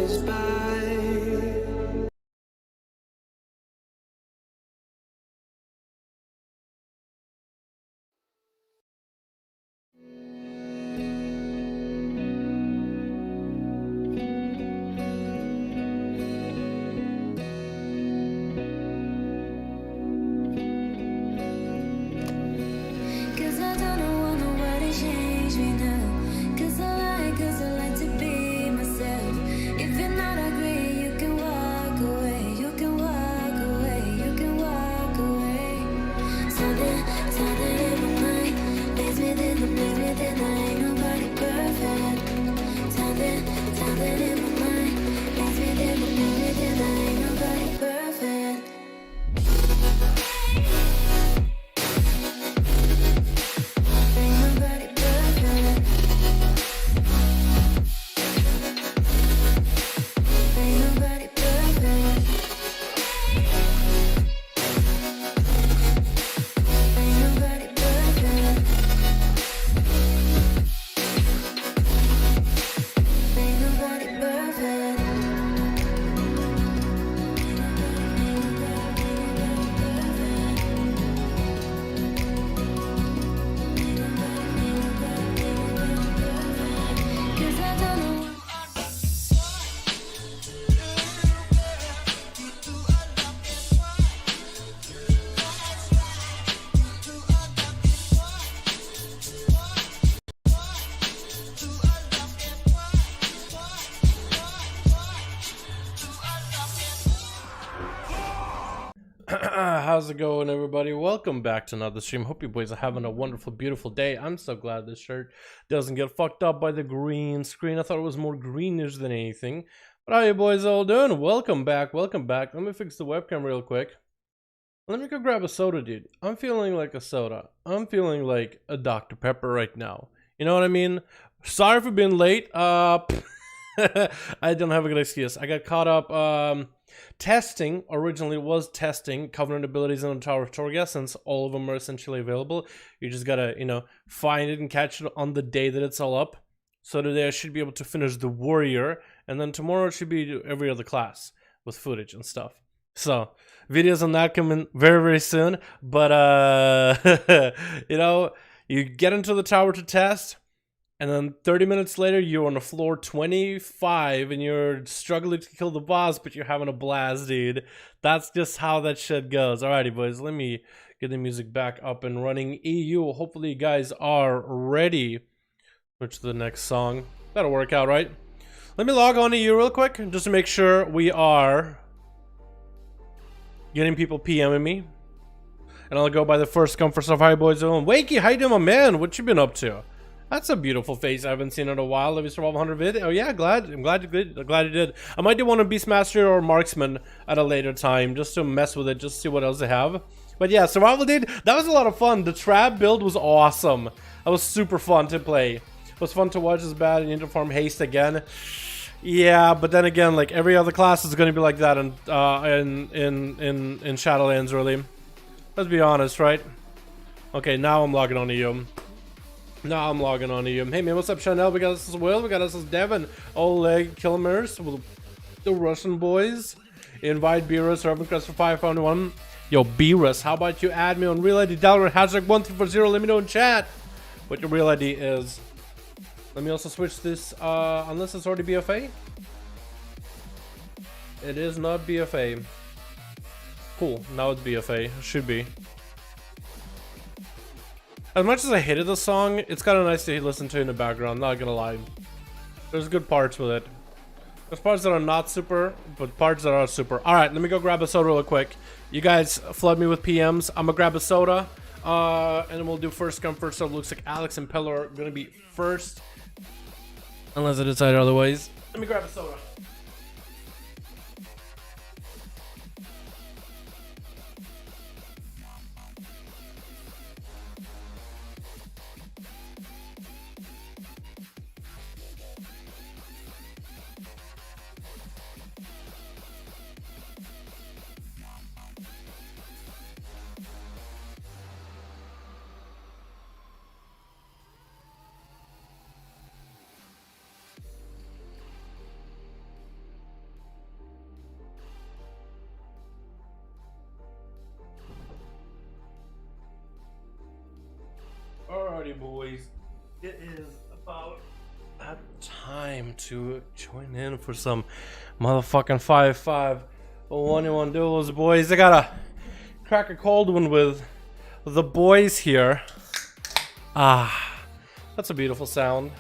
goes by. How's it going, everybody? Welcome back to another stream. Hope you boys are having a wonderful, beautiful day. I'm so glad this shirt doesn't get fucked up by the green screen. I thought it was more greenish than anything. But how you boys all doing? Welcome back, welcome back. Let me fix the webcam real quick. Let me go grab a soda, dude. I'm feeling like a soda. I'm feeling like a Dr. Pepper right now. You know what I mean? Sorry for being late. I don't have a good excuse. I got caught up testing. Originally was testing Covenant abilities in the Tower of Torghast, since all of them are essentially available. You just gotta, you know, find it and catch it on the day that it's all up. So today I should be able to finish the Warrior, and then tomorrow it should be every other class with footage and stuff. So videos on that coming very, very soon. But you know, you get into the tower to test, and then 30 minutes later, you're on the floor 25 and you're struggling to kill the boss, but you're having a blast, dude. That's just how that shit goes. Alrighty, boys, let me get the music back up and running. EU, hopefully you guys are ready. Switch to the next song. That'll work out, right? Let me log on to EU real quick, just to make sure we are getting people PMing me. And I'll go by the first come, first serve. Hi, boys. Wakey, how you doing, my man? What you been up to? That's a beautiful face I haven't seen in a while. Let me survive 100 vid. Oh yeah, I'm glad you did. I might do one of Beastmaster or Marksman at a later time, just to mess with it, just to see what else they have. But yeah, survival, dude, that was a lot of fun. The trap build was awesome. That was super fun to play. It was fun to watch as bad in Uniform Haste again. Yeah, but then again, like every other class is going to be like that in Shadowlands, really. Let's be honest, right? Okay, now I'm logging on to you. Now I'm logging on to you. Hey man, what's up, Chanel? We got us as Will, we got us as Devin, Oleg, Kilmers, the Russian boys. Invite Beerus, Urban Crest for 5V5 1. Yo, Beerus, how about you add me on Real ID Dalaran #1340? Let me know in chat what your Real ID is. Let me also switch this, unless it's already BFA. It is not BFA. Cool, now it's BFA. Should be. As much as I hated the song, it's kind of nice to listen to in the background, not gonna lie. There's good parts with it. There's parts that are not super, but parts that are super. Alright, let me go grab a soda real quick. You guys flood me with PMs. I'm gonna grab a soda, and then we'll do first come, first serve. Looks like Alex and Pillar are gonna be first. Unless I decide otherwise. Let me grab a soda. Alrighty, boys. It is about that time to join in for some motherfucking 5v5 1v1 duels, boys. I gotta crack a cold one with the boys here. Ah, that's a beautiful sound.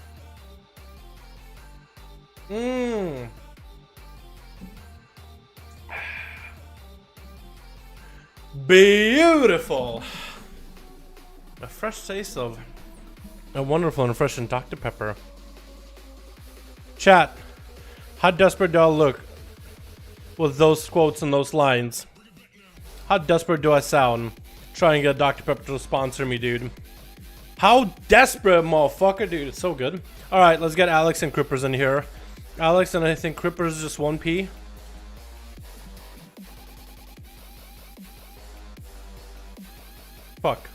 Beautiful. A fresh taste of a wonderful and refreshing Dr. Pepper. Chat, how desperate do I look with those quotes and those lines? How desperate do I sound trying to get Dr. Pepper to sponsor me, dude? How desperate, motherfucker, dude. It's so good. Alright, let's get Alex and Crippers in here. Alex and I think Crippers is just 1P. Fuck.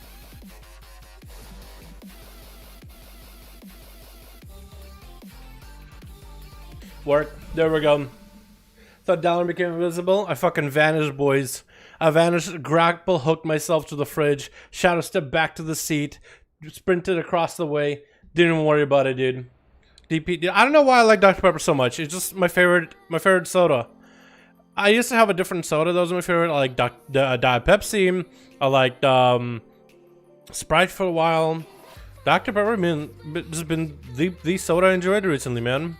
Work. There we go. Thought Dalaran became invisible. I fucking vanished, boys. I vanished, grapple hooked myself to the fridge, shadow stepped back to the seat, sprinted across the way. Didn't even worry about it, dude. DP. I don't know why I like Dr. Pepper so much. It's just my favorite soda. I used to have a different soda. That was my favorite. I like Diet Pepsi. I liked Sprite for a while. Dr. Pepper, I mean, has been the soda I enjoyed recently, man.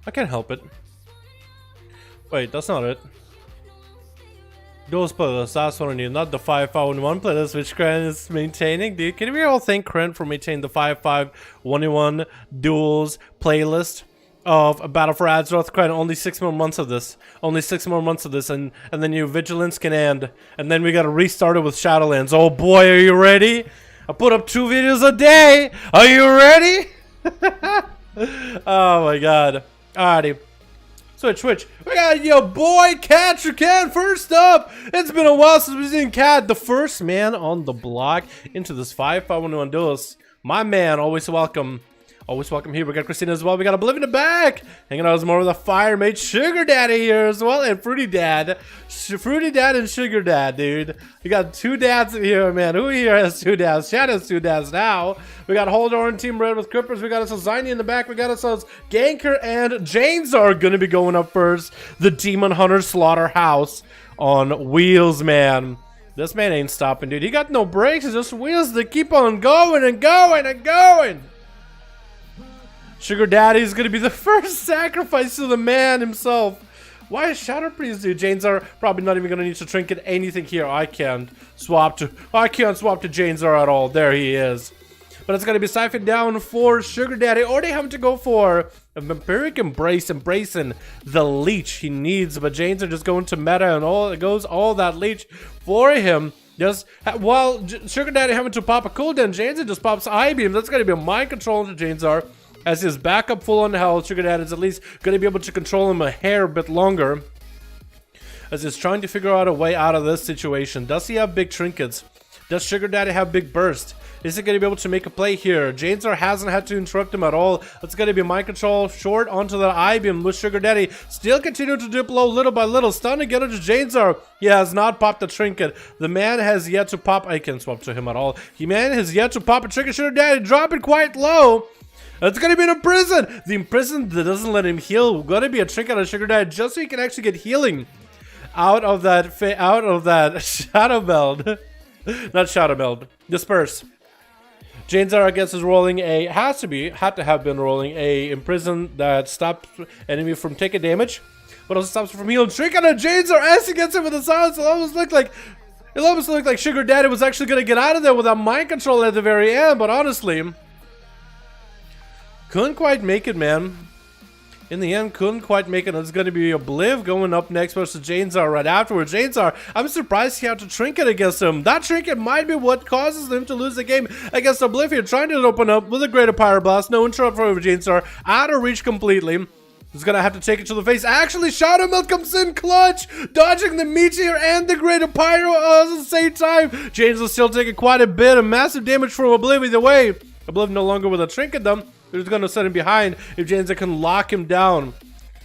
I can't help it. Wait, that's not it. Duels playlist, that's what I need, not the 5v5 1v1 playlist, which Kren is maintaining. Dude, can we all thank Kren for maintaining the 5v5 1v1 Duels playlist of A Battle for Azeroth? Kren, only 6 more months of this. Only 6 more months of this, and then your vigilance can end. And then we gotta restart it with Shadowlands. Oh boy, are you ready? I put up 2 videos a day! Are you ready? Oh my god. Alrighty. Switch. We got your boy Catcher Cat first up. It's been a while since we've seen Cat, the first man on the block into this 5v5 1v1 duels. My man, always welcome. Always welcome here. We got Christina as well. We got Oblivion in the back. Hanging out as more of the fire mate Sugar Daddy here as well. And Fruity Dad. Fruity Dad and Sugar Dad, dude. We got 2 dads in here, man. Who here has 2 dads? Chad has 2 dads now. We got Holdor and Team Red with Crippers. We got ourselves Ziny in the back. We got ourselves Ganker and Janes are going to be going up first. The Demon Hunter Slaughterhouse on wheels, man. This man ain't stopping, dude. He got no brakes. It's just wheels that keep on going and going and going. Sugar Daddy's gonna be the first sacrifice to the man himself. Why is Shadow Priest, dude? Janes are probably not even gonna need to trinket anything here. I can't swap to Janes are at all. There he is. But it's gonna be siphoned down for Sugar Daddy, or they have to go for a vampiric embrace, embracing the leech he needs. But Janes are just going to meta, and all that leech for him. Just while Sugar Daddy having to pop a cooldown, Janes just pops I-beam. That's gonna be a mind control to Janes are. As his backup full on health, Sugar Daddy is at least going to be able to control him a hair bit longer. As he's trying to figure out a way out of this situation. Does he have big trinkets? Does Sugar Daddy have big burst? Is he going to be able to make a play here? Janesar hasn't had to interrupt him at all. It's going to be mind control short onto the I-beam with Sugar Daddy. Still continue to dip low little by little. Starting to get into Janesar. He has not popped the trinket. The man has yet to pop. I can't swap to him at all. The man has yet to pop a trinket. Sugar Daddy dropping quite low. It's gonna be in a prison. The imprison that doesn't let him heal. Gotta be a trinket on Sugar Daddy just so he can actually get healing out of that shadow meld. Not shadow meld. Disperse. Janesar, I guess, is rolling a had to have been rolling a imprison that stops enemy from taking damage, but also stops him from healing. Trinket on Janesar as he gets him with the silence. It almost looked like Sugar Daddy was actually gonna get out of there without mind control at the very end, but honestly. Couldn't quite make it, man. In the end, couldn't quite make it. It's going to be Obliv going up next versus Janesar right afterwards. Janesar, I'm surprised he had to trinket against him. That trinket might be what causes him to lose the game against Obliv here. Trying to open up with a greater Pyroblast. No interrupt for Janesar. Out of reach completely. He's going to have to take it to the face. Actually, Shadow Melt comes in clutch. Dodging the Meteor and the greater Pyro at the same time. James is still taking quite a bit of massive damage from Obliv either way. Obliv no longer with a trinket though. They're going to set him behind if Janes can lock him down.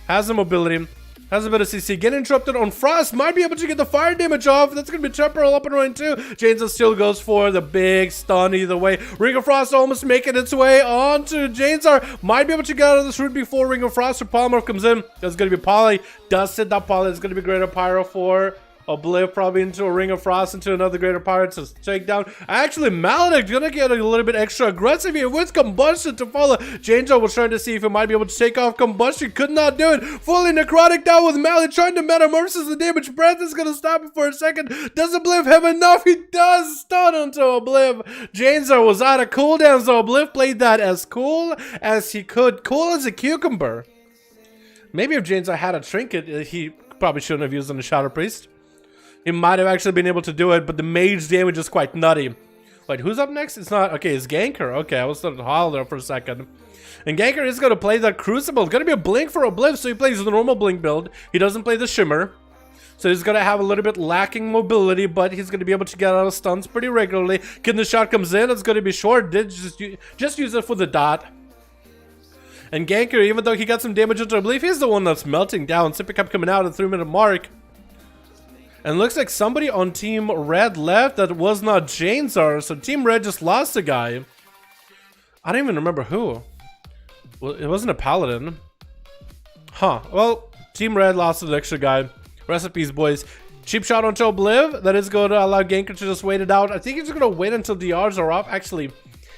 Has the mobility. Has a bit of CC. Getting interrupted on Frost. Might be able to get the fire damage off. That's going to be Temporal up and running too. Jane's still goes for the big stun either way. Ring of Frost almost making its way onto Jane'sar. Might be able to get out of this route before Ring of Frost or Polymorph comes in. That's going to be Poly. Does sit that Poly. It's going to be Greater Pyro for Obliv, probably into a Ring of Frost, into another Greater Pyro to take down. Actually, Maledict's gonna get a little bit extra aggressive here with Combustion to follow. Janjo was trying to see if he might be able to take off Combustion. Could not do it. Fully necrotic down with Maledict, trying to metamorphosis the damage. Breath is gonna stop it for a second. Does Obliv have enough? He does stun onto Obliv. Janzo was out of cooldown, so Obliv played that as cool as he could. Cool as a cucumber. Maybe if Janzo had a trinket, he probably shouldn't have used on the Shadow Priest. He might have actually been able to do it, but the mage damage is quite nutty. Wait, who's up next? It's not... Okay, it's Ganker. Okay, I was starting to holler there for a second. And Ganker is going to play that Crucible. It's going to be a Blink for Obliv, so he plays the normal Blink build. He doesn't play the Shimmer. So he's going to have a little bit lacking mobility, but he's going to be able to get out of stuns pretty regularly. Kidney Shot comes in. It's going to be short. Did just use it for the dot. And Ganker, even though he got some damage into Obliv, he's the one that's melting down. Sippy kept coming out at the 3-minute mark. And looks like somebody on Team Red left that was not Janezar, so Team Red just lost a guy. I don't even remember who. Well, it wasn't a Paladin. Huh. Well, Team Red lost an extra guy. Recipes, boys. Cheap shot onto Obliv. That is going to allow Ganker to just wait it out. I think he's going to wait until DRs are off. Actually,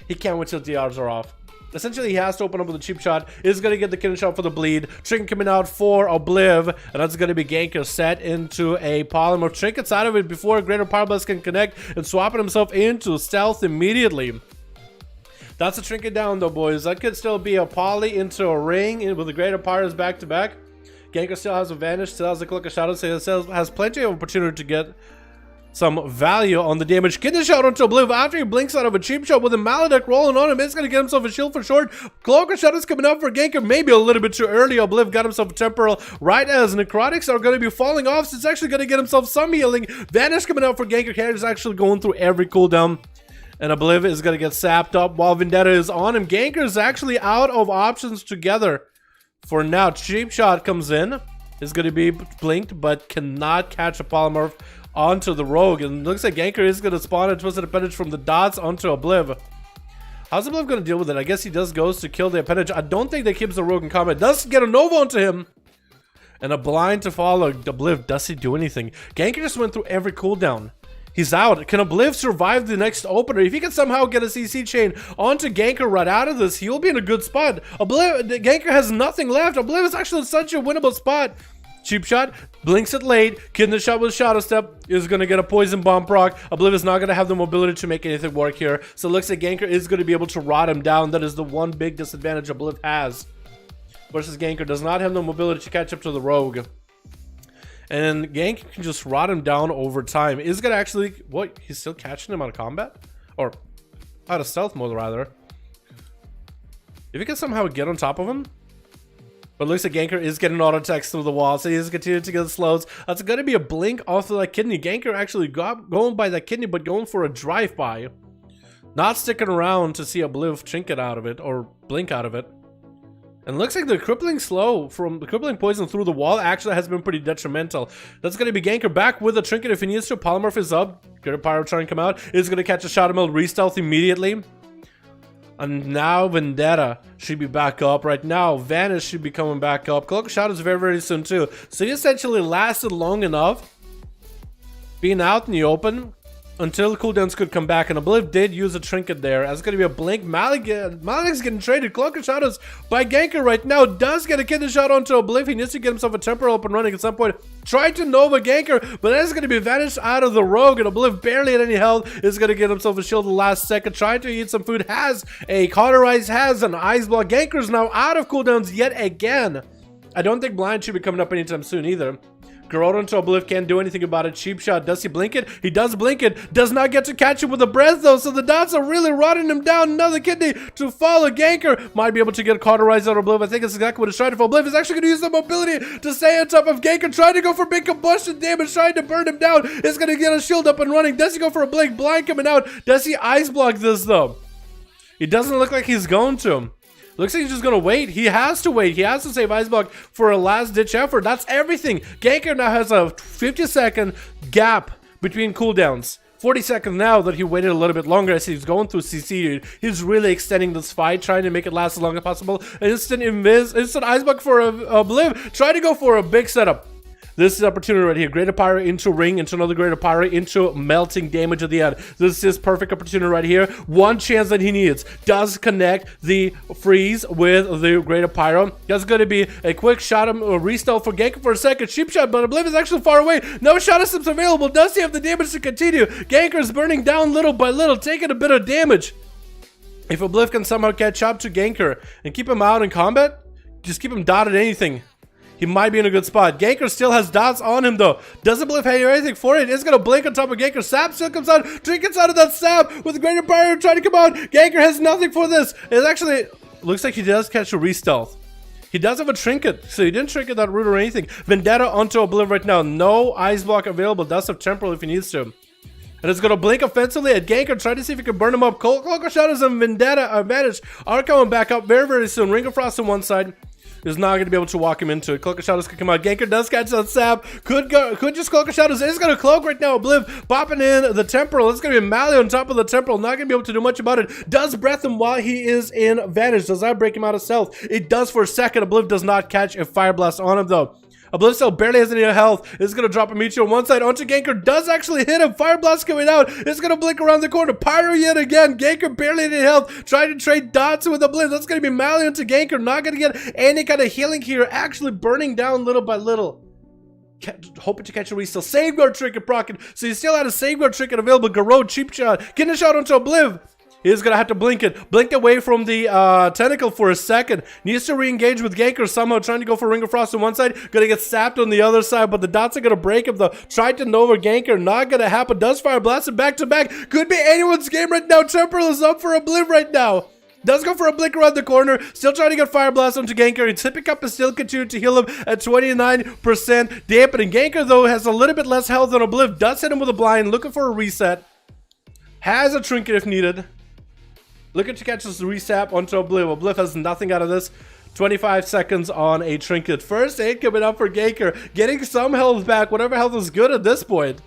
he can't wait until DRs are off. Essentially, he has to open up with a cheap shot. Is going to get the killing shot for the bleed. Trinket coming out for Obliv. And that's going to be Ganker set into a Polymorph. Trinket's out of it before Greater Power Blast can connect. And swapping himself into Stealth immediately. That's a Trinket down though, boys. That could still be a Poly into a Ring with the Greater Pyros back to back. Ganker still has a Vanish. Still has a Cloak of Shadows. So still has plenty of opportunity to get some value on the damage. Get the shot onto Obliv after he blinks out of a cheap shot with a Maledict rolling on him. It's going to get himself a shield for short. Cloak of Shadows coming up for Ganker. Maybe a little bit too early. Obliv got himself a temporal right as Necrotics are going to be falling off. So it's actually going to get himself some healing. Vanish coming out for Ganker. Carrier is actually going through every cooldown. And Obliv is going to get sapped up while Vendetta is on him. Ganker is actually out of options together for now. Cheap shot comes in. Is going to be blinked, but cannot catch a Polymorph onto the Rogue. And looks like Ganker is going to spawn a Twisted Appendage from the dots onto Obliv. How's Obliv going to deal with it? I guess he does goes to kill the Appendage. I don't think that keeps the Rogue in combat. Does get a Nova onto him. And a blind to follow. Obliv, does he do anything? Ganker just went through every cooldown. He's out. Can Obliv survive the next opener? If he can somehow get a CC chain onto Ganker right out of this, he'll be in a good spot. Ganker has nothing left. Obliv is actually such a winnable spot. Cheap shot, blinks it late. Kidney shot with Shadow Step is going to get a Poison Bomb proc. Obliv is not going to have the mobility to make anything work here. So it looks like Ganker is going to be able to rot him down. That is the one big disadvantage Obliv has. Versus Ganker does not have the mobility to catch up to the Rogue. And Ganker can just rot him down over time. Is going to actually... What? He's still catching him out of combat? Or out of stealth mode, rather. If he can somehow get on top of him... But it looks like Ganker is getting auto attacks through the wall, so he is continuing to get slows. That's going to be a blink off of that kidney. Ganker actually going by that kidney, but going for a drive-by. Not sticking around to see Obliv trinket out of it, or blink out of it. And looks like the crippling slow from the crippling poison through the wall actually has been pretty detrimental. That's going to be Ganker back with a trinket if he needs to. Polymorph is up. Greater Pyro trying to come out. Is going to catch a Shadow Meld re-stealth immediately. And now Vendetta should be back up. Right now, Vanish should be coming back up. Cloak of Shadows very, very soon too. So he essentially lasted long enough being out in the open until the cooldowns could come back. And Obliv did use a trinket there. That's going to be a blink. Maledict's getting traded. Cloak of Shadows by Ganker right now does get a kidney shot onto Obliv. He needs to get himself a temporal up and running at some point. Tried to Nova Ganker, but that is going to be vanished out of the Rogue. And Obliv barely at any health is going to get himself a shield the last second. Trying to eat some food. Has a Cauterize, has an Ice Block. Ganker's now out of cooldowns yet again. I don't think Blind should be coming up anytime soon either. Garrote into Obliv can't do anything about it. Cheap shot. Does he blink it? He does blink it. Does not get to catch it with a breath though. So the dots are really rotting him down. Another kidney to follow. Ganker might be able to get a Cauterize out of Obliv. I think that's exactly what he's trying to for. Obliv is actually going to use the mobility to stay on top of Ganker. Trying to go for big combustion damage. Trying to burn him down. Is going to get a shield up and running. Does he go for a blink? Blind coming out. Does he ice block this though? It doesn't look like he's going to. Looks like he's just gonna wait. He has to wait. He has to save Ice Block for a last-ditch effort. That's everything. Ganker now has a 50-second gap between cooldowns. 40 seconds now that he waited a little bit longer as he's going through CC. He's really extending this fight, trying to make it last as long as possible. Instant Ice Block for a Bliv. Try to go for a big setup. This is opportunity right here. Greater Pyro into ring, into another Greater Pyro, into melting damage at the end. This is perfect opportunity right here. One chance that he needs. Does connect the freeze with the Greater Pyro. That's going to be a quick shot, restyle for Ganker for a second. Cheap shot, but Obliv is actually far away. No shot attempts available. Does he have the damage to continue? Ganker is burning down little by little, taking a bit of damage. If Obliv can somehow catch up to Ganker and keep him out in combat, just keep him dotted anything. He might be in a good spot. Ganker still has dots on him though. Doesn't Bliv have anything for it. It's gonna blink on top of Ganker. Sap still comes out. Trinkets out of that sap with the Greater Pyro trying to come out. Ganker has nothing for this. It actually looks like he does catch a re-stealth. He does have a trinket, so he didn't trinket that root or anything. Vendetta onto Obliv right now. No Ice Block available. Does have Temporal if he needs to. And it's gonna blink offensively at Ganker, try to see if he can burn him up. Cloak of Shadows and Vendetta advantage are coming back up very, very soon. Ring of Frost on one side. Is not going to be able to walk him into it. Cloak of Shadows could come out. Ganker does catch that sap. Could just Cloak of Shadows. It's going to cloak right now. Obliv popping in the Temporal. It's going to be Mally on top of the Temporal. Not going to be able to do much about it. Does breath him while he is in Vantage. Does that break him out of stealth? It does for a second. Obliv does not catch a Fire Blast on him though. Obliv still barely has any health. It's going to drop a Meteor on one side onto Ganker. Does actually hit him. Fire Blast coming out. It's going to blink around the corner. Pyro yet again. Ganker barely any health. Trying to trade dots with Obliv. That's going to be Mally onto Ganker. Not going to get any kind of healing here. Actually burning down little by little. Hoping to catch a re-steal. Safeguard Trinket proccing. So he still had a Safeguard Trinket available. Garrote, cheap shot. Getting a shot onto Obliv. He's gonna have to blink it. Blink away from the tentacle for a second. Needs to re-engage with Ganker somehow, trying to go for Ring of Frost on one side. Gonna get sapped on the other side, but the dots are gonna break him though. Tried to Nova Ganker, not gonna happen. Does Fire Blast him back to back. Could be anyone's game right now. Temporal is up for Obliv right now. Does go for a blink around the corner. Still trying to get Fire Blast onto Ganker. It's Hippie Cup is still continuing to heal him at 29%. Dampening. Ganker though has a little bit less health than Obliv. Does hit him with a blind. Looking for a reset. Has a trinket if needed. Looking to catch this resap onto Obliv. Obliv has nothing out of this. 25 seconds on a trinket. First aid coming up for Ganker. Getting some health back. Whatever health is good at this point.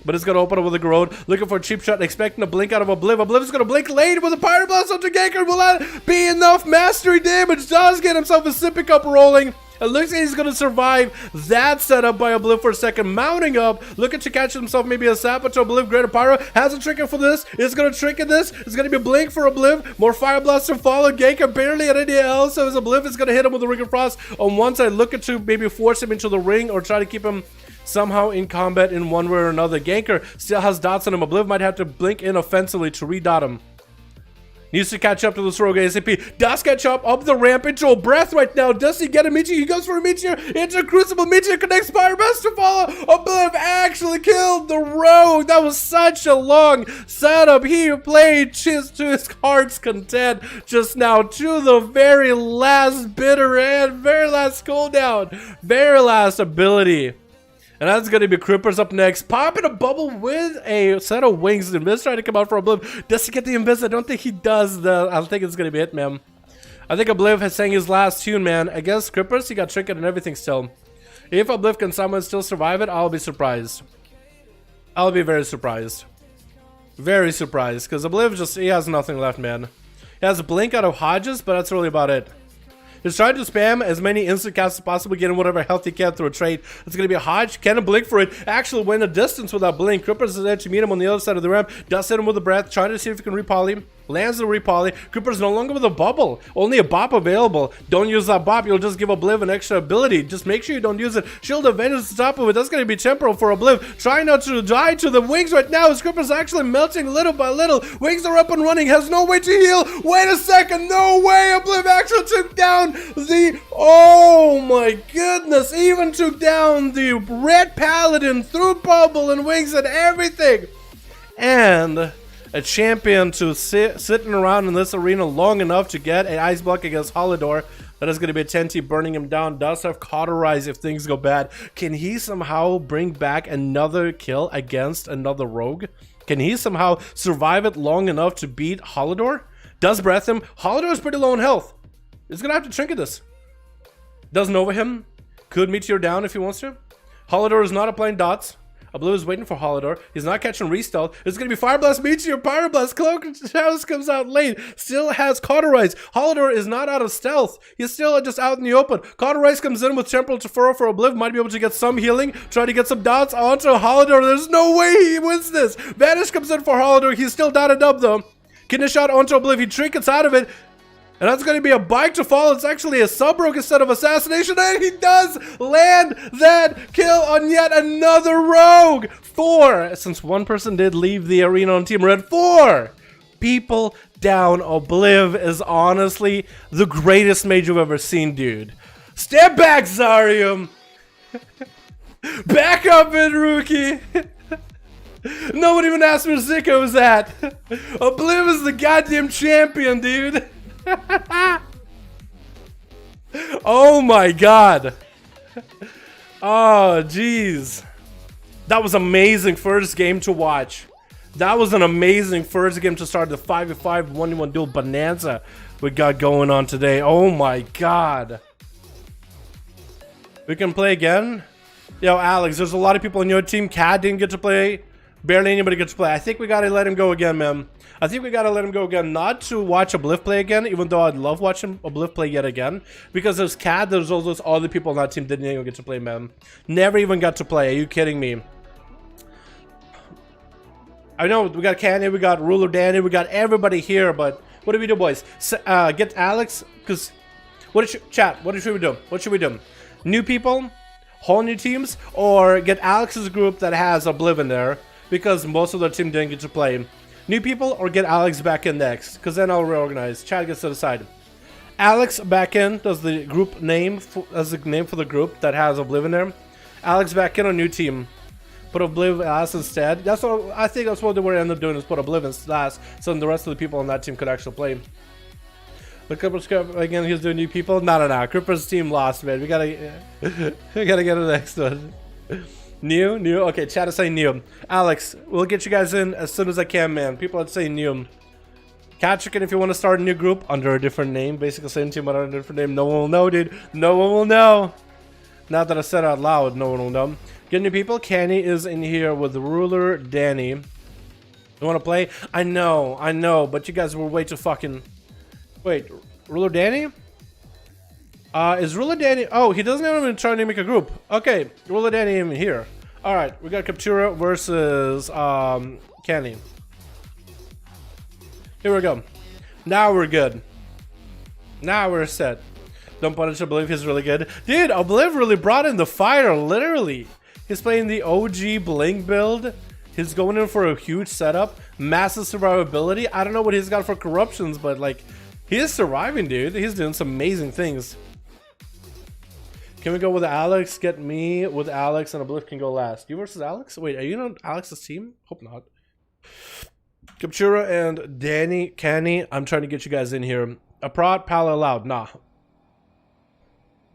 But it's going to open up with a Garrote. Looking for a cheap shot. Expecting a blink out of Obliv. Obliv is going to blink late with a Pyro Blast onto Ganker. Will that be enough mastery damage? Does get himself a Sippy Cup rolling. It looks like he's going to survive that setup by Obliv for a second. Mounting up, looking to catch himself maybe a Sap to Obliv. Greater Pyro has a trinket for this. It's going to trinket this. It's going to be a blink for Obliv. More Fire Blast to follow. Ganker barely at any else. So Obliv is going to hit him with the Ring of Frost on one side. Looking to maybe force him into the ring or try to keep him somehow in combat in one way or another. Ganker still has dots on him. Obliv might have to blink in offensively to re-dot him. Needs to catch up to this rogue ASAP. Does catch up the ramp into a breath right now. Does he get a Meteor? He goes for a Meteor into a Crucible. Meteor connects. Fire Blast to follow. Obliv actually killed the rogue. That was such a long setup. He played just to his heart's content just now to the very last bitter end, very last cooldown, very last ability. And that's going to be Crippers up next. Popping a bubble with a set of wings. Invis trying to come out for Obliv. Does he get the Invis? I don't think he does. I think it's going to be it, man. I think Obliv has sang his last tune, man. Against Crippers, he got trinket and everything still. If Obliv can somehow still survive it, I'll be surprised. I'll be very surprised. Very surprised. Because Obliv just, he has nothing left, man. He has a blink out of Hodges, but that's really about it. He's trying to spam as many instant casts as possible, getting whatever health he can through a trade. It's going to be a Hodge. Can blink for it. Actually went a distance without blink. Crippers is there to meet him on the other side of the ramp. Does hit him with a breath. Trying to see if he can repoly. Lands the repoly. Crippers no longer with a bubble. Only a bop available. Don't use that bop. You'll just give Obliv an extra ability. Just make sure you don't use it. Shield of Vengeance on top of it. That's going to be temporal for Obliv. Trying not to die to the wings right now. His Crippers actually melting little by little. Wings are up and running. Has no way to heal. Wait a second. No way. Obliv actually took down the... Oh my goodness. Even took down the Red Paladin through bubble and wings and everything. And... a champion to sitting around in this arena long enough to get an ice block against Holidor. That is going to be a 10T burning him down. Does have Cauterize if things go bad. Can he somehow bring back another kill against another rogue? Can he somehow survive it long enough to beat Holidor? Does breath him. Holidor is pretty low in health. He's gonna have to trinket this. Doesn't over him. Could meteor down if he wants to. Holidor is not applying dots. Obliv is waiting for Holidor. He's not catching restyle. It's gonna be Fire Blast, Meteor, Pyroblast. Cloak Shadows comes out late. Still has Cauterize. Holidor is not out of stealth. He's still just out in the open. Cauterize comes in with Temporal Deferral for Obliv. Might be able to get some healing. Try to get some dots onto Holidor. There's no way he wins this. Vanish comes in for Holidor. He's still dotted up though. Kidney shot onto Obliv. He trinkets out of it. And that's going to be a bike to fall. It's actually a sub-rogue instead of assassination. And he does land that kill on yet another rogue. 4. Since one person did leave the arena on Team Red. 4 people down. Obliv is honestly the greatest mage you've ever seen, dude. Step back, Zarium. Back up in, rookie. No one even asked where Zico was at. Obliv is the goddamn champion, dude. Oh my god. Oh jeez. That was amazing first game to watch. That was an amazing first game to start the 5v5 1v1 duel bonanza we got going on today. Oh my god. We can play again? Yo, Alex, there's a lot of people on your team. Cat didn't get to play. Barely anybody gets to play. I think we gotta let him go again, man. I think we gotta let him go again. Not to watch Obliv play again, even though I'd love watching Obliv play yet again. Because there's Cat, there's all those other people on that team didn't even get to play, man. Never even got to play. Are you kidding me? I know we got Candy, we got Ruler Danny, we got everybody here, but what do we do, boys? Get Alex, because chat, what should we do? What should we do? New people, whole new teams, or get Alex's group that has Obliv in there, because most of the team didn't get to play. New people, or get Alex back in next, because then I'll reorganize. Chat gets to decide. Alex back in does the group name as the name for the group that has Obliv in there. Alex back in a new team. Put Obliv last instead. That's what I think. That's what they were end up doing, is put Obliv in last, so then the rest of the people on that team could actually play. Look up again. He's doing new people. No. Cripper's team lost, man. We gotta get the next one. New? Okay, chat is saying new. Alex, we'll get you guys in as soon as I can, man. People are saying new. Cat chicken, if you want to start a new group under a different name, basically same team but under a different name, no one will know, dude. No one will know. Not that I said it out loud, no one will know. Get new people. Canny is in here with Ruler Danny. You want to play? I know, but you guys were way too fucking... Wait, Ruler Danny? Is Ruler Danny... Oh, he doesn't even try to make a group. Okay, Ruler Danny in here. Alright, we got Captura versus Canny. Here we go. Now we're good. Now we're set. Don't punish Obliv, he's really good. Dude, Obliv really brought in the fire, literally. He's playing the OG Blink build. He's going in for a huge setup. Massive survivability. I don't know what he's got for corruptions, but like... He is surviving, dude. He's doing some amazing things. Can we go with Alex? Get me with Alex, and Obliv can go last. You versus Alex? Wait, are you on Alex's team? Hope not. Captura and Danny, Canny, I'm trying to get you guys in here. A prod pala allowed? Nah.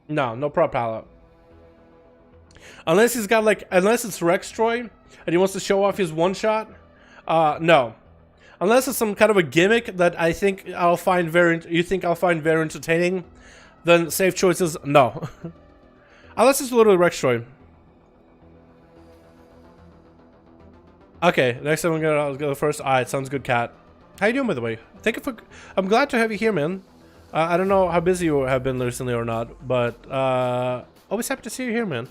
No prod pala. Unless he's got like, unless it's Rex Troy and he wants to show off his one shot. No. Unless it's some kind of a gimmick that I think I'll find very, you think I'll find very entertaining, then safe choices, no. Unless it's literally Rex Troy. Okay, next time I'll go first. Alright, sounds good, Cat. How you doing, by the way? Thank you for... I'm glad to have you here, man. I don't know how busy you have been recently or not, but always happy to see you here, man.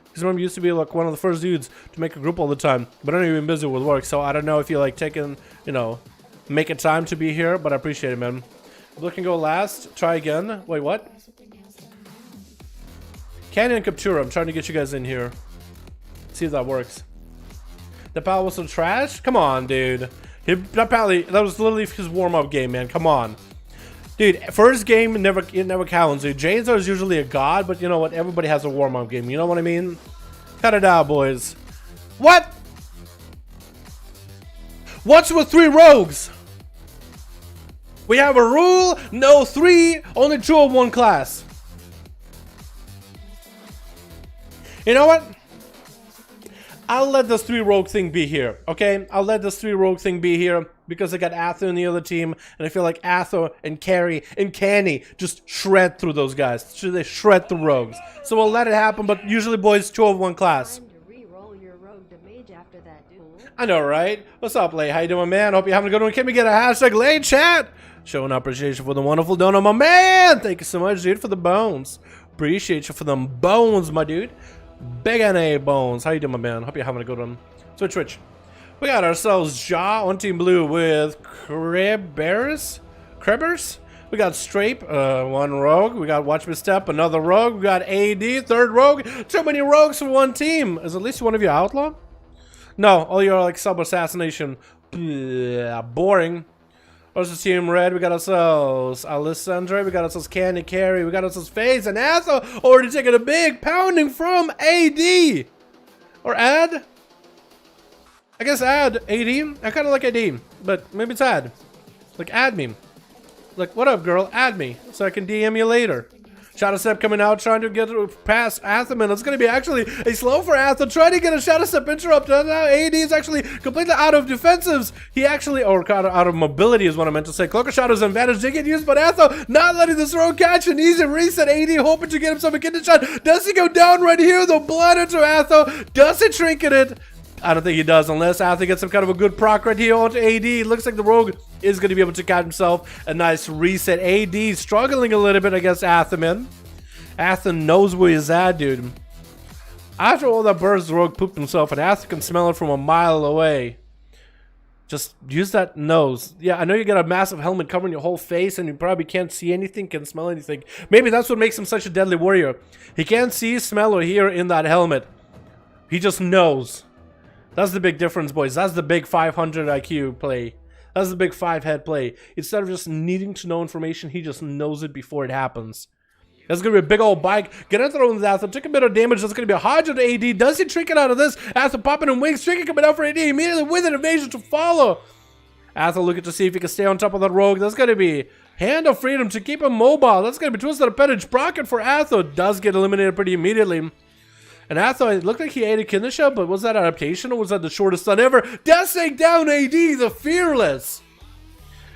Because I remember you used to be like one of the first dudes to make a group all the time. But I know you've been busy with work, so I don't know if you like taking, you know, making time to be here, but I appreciate it, man. Obliv can go last. Try again. Wait, what? Canyon and Captura, I'm trying to get you guys in here. See if that works. The pal was some trash? Come on, dude. That was literally his warm-up game, man. Come on. Dude, first game, it never counts, dude. Jazer is usually a god, but you know what? Everybody has a warm-up game. You know what I mean? Cut it out, boys. What? What's with 3 rogues? We have a rule, no 3, only 2 of one class. You know what? I'll let this 3 rogue thing be here, okay? I'll let this 3 rogue thing be here because I got Atho in the other team, and I feel like Atho and Carrie and Canny just shred through those guys. They shred the rogues. So we'll let it happen, but usually, boys, 2 of 1 class. I know, right? What's up, Lay? How you doing, man? Hope you're having a good one. Can we get a hashtag Lay chat? Showing appreciation for the wonderful donor, my man. Thank you so much, dude, for the bones. Appreciate you for them bones, my dude. Big NA bones. How you doing, my man? Hope you're having a good one. Switch. We got ourselves Ja on Team Blue with Krebbers. We got Strape, 1 rogue. We got Watch Me Step, another rogue. We got AD, 3rd rogue. Too many rogues for 1 team. Is at least one of you outlaw? No, all you are like sub-assassination. Boring. Versus Team Red, we got ourselves Alessandra, we got ourselves Candy Carry, we got ourselves FaZe, and Atho already taking a big pounding from AD. Or Ad? I guess Ad. AD? I kind of like AD, but maybe it's Ad. Like, add me. Like, what up, girl? Add me so I can DM you later. Shadow Step coming out, trying to get past Athoman. It's going to be actually a slow for Atho, trying to get a Shadow Step interrupt. Now AD is actually completely out of defensives. He actually, or out of mobility is what I meant to say. Cloaker Shadow's advantage did get used, but Atho not letting the throw catch. An easy reset. AD hoping to get himself a kidney shot. Does he go down right here? The blood into Atho. Does he trinket it? I don't think he does, unless Atho gets some kind of a good proc right here onto AD. Looks like the rogue is going to be able to catch himself a nice reset. AD struggling a little bit against Athoman. Atho knows where he's at, dude. After all that burst, the rogue pooped himself, and Atho can smell it from a mile away. Just use that nose. Yeah, I know you got a massive helmet covering your whole face, and you probably can't see anything, can't smell anything. Maybe that's what makes him such a deadly warrior. He can't see, smell, or hear in that helmet. He just knows. That's the big difference, boys. That's the big 500 IQ play. That's the big 5-head play. Instead of just needing to know information, he just knows it before it happens. That's going to be a big old bike. Get into throw with Atho. Took a bit of damage. That's going to be a Hodge on AD. Does he trinket out of this? Atho popping in wings. Trinket coming out for AD immediately with an evasion to follow. Atho looking to see if he can stay on top of that rogue. That's going to be Hand of Freedom to keep him mobile. That's going to be Twisted Appendage. Brocket for Atho. Does get eliminated pretty immediately. And Atho, it looked like he ate a Kinesha, but was that adaptation or was that the shortest stun ever? Does take down AD, the Fearless.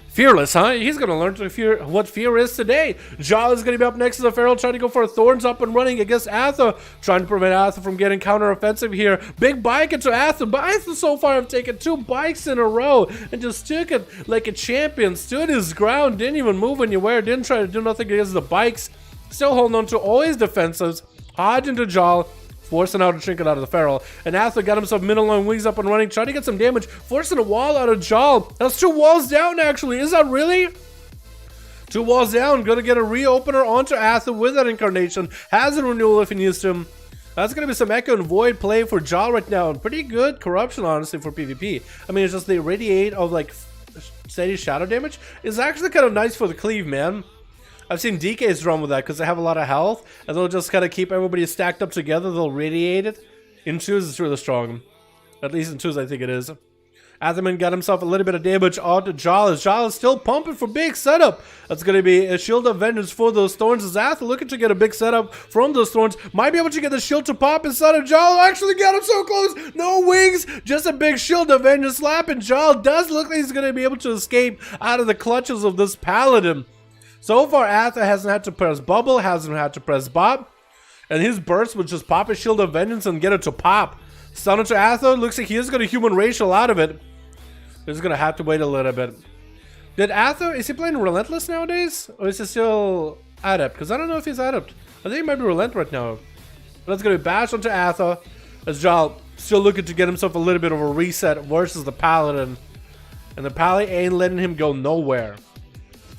Fearless, huh? He's going to learn to what fear is today. Ja is going to be up next to the Feral, trying to go for a Thorns up and running against Atho, trying to prevent Atho from getting counter-offensive here. Big bike into Atho, but Atho so far have taken 2 bikes in a row and just took it like a champion. Stood his ground, didn't even move anywhere, didn't try to do nothing against the bikes. Still holding on to all his defensives. Hodge into Ja, forcing out a trinket out of the Feral. And Atho got himself middle line wings up and running, trying to get some damage, forcing a wall out of Jal. That's 2 walls down, actually. Is that really? 2 walls down. Gonna get a reopener onto Atho with that incarnation. Has a renewal if he needs to. That's gonna be some Echo and Void play for Jal right now. And pretty good corruption, honestly, for PvP. I mean, it's just the radiate of like steady shadow damage is actually kind of nice for the cleave, man. I've seen DKs run with that because they have a lot of health, and they'll just kind of keep everybody stacked up together. They'll radiate it. In 2s, it's really strong. At least in 2s, I think it is. Athoman got himself a little bit of damage onto Jal. Jal is still pumping for big setup. That's going to be a Shield of Vengeance for those Thorns. As Atho looking to get a big setup from those Thorns. Might be able to get the shield to pop inside of Jal. Actually got him so close. No wings. Just a big Shield of Vengeance slap. And Jal does look like he's going to be able to escape out of the clutches of this Paladin. So far, Atho hasn't had to press bubble, hasn't had to press bop, and his burst would just pop his Shield of Vengeance and get it to pop. Stun into Atho, looks like he is going to human racial out of it. He's going to have to wait a little bit. Did Atho, is he playing Relentless nowadays? Or is he still Adept? Because I don't know if he's Adept. I think he might be Relent right now. But that's going to be bashed onto Atho, as Jal still looking to get himself a little bit of a reset versus the Paladin. And the Paladin ain't letting him go nowhere.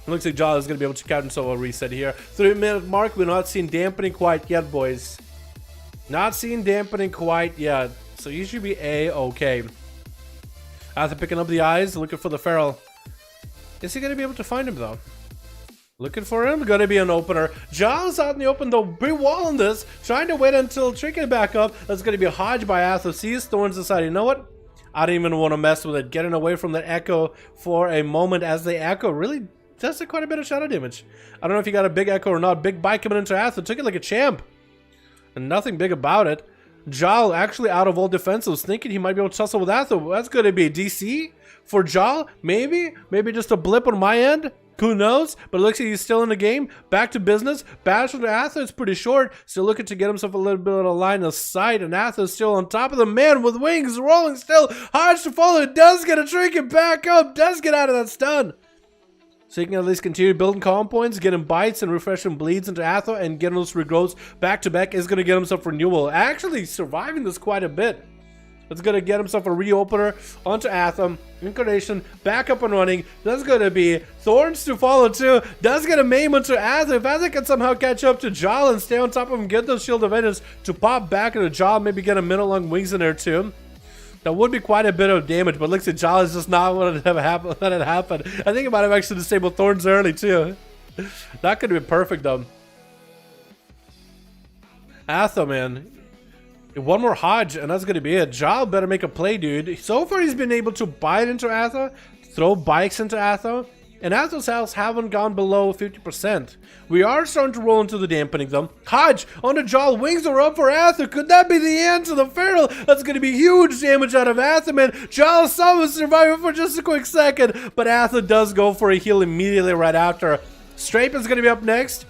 It looks like Jal is going to be able to count himself a reset here. 3-minute mark. We're not seeing dampening quite yet, boys. Not seeing dampening quite yet. So you should be A-okay. After picking up the eyes, looking for the Feral. Is he going to be able to find him, though? Looking for him. Going to be an opener. Jal's out in the open, though. Bewalling this. Trying to wait until Trinket back up. That's going to be a Hodge by Atho. Sees Thorns decide, you know what? I don't even want to mess with it. Getting away from that Echo for a moment as the Echo really does quite a bit of shadow damage. I don't know if you got a big Echo or not. Big bite coming into Atho. Took it like a champ. And nothing big about it. Jal actually out of all defensives, thinking he might be able to tussle with Atho. That's going to be DC for Jal, maybe just a blip on my end. Who knows? But it looks like he's still in the game. Back to business. Bash to Atho is pretty short. Still looking to get himself a little bit of a line of sight. And Atho is still on top of the man with wings rolling still. Hard to follow. Does get a trinket back up. Does get out of that stun. So he can at least continue building calm points, getting bites and refreshing bleeds into Atho, and getting those regrowths back to back is going to get himself renewal. Actually surviving this quite a bit. It's going to get himself a reopener onto Atham. Incarnation back up and running. That's going to be Thorns to follow too. Does get a maim onto Atham. If Atham can somehow catch up to Jal and stay on top of him, get those Shield of Vengeance to pop back into Jal, maybe get a minute long wings in there too. That would be quite a bit of damage, but looks like Jal is just not let it happen. I think it might have actually disabled Thorns early too. That could have been perfect though. Atham, man. One more Hodge, and that's going to be it. Jal better make a play, dude. So far, he's been able to bite into Atho, throw bikes into Atho, and Atho's health haven't gone below 50%. We are starting to roll into the dampening, though. Hodge onto Jal, wings are up for Atho. Could that be the end to the Feral? That's going to be huge damage out of Atho, man. Jal somehow surviving for just a quick second, but Atho does go for a heal immediately right after. Strape is going to be up next.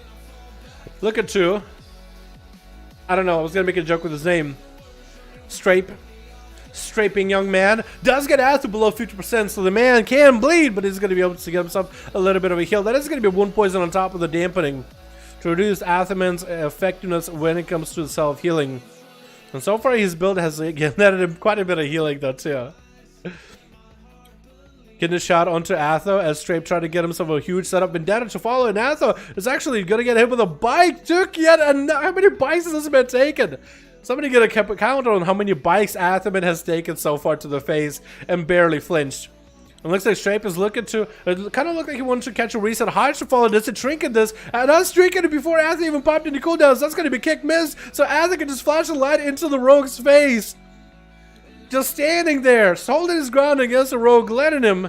Look at 2. I don't know, I was gonna make a joke with his name. Straping young man. Does get Atho below 50%, so the man can bleed, but he's gonna be able to get himself a little bit of a heal. That is gonna be one poison on top of the dampening to reduce Athoman's effectiveness when it comes to self-healing. And so far his build has netted him quite a bit of healing though too. Getting a shot onto Atho as Strape tried to get himself a huge setup. Vendetta to follow, and Atho is actually going to get hit with a bike. Took yet another. How many bikes has this been taken? Somebody get a count on how many bikes Athoman has taken so far to the face and barely flinched. It looks like Strape is looking to, it kind of looked like he wanted to catch a reset. Hodge to follow this and trinket this, and us trinket it before Atho even popped into cooldowns. That's going to be kick miss, so Atho can just flash a light into the rogue's face. Just standing there, holding his ground against the rogue, letting him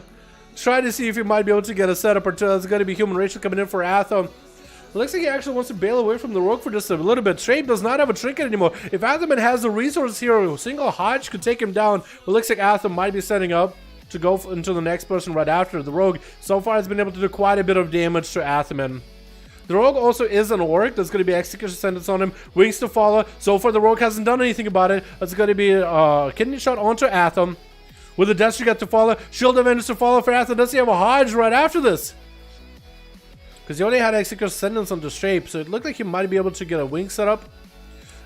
try to see if he might be able to get a setup or two. There's going to be human racial coming in for Atho. It looks like he actually wants to bail away from the rogue for just a little bit. Strape does not have a trinket anymore. If Athoman has the resources here, a single Hodge could take him down. It looks like Atho might be setting up to go into the next person right after. The rogue so far has been able to do quite a bit of damage to Athoman. The rogue also is an orc. There's going to be execution sentence on him. Wings to follow. So far, the rogue hasn't done anything about it. That's going to be a kidney shot onto Atham. With the Death Trigger to follow. Shield of Vengeance to follow for Atham. Does he have a Hodge right after this? Because he only had execution sentence on the Strape. So it looked like he might be able to get a wing setup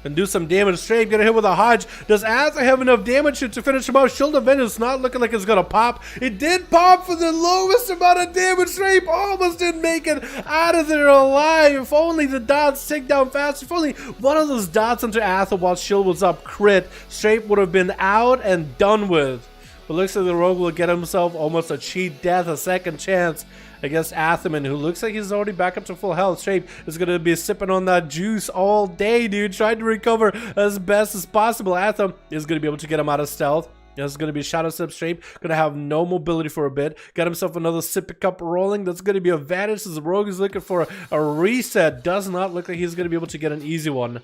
and do some damage. Strape get a hit with a Hodge. Does Atham have enough damage to finish him off? Shield of Vengeance not looking like it's gonna pop. It did pop for the lowest amount of damage. Strape almost didn't make it out of there alive. If only the dots tick down fast. If only one of those dots onto Atham while shield was up crit, Strape would have been out and done with. But looks like the rogue will get himself almost a cheat death, a second chance against Athaman, who looks like he's already back up to full health. Strape is going to be sipping on that juice all day, dude, trying to recover as best as possible. Atham is going to be able to get him out of stealth. There's going to be Shadow Step. Strape going to have no mobility for a bit. Got himself another Sippy Cup rolling. That's going to be a advantage as the rogue is looking for a reset. Does not look like he's going to be able to get an easy one,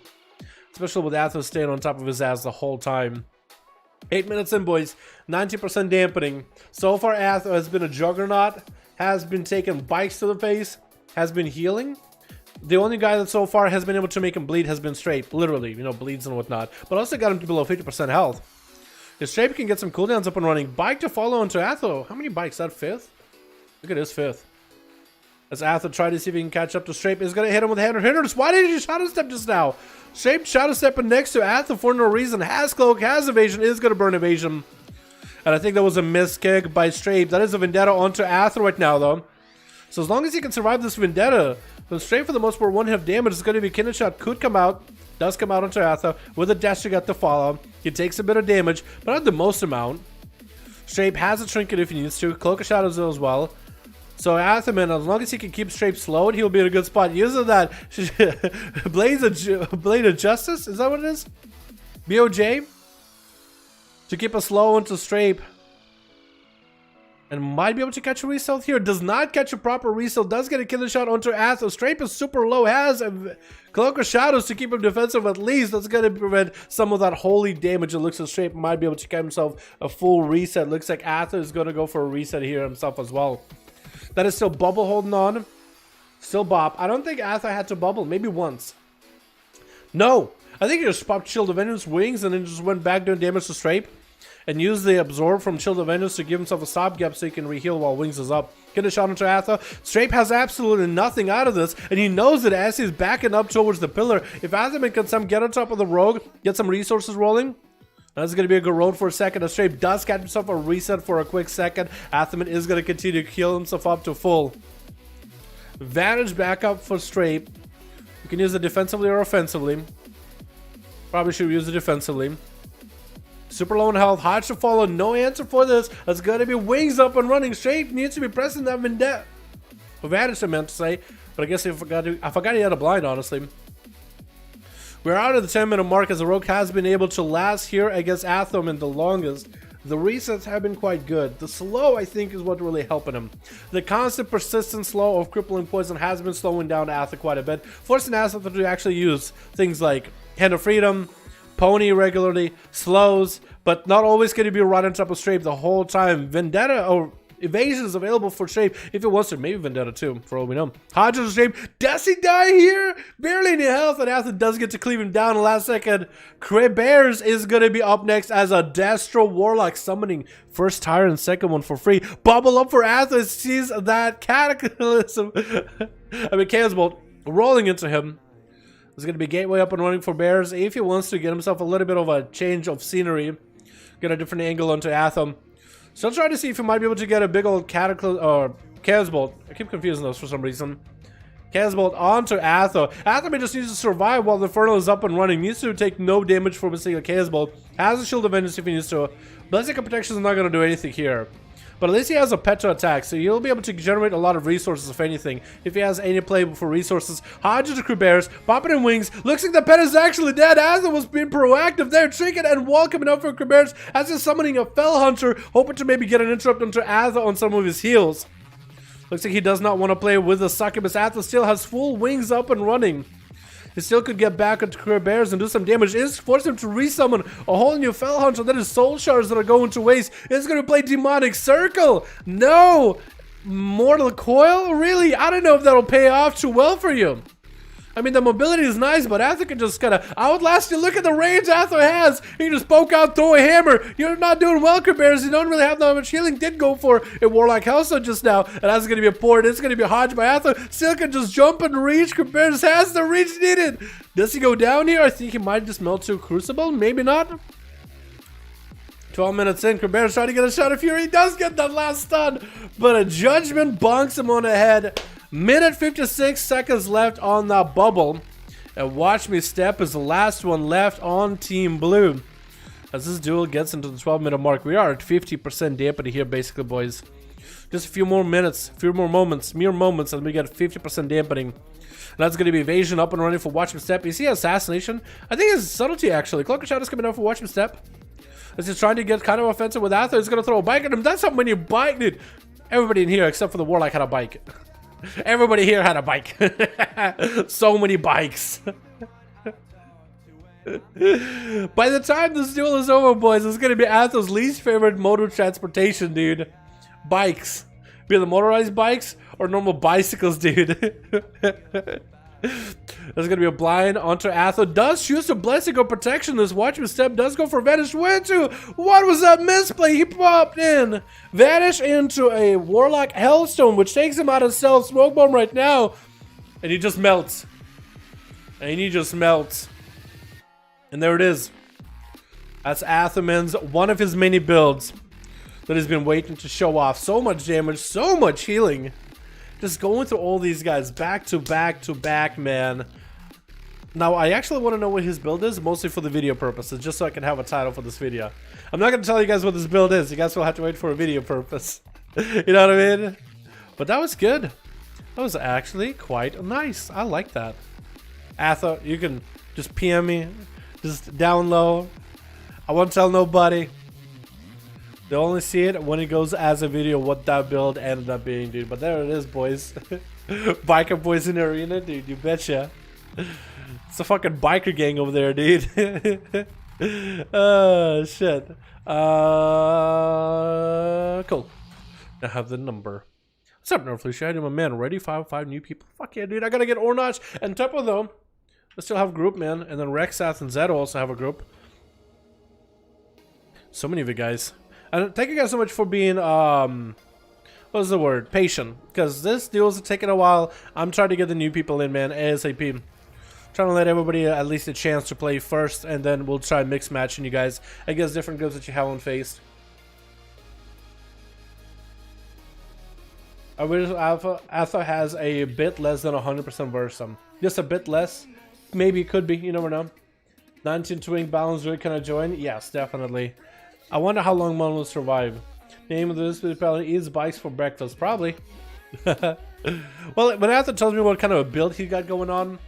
especially with Atham staying on top of his ass the whole time. 8 minutes in, boys. 90% dampening. So far, Atham has been a juggernaut. Has been taking bikes to the face, has been healing. The only guy that so far has been able to make him bleed has been Strape, literally, you know, bleeds and whatnot. But also got him to below 50% health. If Strape can get some cooldowns up and running, bike to follow into Atho. How many bikes? That 5th? Look at his 5th. As Atho tries to see if he can catch up to Strape, is going to hit him with hinders. Why did he shadow step just now? Strape shadow stepping next to Atho for no reason. Has cloak, has evasion, is going to burn evasion. And I think that was a missed kick by Strape. That is a Vendetta onto Atho right now, though. So as long as he can survive this Vendetta, then Strape for the most part one hit of damage is going to be Kidney Shot. Could come out. Does come out onto Atho with a dash to get the follow. He takes a bit of damage, but not the most amount. Strape has a trinket if he needs to. Cloak of Shadows as well. So Athaman, as long as he can keep Strape slowed, he'll be in a good spot. Using that Blade of Justice, is that what it is? BOJ? To keep a slow into Strape. and might be able to catch a result here. Does not catch a proper result. Does get a killer shot onto Azeroth. Strafe is super low. Has a Cloak of Shadows to keep him defensive at least. That's going to prevent some of that holy damage. It looks like Strafe might be able to get himself a full reset. Looks like Azeroth is going to go for a reset here himself as well. That is still Bubble holding on. Still Bop. I don't think Azeroth had to bubble. Maybe once. No. I think he just popped Shield of Vengeance wings and then just went back doing damage to Strafe. And use the absorb from Shield of Vengeance to give himself a stopgap so he can reheal while Wings is up. Get a shot into Azeroth. Strafe has absolutely nothing out of this, and he knows it as he's backing up towards the pillar. If Azeroth can some get on top of the rogue, get some resources rolling, that's going to be a good road for a second. As Strafe does catch himself a reset for a quick second. Azeroth is going to continue to heal himself up to full. Vantage back up for Strafe. You can use it defensively or offensively. Probably should use it defensively. Super low in health, hard to follow, no answer for this. That's gonna be Wings up and running. Strafe needs to be pressing that Vendetta. Advantage, I meant to say, but I guess I forgot he had a blind, honestly. We're out of the 10-minute mark as the Rogue has been able to last here against Athom in the longest. The resets have been quite good. The slow, I think, is what really helping him. The constant persistent slow of crippling poison has been slowing down Athom quite a bit, forcing Athom to actually use things like Hand of Freedom, Pony regularly, slows, but not always going to be right on top of Strafe the whole time. Vendetta or Evasion is available for Strafe if it wants to. Maybe Vendetta too, for all we know. Hodges Strafe. Does he die here? Barely any health, and Athom does get to cleave him down in the last second. Bears is going to be up next as a Destro Warlock summoning first Tyrant, second one for free. Bubble up for Athom. Sees that Cataclysm. Chaos Bolt rolling into him. There's going to be Gateway up and running for Bears if he wants to get himself a little bit of a change of scenery. Get a different angle onto Athom. Still trying to see if he might be able to get a big old Cataclysm or Chaos Bolt. I keep confusing those for some reason. Chaos Bolt onto Athom. Athom just needs to survive while the Inferno is up and running. Needs to take no damage from a single Chaos Bolt. Has a Shield of Vengeance if he needs to. Blessing Protection is not going to do anything here. But at least he has a pet to attack, so he'll be able to generate a lot of resources, if anything, if he has any play for resources. Hodges to Crew Bears, popping in Wings. Looks like the pet is actually dead. Athom was being proactive there. Trinket and Wall coming up for Crew Bears as he's summoning a Fell Hunter, hoping to maybe get an interrupt onto Athom on some of his heals. Looks like he does not want to play with the Succubus. Athom still has full Wings up and running. He still could get back into Career Bears and do some damage. It's forcing him to resummon a whole new Fell Hunter. That is Soul Shards that are going to waste. It's going to play Demonic Circle. No! Mortal Coil? Really? I don't know if that'll pay off too well for you. I mean, the mobility is nice, but Athom can just kind of outlast you. Look at the range Athom has. He can just poke out, throw a hammer. You're not doing well, Bears. You don't really have that much healing. Did go for a Warlock Hellstone just now, and that's going to be a port. It's going to be a Hodge by Athom. Still can just jump and reach. Bears has the reach needed. Does he go down here? I think he might just melt to Crucible. Maybe not. 12 minutes in, Bears trying to get a shot of Fury. He does get that last stun, but a Judgment bonks him on the head. Minute 56 seconds left on that bubble. And Watch Me Step is the last one left on Team Blue. As this duel gets into the 12-minute mark, we are at 50% dampening here, basically, boys. Just a few more minutes, a few more moments, mere moments, and we get 50% dampening. And that's going to be Evasion up and running for Watch Me Step. You see Assassination? I think it's Subtlety, actually. Cloak of Shadows coming out for Watch Me Step. As he's trying to get kind of offensive with Athom, he's going to throw a bike at him. That's how many bike, dude. Everybody in here, except for the Warlock, had a bike. Everybody here had a bike. So many bikes. By the time this duel is over, boys, it's going to be Athom's least favorite mode of transportation, dude. Bikes. Be the motorized bikes or normal bicycles, dude. There's going to be a blind onto Athom. Does choose a Blessing or Protection. This Watch Me Step does go for Vanish. Where to? What was that misplay? He popped in. Vanish into a Warlock Hellstone, which takes him out of stealth. Smoke Bomb right now. And he just melts. And he just melts. And there it is. That's Athom's one of his many builds that he's been waiting to show off. So much damage, so much healing. Just going through all these guys back to back to back, man. Now, I actually want to know what his build is, mostly for the video purposes, just so I can have a title for this video. I'm not going to tell you guys what this build is. You guys will have to wait for a video purpose. You know what I mean? But that was good. That was actually quite nice. I like that. Athom, you can just PM me. Just down low. I won't tell nobody. They'll only see it when it goes as a video what that build ended up being, dude. But there it is, boys. Biker boys in the arena, dude. You betcha. It's a fucking biker gang over there, dude. Oh, shit. Cool. I have the number. What's up, Nerflush? I do my man. Ready? 5 new people. Fuck yeah, dude. I gotta get Ornach and Tepo, though. I still have a group, man. And then Rexath and Zeto also have a group. So many of you guys. And thank you guys so much for being, what's the word? Patient. Because this deals is taking a while. I'm trying to get the new people in, man. ASAP. Trying to let everybody at least a chance to play first. And then we'll try mix matching you guys against different groups that you haven't faced. I wish Alpha has a bit less than 100% versum. Just a bit less. Maybe it could be. You never know. 19 twin balance rig, can I join? Yes, definitely. I wonder how long one will survive. Name of this paladin is bikes for breakfast, probably. Well, when Arthur tells me what kind of a build he got going on,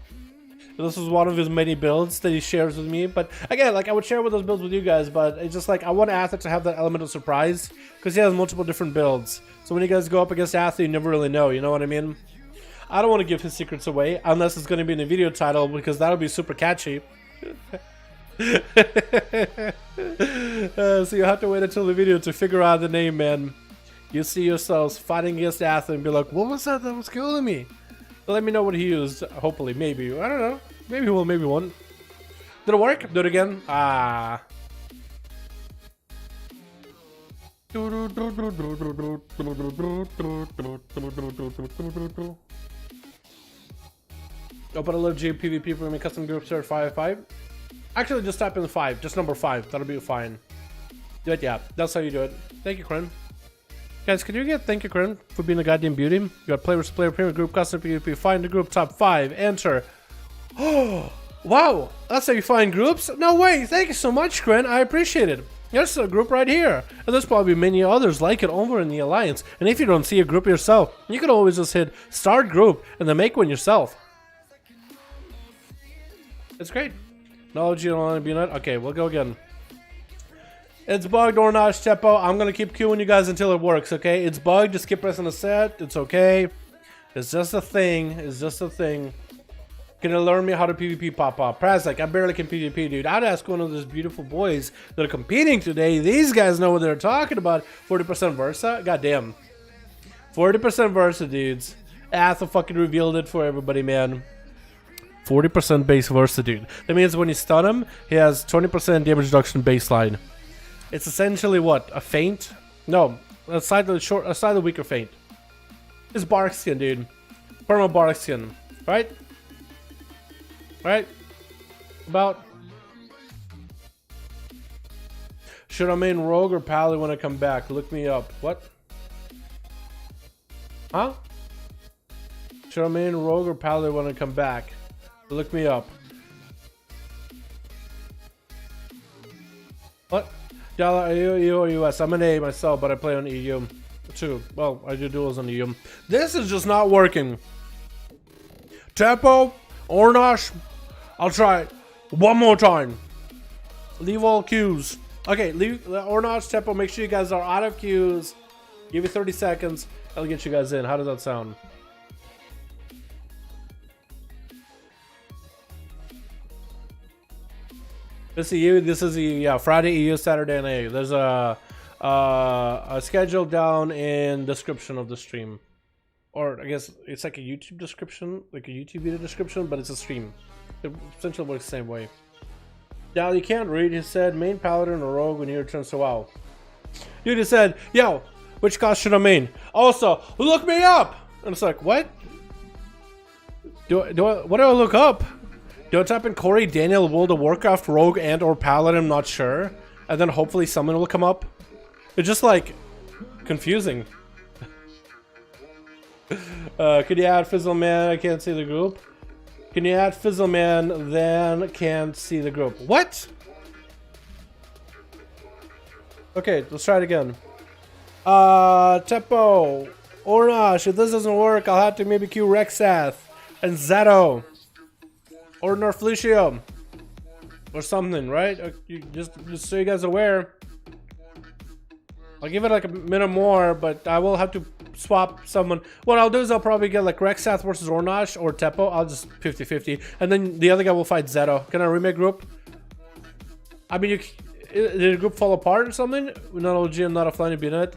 this is one of his many builds that he shares with me. But again, like I would share with those builds with you guys, but it's just like I want Arthur to have that element of surprise because he has multiple different builds. So when you guys go up against Arthur, you never really know. You know what I mean? I don't want to give his secrets away unless it's going to be in the video title because that'll be super catchy. So you have to wait until the video to figure out the name, man. You see yourselves fighting against Arthur and be like, what was that was killing me? So let me know what he used. Hopefully, maybe. I don't know. Maybe he will, maybe won't. Did it work? Do it again. Ah. Open a little PvP for me, custom group server 5v5. Actually, just type in 5, just number 5. That'll be fine. Do it, yeah. That's how you do it. Thank you, Kren. Guys, can you get thank you, Kren, for being a goddamn beauty? You got player versus player, premium group, custom PvP. Find the group top 5. Enter. Oh, wow. That's how you find groups? No way. Thank you so much, Kren. I appreciate it. There's a group right here. And there's probably many others like it over in the Alliance. And if you don't see a group yourself, you can always just hit start group and then make one yourself. It's great. Knowledge you don't want to be nut. Okay, we'll go again. It's bugged, Ornage, Tepo. I'm gonna keep queuing you guys until it works, okay? It's bugged, just keep pressing the set. It's okay. It's just a thing. It's just a thing. Can you learn me how to PvP pop up? Prazak, I barely can PvP, dude. I'd ask one of those beautiful boys that are competing today. These guys know what they're talking about. 40% Versa? Goddamn. 40% Versa, dudes. Arthur fucking revealed it for everybody, man. 40% base Versa, dude. That means when you stun him, he has 20% damage reduction baseline. It's essentially what? A feint? No, a slightly weaker feint. It's bark skin, dude. Perma bark skin, right? Right? About. Should I main rogue or pally when I come back? Look me up. What? Huh? Should I main rogue or pally when I come back? Look me up. What? Dalaran, EU or US? I'm an A myself, but I play on EU too. Well, I do duels on EU. This is just not working. Tepo, Ornage, I'll try it one more time. Leave all queues. Okay, leave Ornage, Tepo. Make sure you guys are out of queues. Give you 30 seconds. I'll get you guys in. How does that sound? This EU, this is EU, yeah. Friday EU, Saturday NA. There's a schedule down in description of the stream, or I guess it's like a YouTube description, like a YouTube video description, but it's a stream. It essentially works the same way. Now you can't read. He said main paladin or rogue when you return to WoW. Dude, he said, yo, which class should I main? Also, look me up. And it's like, what? What do I look up? Do I type in Corey, Daniel, World of Warcraft, Rogue, and or Paladin? I'm not sure. And then hopefully someone will come up. It's just like confusing. Could you add Fizzleman? I can't see the group. Can you add Fizzleman? Then can't see the group. What? Okay, let's try it again. Tepo, Ornage. If this doesn't work, I'll have to maybe queue Rexath and Zeto. Or Norflucio. Or something, right? Just so you guys are aware. I'll give it like a minute more, but I will have to swap someone. What I'll do is I'll probably get like Rexath versus Ornash or Teppo. I'll just 50-50. And then the other guy will fight Zeto. Can I remake group? I mean, did the group fall apart or something? Not OG, I'm not offline, you've been in it.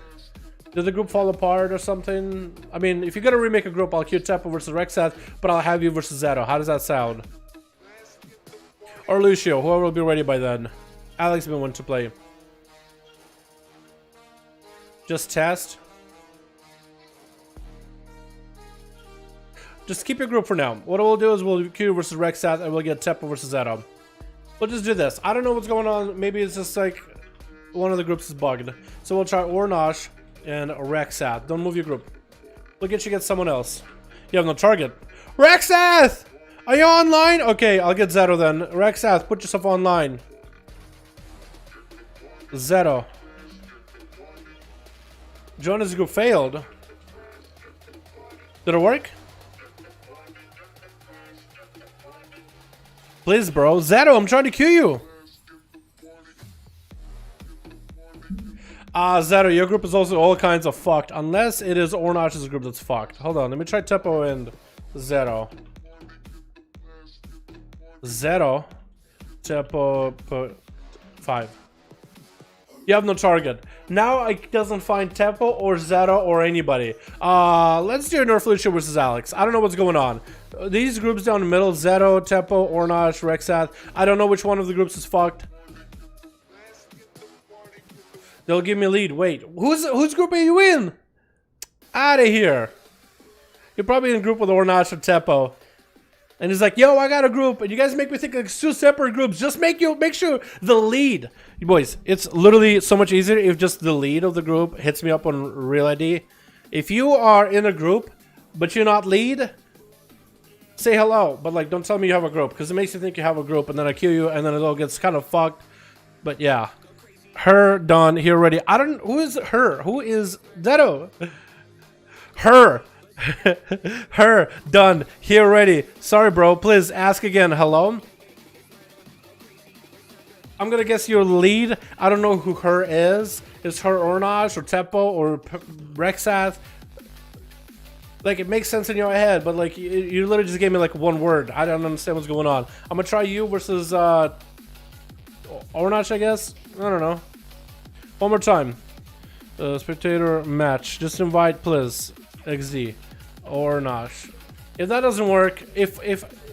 Did the group fall apart or something? I mean, if you're gonna remake a group, I'll queue Teppo versus Rexath, but I'll have you versus Zeto. How does that sound? Or Lucio, whoever will be ready by then. Alex been one to play. Just test. Just keep your group for now. What we'll do is we'll queue versus Rexath and we'll get Teppo versus Zeto. We'll just do this. I don't know what's going on. Maybe it's just like one of the groups is bugged. So we'll try Ornash and Rexath. Don't move your group. We'll get someone else. You have no target. Rexath! Are you online? Okay, I'll get Zeto then. Rexath, put yourself online. Zeto. Jonas' group failed. Did it work? Please, bro. Zeto, I'm trying to queue you. Zeto, your group is also all kinds of fucked. Unless it is Ornash's group that's fucked. Hold on, let me try Teppo and Zeto. Zeto. Teppo, 5. You have no target. Now it doesn't find Teppo or Zeto or anybody. Let's do Nerf Lucio versus Alex. I don't know what's going on. These groups down the middle, Zeto, Teppo, Ornash, Rexath. I don't know which one of the groups is fucked. They'll give me a lead. Wait, whose group are you in? Out of here. You're probably in a group with Ornash or Teppo. And he's like, yo, I got a group. And you guys make me think like 2 separate groups. Just make sure the lead. You boys, it's literally so much easier if just the lead of the group hits me up on Real ID. If you are in a group, but you're not lead, say hello. But like, don't tell me you have a group. Because it makes you think you have a group. And then I kill you. And then it all gets kind of fucked. But yeah. Her done here already. I don't. Who is her? Who is Zeto? Her. Her done here already. Sorry, bro. Please ask again. Hello. I'm gonna guess your lead. I don't know who her is. Is her Ornash or Teppo or Rexath? Like it makes sense in your head, but like you literally just gave me like one word. I don't understand what's going on. I'm gonna try you versus Ornash, I guess. I don't know. One more time. Spectator match. Just invite, please. XD. Ornash. If that doesn't work, if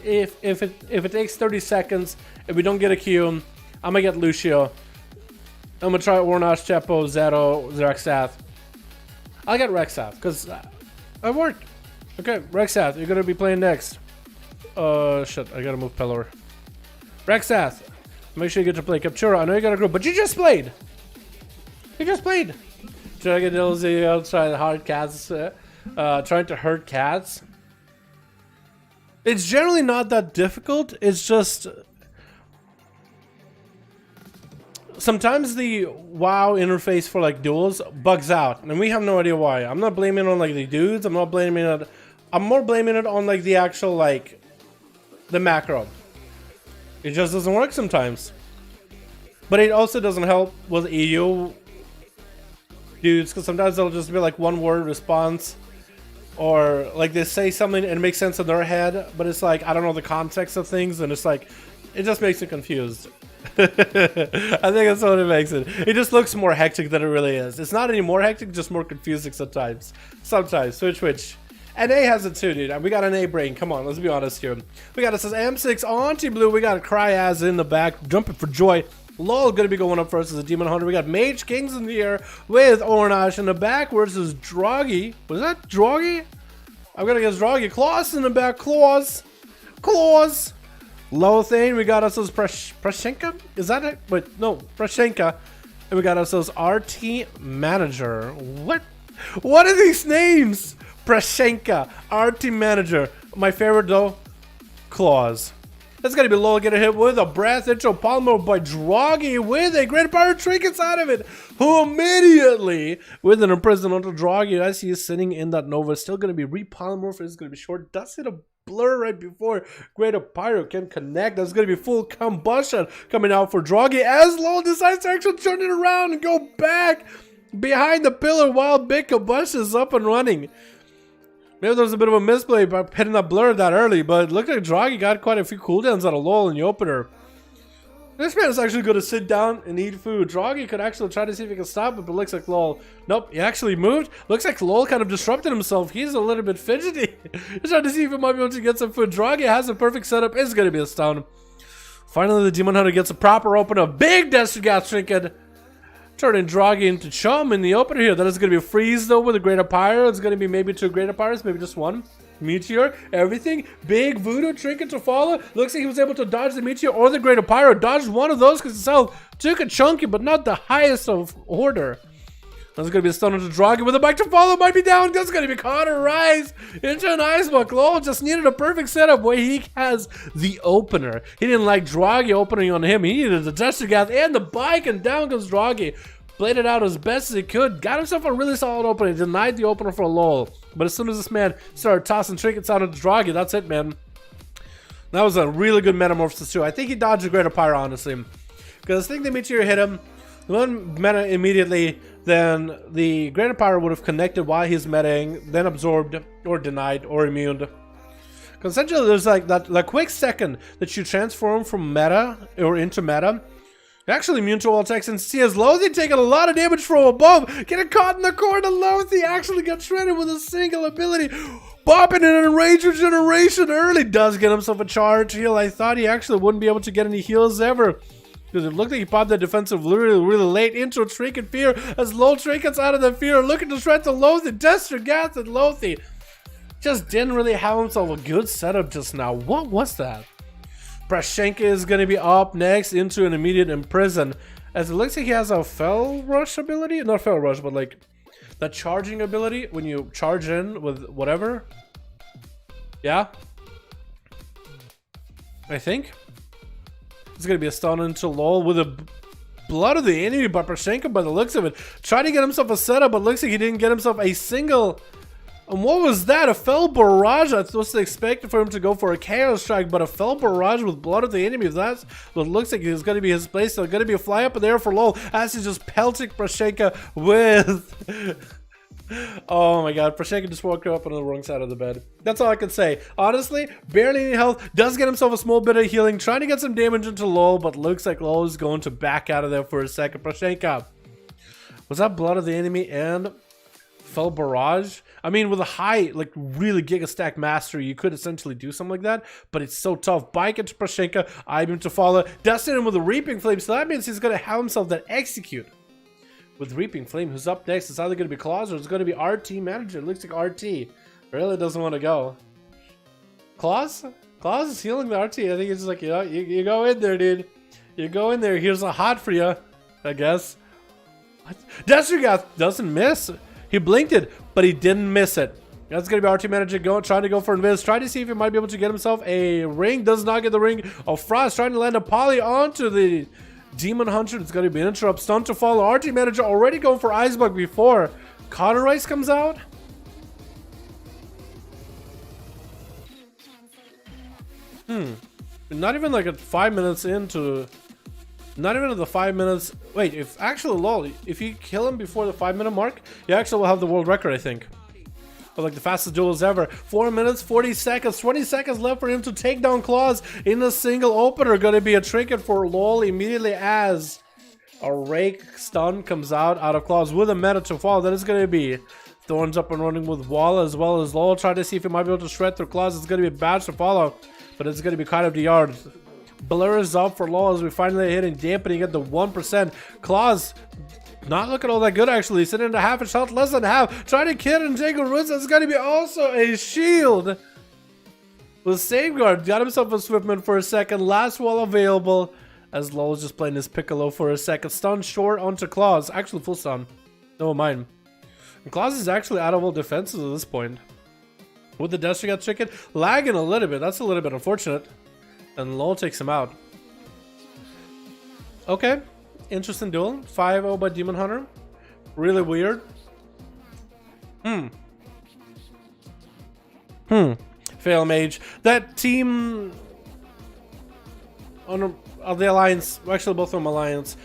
it takes 30 seconds, if we don't get a queue, I'm gonna get Lucio. I'm gonna try Ornash, Teppo, Zeto, Rexath. I'll get Rexath because it worked. Okay, Rexath, you're gonna be playing next. Shit, I gotta move Pelor. Rexath. Make sure you get to play Captura. I know you got a group, but you just played. You just played. Trying to get Duels EU, trying to hard cats, trying to hurt cats. It's generally not that difficult. It's just sometimes the WoW interface for like duels bugs out, and we have no idea why. I'm not blaming it on like the dudes. I'm not blaming it. I'm more blaming it on like the actual like the macro. It just doesn't work sometimes. But it also doesn't help with EU dudes, because sometimes they'll just be like one word response, or like they say something and it makes sense in their head, but it's like I don't know the context of things, and it's like it just makes you confused. I think that's what it makes it. It just looks more hectic than it really is. It's not any more hectic, just more confusing sometimes. Sometimes switch. NA has it too, dude. We got an A brain. Come on, let's be honest here. We got it says M6 Auntie Blue. We got Cryaz in the back, jumping for joy. LOL gonna be going up first as a Demon Hunter. We got Mage Kings in the air with Ornash in the back versus Droggy. Was that Droggy? I'm gonna guess Droggy. Claws in the back. Claws. Low thing. We got ourselves Prashenka. Is that it? Wait, no, Prashenka. And we got ourselves RT Manager. What are these names? Prashenka, RT Manager. My favorite though, Claws. That's gonna be low. Get a hit with a breath intro polymer by Droggy with a great power trinkets out of it. Who immediately with an imprisoned onto Droggy as he is sitting in that Nova. Still gonna be repolymorphed. It's gonna be short. Does hit a blur right before Greater Pyro can connect. That's gonna be full combustion coming out for Droggy as Lol decides to actually turn it around and go back. Behind the pillar while Big Kabush is up and running. Maybe there was a bit of a misplay by hitting that blur that early, but it looked like Draghi got quite a few cooldowns out of LoL in the opener. This man is actually going to sit down and eat food. Draghi could actually try to see if he can stop it, but looks like LoL. Nope, he actually moved. Looks like LoL kind of disrupted himself. He's a little bit fidgety. He's trying to see if he might be able to get some food. Draghi has a perfect setup. It's going to be a stun. Finally, the Demon Hunter gets a proper opener. Big Destrigat trinket. Turning Draghi into chum in the opener here. That is going to be a freeze though with a Greater Pyro. It's going to be maybe 2 Greater Pyros, maybe just 1. Meteor, everything. Big Voodoo trinket to follow. Looks like he was able to dodge the Meteor or the Greater Pyro. Dodged one of those because himself took a chunky, but not the highest of order. That's going to be a stun into Draghi with a bike to follow. Might be down. That's going to be Connor Rise into an Ice Buck. LoL just needed a perfect setup where he has the opener. He didn't like Draghi opening on him. He needed the Destrigath and the bike, and down goes Draghi. Played it out as best as he could. Got himself a really solid opener. Denied the opener for LoL. But as soon as this man started tossing trinkets out into Draghi, that's it, man. That was a really good metamorphosis too. I think he dodged a Greater Pyro, honestly. Because I think the Meteor hit him. One meta immediately, then the Greater Pyro would have connected while he's metaing, then absorbed, or denied, or immuned. Because essentially there's like that quick second that you transform from meta, or into meta. Actually immune to all attacks, and see as Lothi taking a lot of damage from above. Getting caught in the corner, Lothi actually got shredded with a single ability. Bopping in an Rage Regeneration early. Does get himself a charge heal. I thought he actually wouldn't be able to get any heals ever, because it looked like he popped that defensive really late into a Trinket Fear as LoL Trinkets out of the Fear, looking to shred to Lothi. Destrigath and Lothi just didn't really have himself a good setup just now. What was that? Prashenka is going to be up next into an immediate imprison, as it looks like he has a Fell Rush ability. Not Fell Rush, but like that charging ability when you charge in with whatever. Yeah, I think it's going to be a stun into LoL with a Blood of the Enemy by Prashenka by the looks of it. Trying to get himself a setup, but looks like he didn't get himself a single. And what was that? A Fell Barrage? I was expecting for him to go for a Chaos Strike, but a Fell Barrage with Blood of the Enemy. That's what it looks like is going to be his place. So going to be a fly up in there for LoL as he just pelting Prashenka with... Oh my god, Prashenka just woke up on the wrong side of the bed. That's all I can say. Honestly, barely any health. Does get himself a small bit of healing. Trying to get some damage into LoL, but looks like LoL is going to back out of there for a second. Prashenka. Was that Blood of the Enemy and Fell Barrage? I mean, with a high, like, really Giga Stack Mastery, you could essentially do something like that, but it's so tough. Bike into Prashenka, Item to follow. Dustin him with a Reaping Flame, so that means he's going to have himself that Execute. With Reaping Flame, who's up next? It's either going to be Claus or it's going to be RT Manager. It looks like RT really doesn't want to go. Claus? Claus is healing the RT. I think it's just like, you know, you go in there, dude. You go in there. Here's a hot for you, I guess. Destrigath doesn't miss. He blinked it, but he didn't miss it. That's going to be RT Manager trying to go for Invis. Trying to see if he might be able to get himself a ring. Does not get the ring of Frost. Trying to land a poly onto the Demon Hunter. It's going to be an interrupt. Stun to follow. RT Manager already going for Icebug before Cauterize comes out. Not even like at 5 minutes into... Not even at the 5 minutes. Wait, if actually LoL, if you kill him before the 5 minute mark, you actually will have the world record, I think. But like the fastest duels ever. 4 minutes, 40 seconds, 20 seconds left for him to take down Claus in a single opener. Gonna be a trinket for LoL immediately as a Rake stun comes out of Claus with a meta to follow. That is gonna be Thorns up and running with Wall as well as LoL. Try to see if he might be able to shred through Claus. It's gonna be a badge to follow, but it's gonna be kind of the yard. Blur is up for LoL as we finally hitting dampening at the 1%. Claus not looking all that good actually. Sitting at half a shot, less than half. Trying to kill and take a roots. That's going to be also a shield. With Safeguard, got himself a Swiftman for a second. Last wall available as LoL is just playing his Piccolo for a second. Stun short onto Claus. Actually full stun. No mind. And Claus is actually out of all defenses at this point. With the Destrigat chicken lagging a little bit. That's a little bit unfortunate. And LoL takes him out. Okay. Interesting duel. 5-0 by Demon Hunter. Really weird. Fail Mage. That team on of the Alliance, actually both of them Alliance,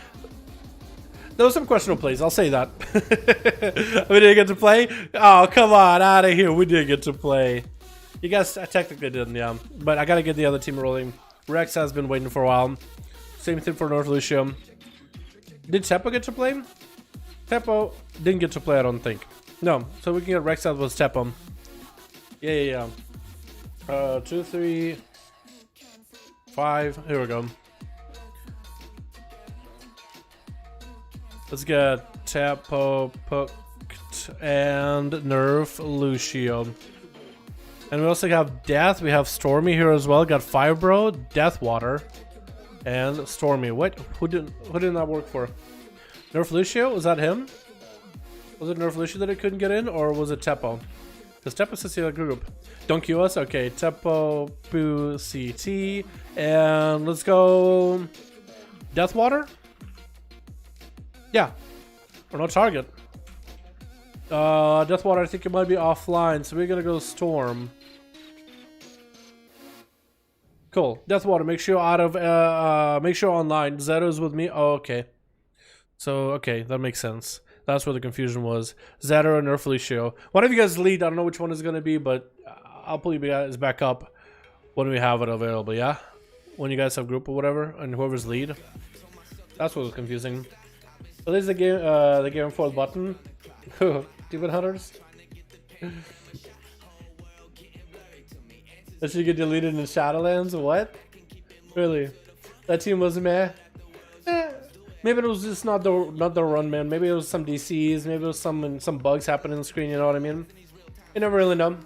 There was some questionable plays, I'll say that. We didn't get to play? Oh, come on, out of here. We did get to play. You guys technically didn't, yeah. But I gotta get the other team rolling. Rex has been waiting for a while. Same thing for North Lucio. Did Teppo get to play? Teppo didn't get to play, I don't think. No, so we can get Rex out with Teppo. Yeah. 2, 3, 5. Here we go. Let's get Teppo, Pukt, and Nerf Lucio. And we also have Death. We have Stormy here as well. Got Firebro, Deathwater, and Stormy. What? Who didn't that work for? Nerf Lucio? Was that him? Was it Nerf Lucio that it couldn't get in, or was it Teppo? Because Teppo says the group. Don't queue us? Okay, Teppo, Boo, CT, and let's go Deathwater? Yeah. Or no target. Deathwater, I think it might be offline, so we're gonna go Storm. Cool. Deathwater, make sure out of make sure online. Zeto's with me. Oh, okay. So okay, that makes sense. That's where the confusion was. Zeto and Nerf Lucio. One of you guys lead. I don't know which one is gonna be, but I'll pull you guys back up when we have it available. Yeah, when you guys have group or whatever, and whoever's lead. That's what was confusing. So this is the game for the button. Demon Hunters. That should get deleted in Shadowlands. What? Really? That team was meh. Maybe it was just not the run, man. Maybe it was some DCs. Maybe it was some bugs happening on the screen. You know what I mean? You never really know.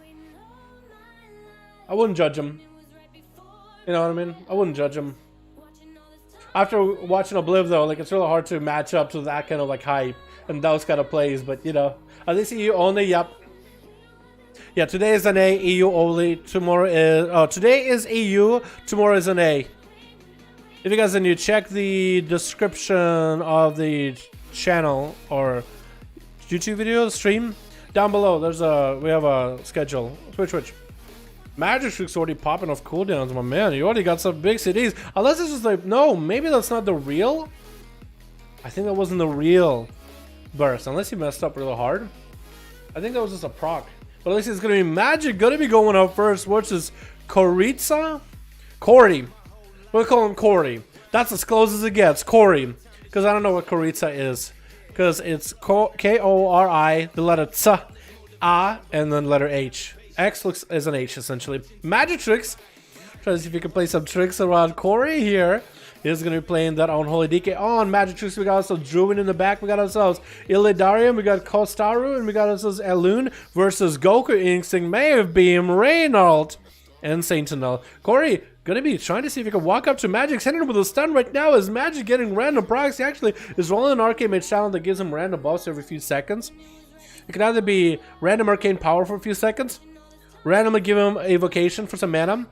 I wouldn't judge them. You know what I mean? I wouldn't judge them. After watching Obliv though, like it's really hard to match up to that kind of like hype and those kind of plays. But you know, at least EU only. Yep. Yeah, today is NA, EU only. Tomorrow is today is EU. Tomorrow is NA. If you guys are new, check the description of the channel or YouTube video stream down below. We have a schedule. Switch. Magic Trick's already popping off cooldowns, my man. You already got some big CDs. Unless it's just like, no, maybe that's not the real. I think that wasn't the real burst. Unless he messed up really hard. I think that was just a proc. But at least it's going to be Magic. Going to be going up first, which is Koritsa? Corey. We'll call him Corey. That's as close as it gets. Corey. Because I don't know what Koritsa is. Because it's K-O-R-I, the letter T, A, and then letter H. X looks as an H essentially. Magic Tricks. Try to see if we can play some tricks around Corey here. He's going to be playing that Unholy DK on Magic Tricks. We got ourselves Druid in the back. We got ourselves Illidarium. We got Kostaru. And we got ourselves Elune versus Goku Instinct, Maeve Beam, Reynald, and Sentinel. Corey going to be trying to see if he can walk up to Magic's hitting him with a stun right now as Magic getting random procs. He actually is rolling an Arcane Mage talent that gives him random buffs every few seconds. It can either be random Arcane Power for a few seconds, randomly give him Evocation for some mana,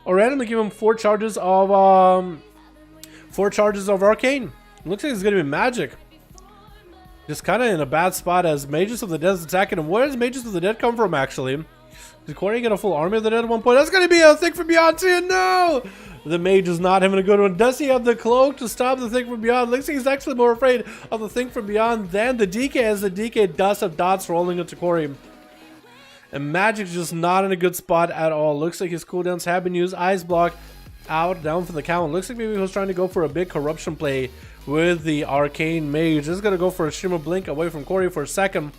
or randomly give him 4 charges of Arcane. Looks like it's gonna be Magic. Just kind of in a bad spot as Mages of the Dead is attacking him. Where does Mages of the Dead come from, actually? Did Corey get a full army of the Dead at one point? That's gonna be a Thing from Beyond too. No, the Mage is not having a good one. Does he have the cloak to stop the Thing from Beyond? Looks like he's actually more afraid of the Thing from Beyond than the DK, as the DK does have dots rolling into Corey. And Magic's just not in a good spot at all. Looks like his cooldowns have been used. Ice Block out, down for the count. Looks like maybe he was trying to go for a big corruption play with the Arcane Mage. Just gonna go for a Shimmer Blink away from Corey for a second.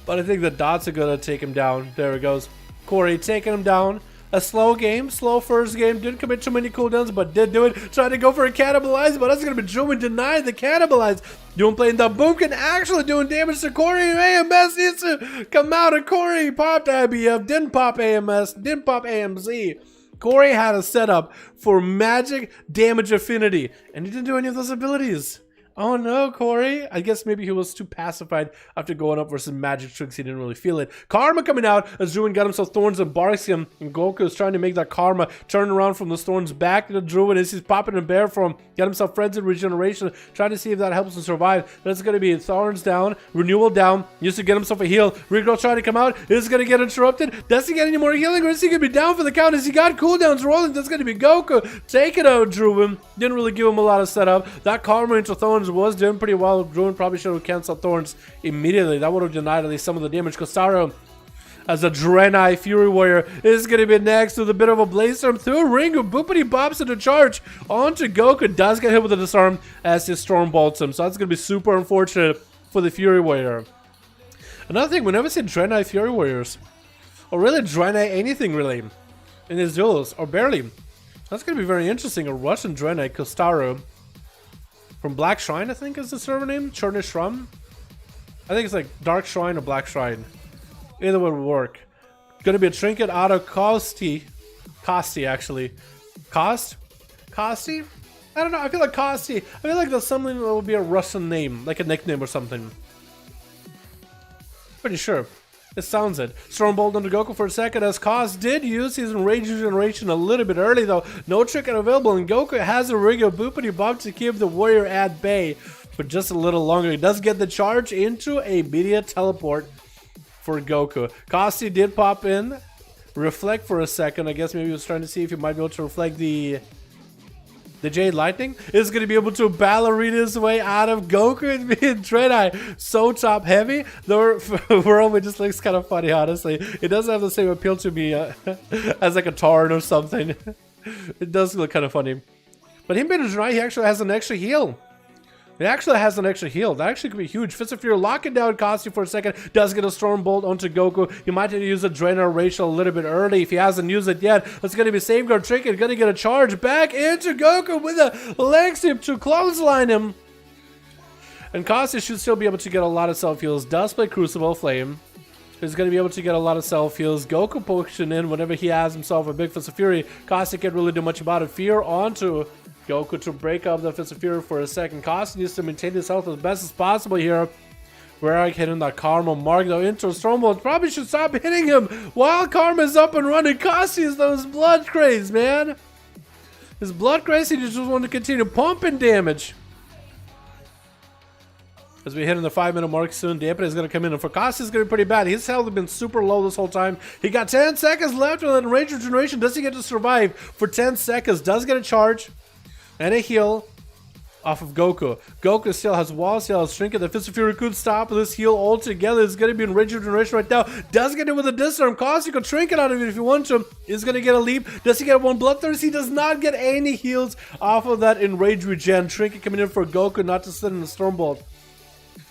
But I think the dots are gonna take him down. There it goes. Corey taking him down. A slow game, slow first game. Didn't commit too many cooldowns, but did do it. Tried to go for a Cannibalize, but that's gonna be Druid denied the Cannibalize. Doing playing the Boomkin, actually doing damage to Corey. AMS needs to come out, and Corey popped IBF, didn't pop AMS, didn't pop AMZ. Corey had a setup for Magic Damage Affinity, and he didn't do any of those abilities. Oh no, Corey. I guess maybe he was too pacified after going up versus Magic Tricks. He didn't really feel it. Karma coming out as Druid got himself Thorns and barks him. And Goku is trying to make that Karma turn around from the Thorns back to the Druid as he's popping a bear for him. Got himself Frenzied Regeneration. Trying to see if that helps him survive. That's going to be Thorns down. Renewal down. Used to get himself a heal. Regrowth trying to come out. Is going to get interrupted. Does he get any more healing, or is he going to be down for the count? As he got cooldowns rolling, that's going to be Goku. Take it out, Druid. Didn't really give him a lot of setup. That Karma into Thorns Thorns was doing pretty well. Druid probably should have canceled Thorns immediately. That would have denied at least some of the damage. Corsair as a Draenei Fury Warrior is going to be next with a bit of a Blaze-Storm through a ring of boopity bops into charge onto Goku. Does get hit with a disarm as his Storm bolts him. So that's going to be super unfortunate for the Fury Warrior. Another thing, we never seen Draenei Fury Warriors. Or really Draenei anything really in his duels. Or barely. That's going to be very interesting. A Russian Draenei Kostaru from Black Shrine, I think is the server name. Cherny Shrum. I think it's like Dark Shrine or Black Shrine. Either would work. Gonna be a trinket out of Kosti actually. Kosti? I don't know. I feel like Kosti. I feel like that's something that will be a Russian name, like a nickname or something. Pretty sure. It sounds it. Stormbolt under Goku for a second as Kost did use his Rage Regeneration a little bit early though. No trinket available, and Goku has a rig of boopity bop to keep the warrior at bay for just a little longer. He does get the charge into a immediate teleport for Goku. Kosti did pop in, reflect for a second. I guess maybe he was trying to see if he might be able to reflect the Jade Lightning. Is going to be able to ballerina his way out of Goku and being Draenei so top heavy. The world just looks kind of funny, honestly. It doesn't have the same appeal to me as like a Tarn or something. It does look kind of funny. But him being a Draenei, he actually has an extra heal. It actually has an extra heal. That actually could be huge. Fist of Fury locking down Kosti for a second. Does get a Storm Bolt onto Goku. He might have to use a Draenei Racial a little bit early if he hasn't used it yet. It's going to be Safeguard Trinket. Going to get a charge back into Goku with a leg sweep to clothesline him. And Kosti should still be able to get a lot of self-heals. Does play Crucible Flame. He's going to be able to get a lot of self-heals. Goku pushing in whenever he has himself a big Fist of Fury. Kosti can't really do much about it. Fear onto Goku to break up the Fist of Fury for a second. Kosti needs to maintain his health as best as possible here. We're hitting that Karma mark though into Stormbolt. Probably should stop hitting him while Karma's up and running. Kosti is those blood craze, man. His blood craze, he just wants to continue pumping damage. As we hit in the 5-minute mark soon, Dampen is going to come in, and for Kosti is going to be pretty bad. His health has been super low this whole time. He got 10 seconds left with a Rage Regeneration. Does he get to survive for 10 seconds? Does get a charge and a heal off of Goku. Goku still has walls, still has Trinket. The Fist of Fury could stop this heal altogether. It's going to be in Rage Regeneration right now. Does get it with a disarm. Kosti could Trinket out of it if you want to. Is going to get a leap. Does he get one Bloodthirst? He does not get any heals off of that in Rage Regen. Trinket coming in for Goku not to sit in the Stormbolt.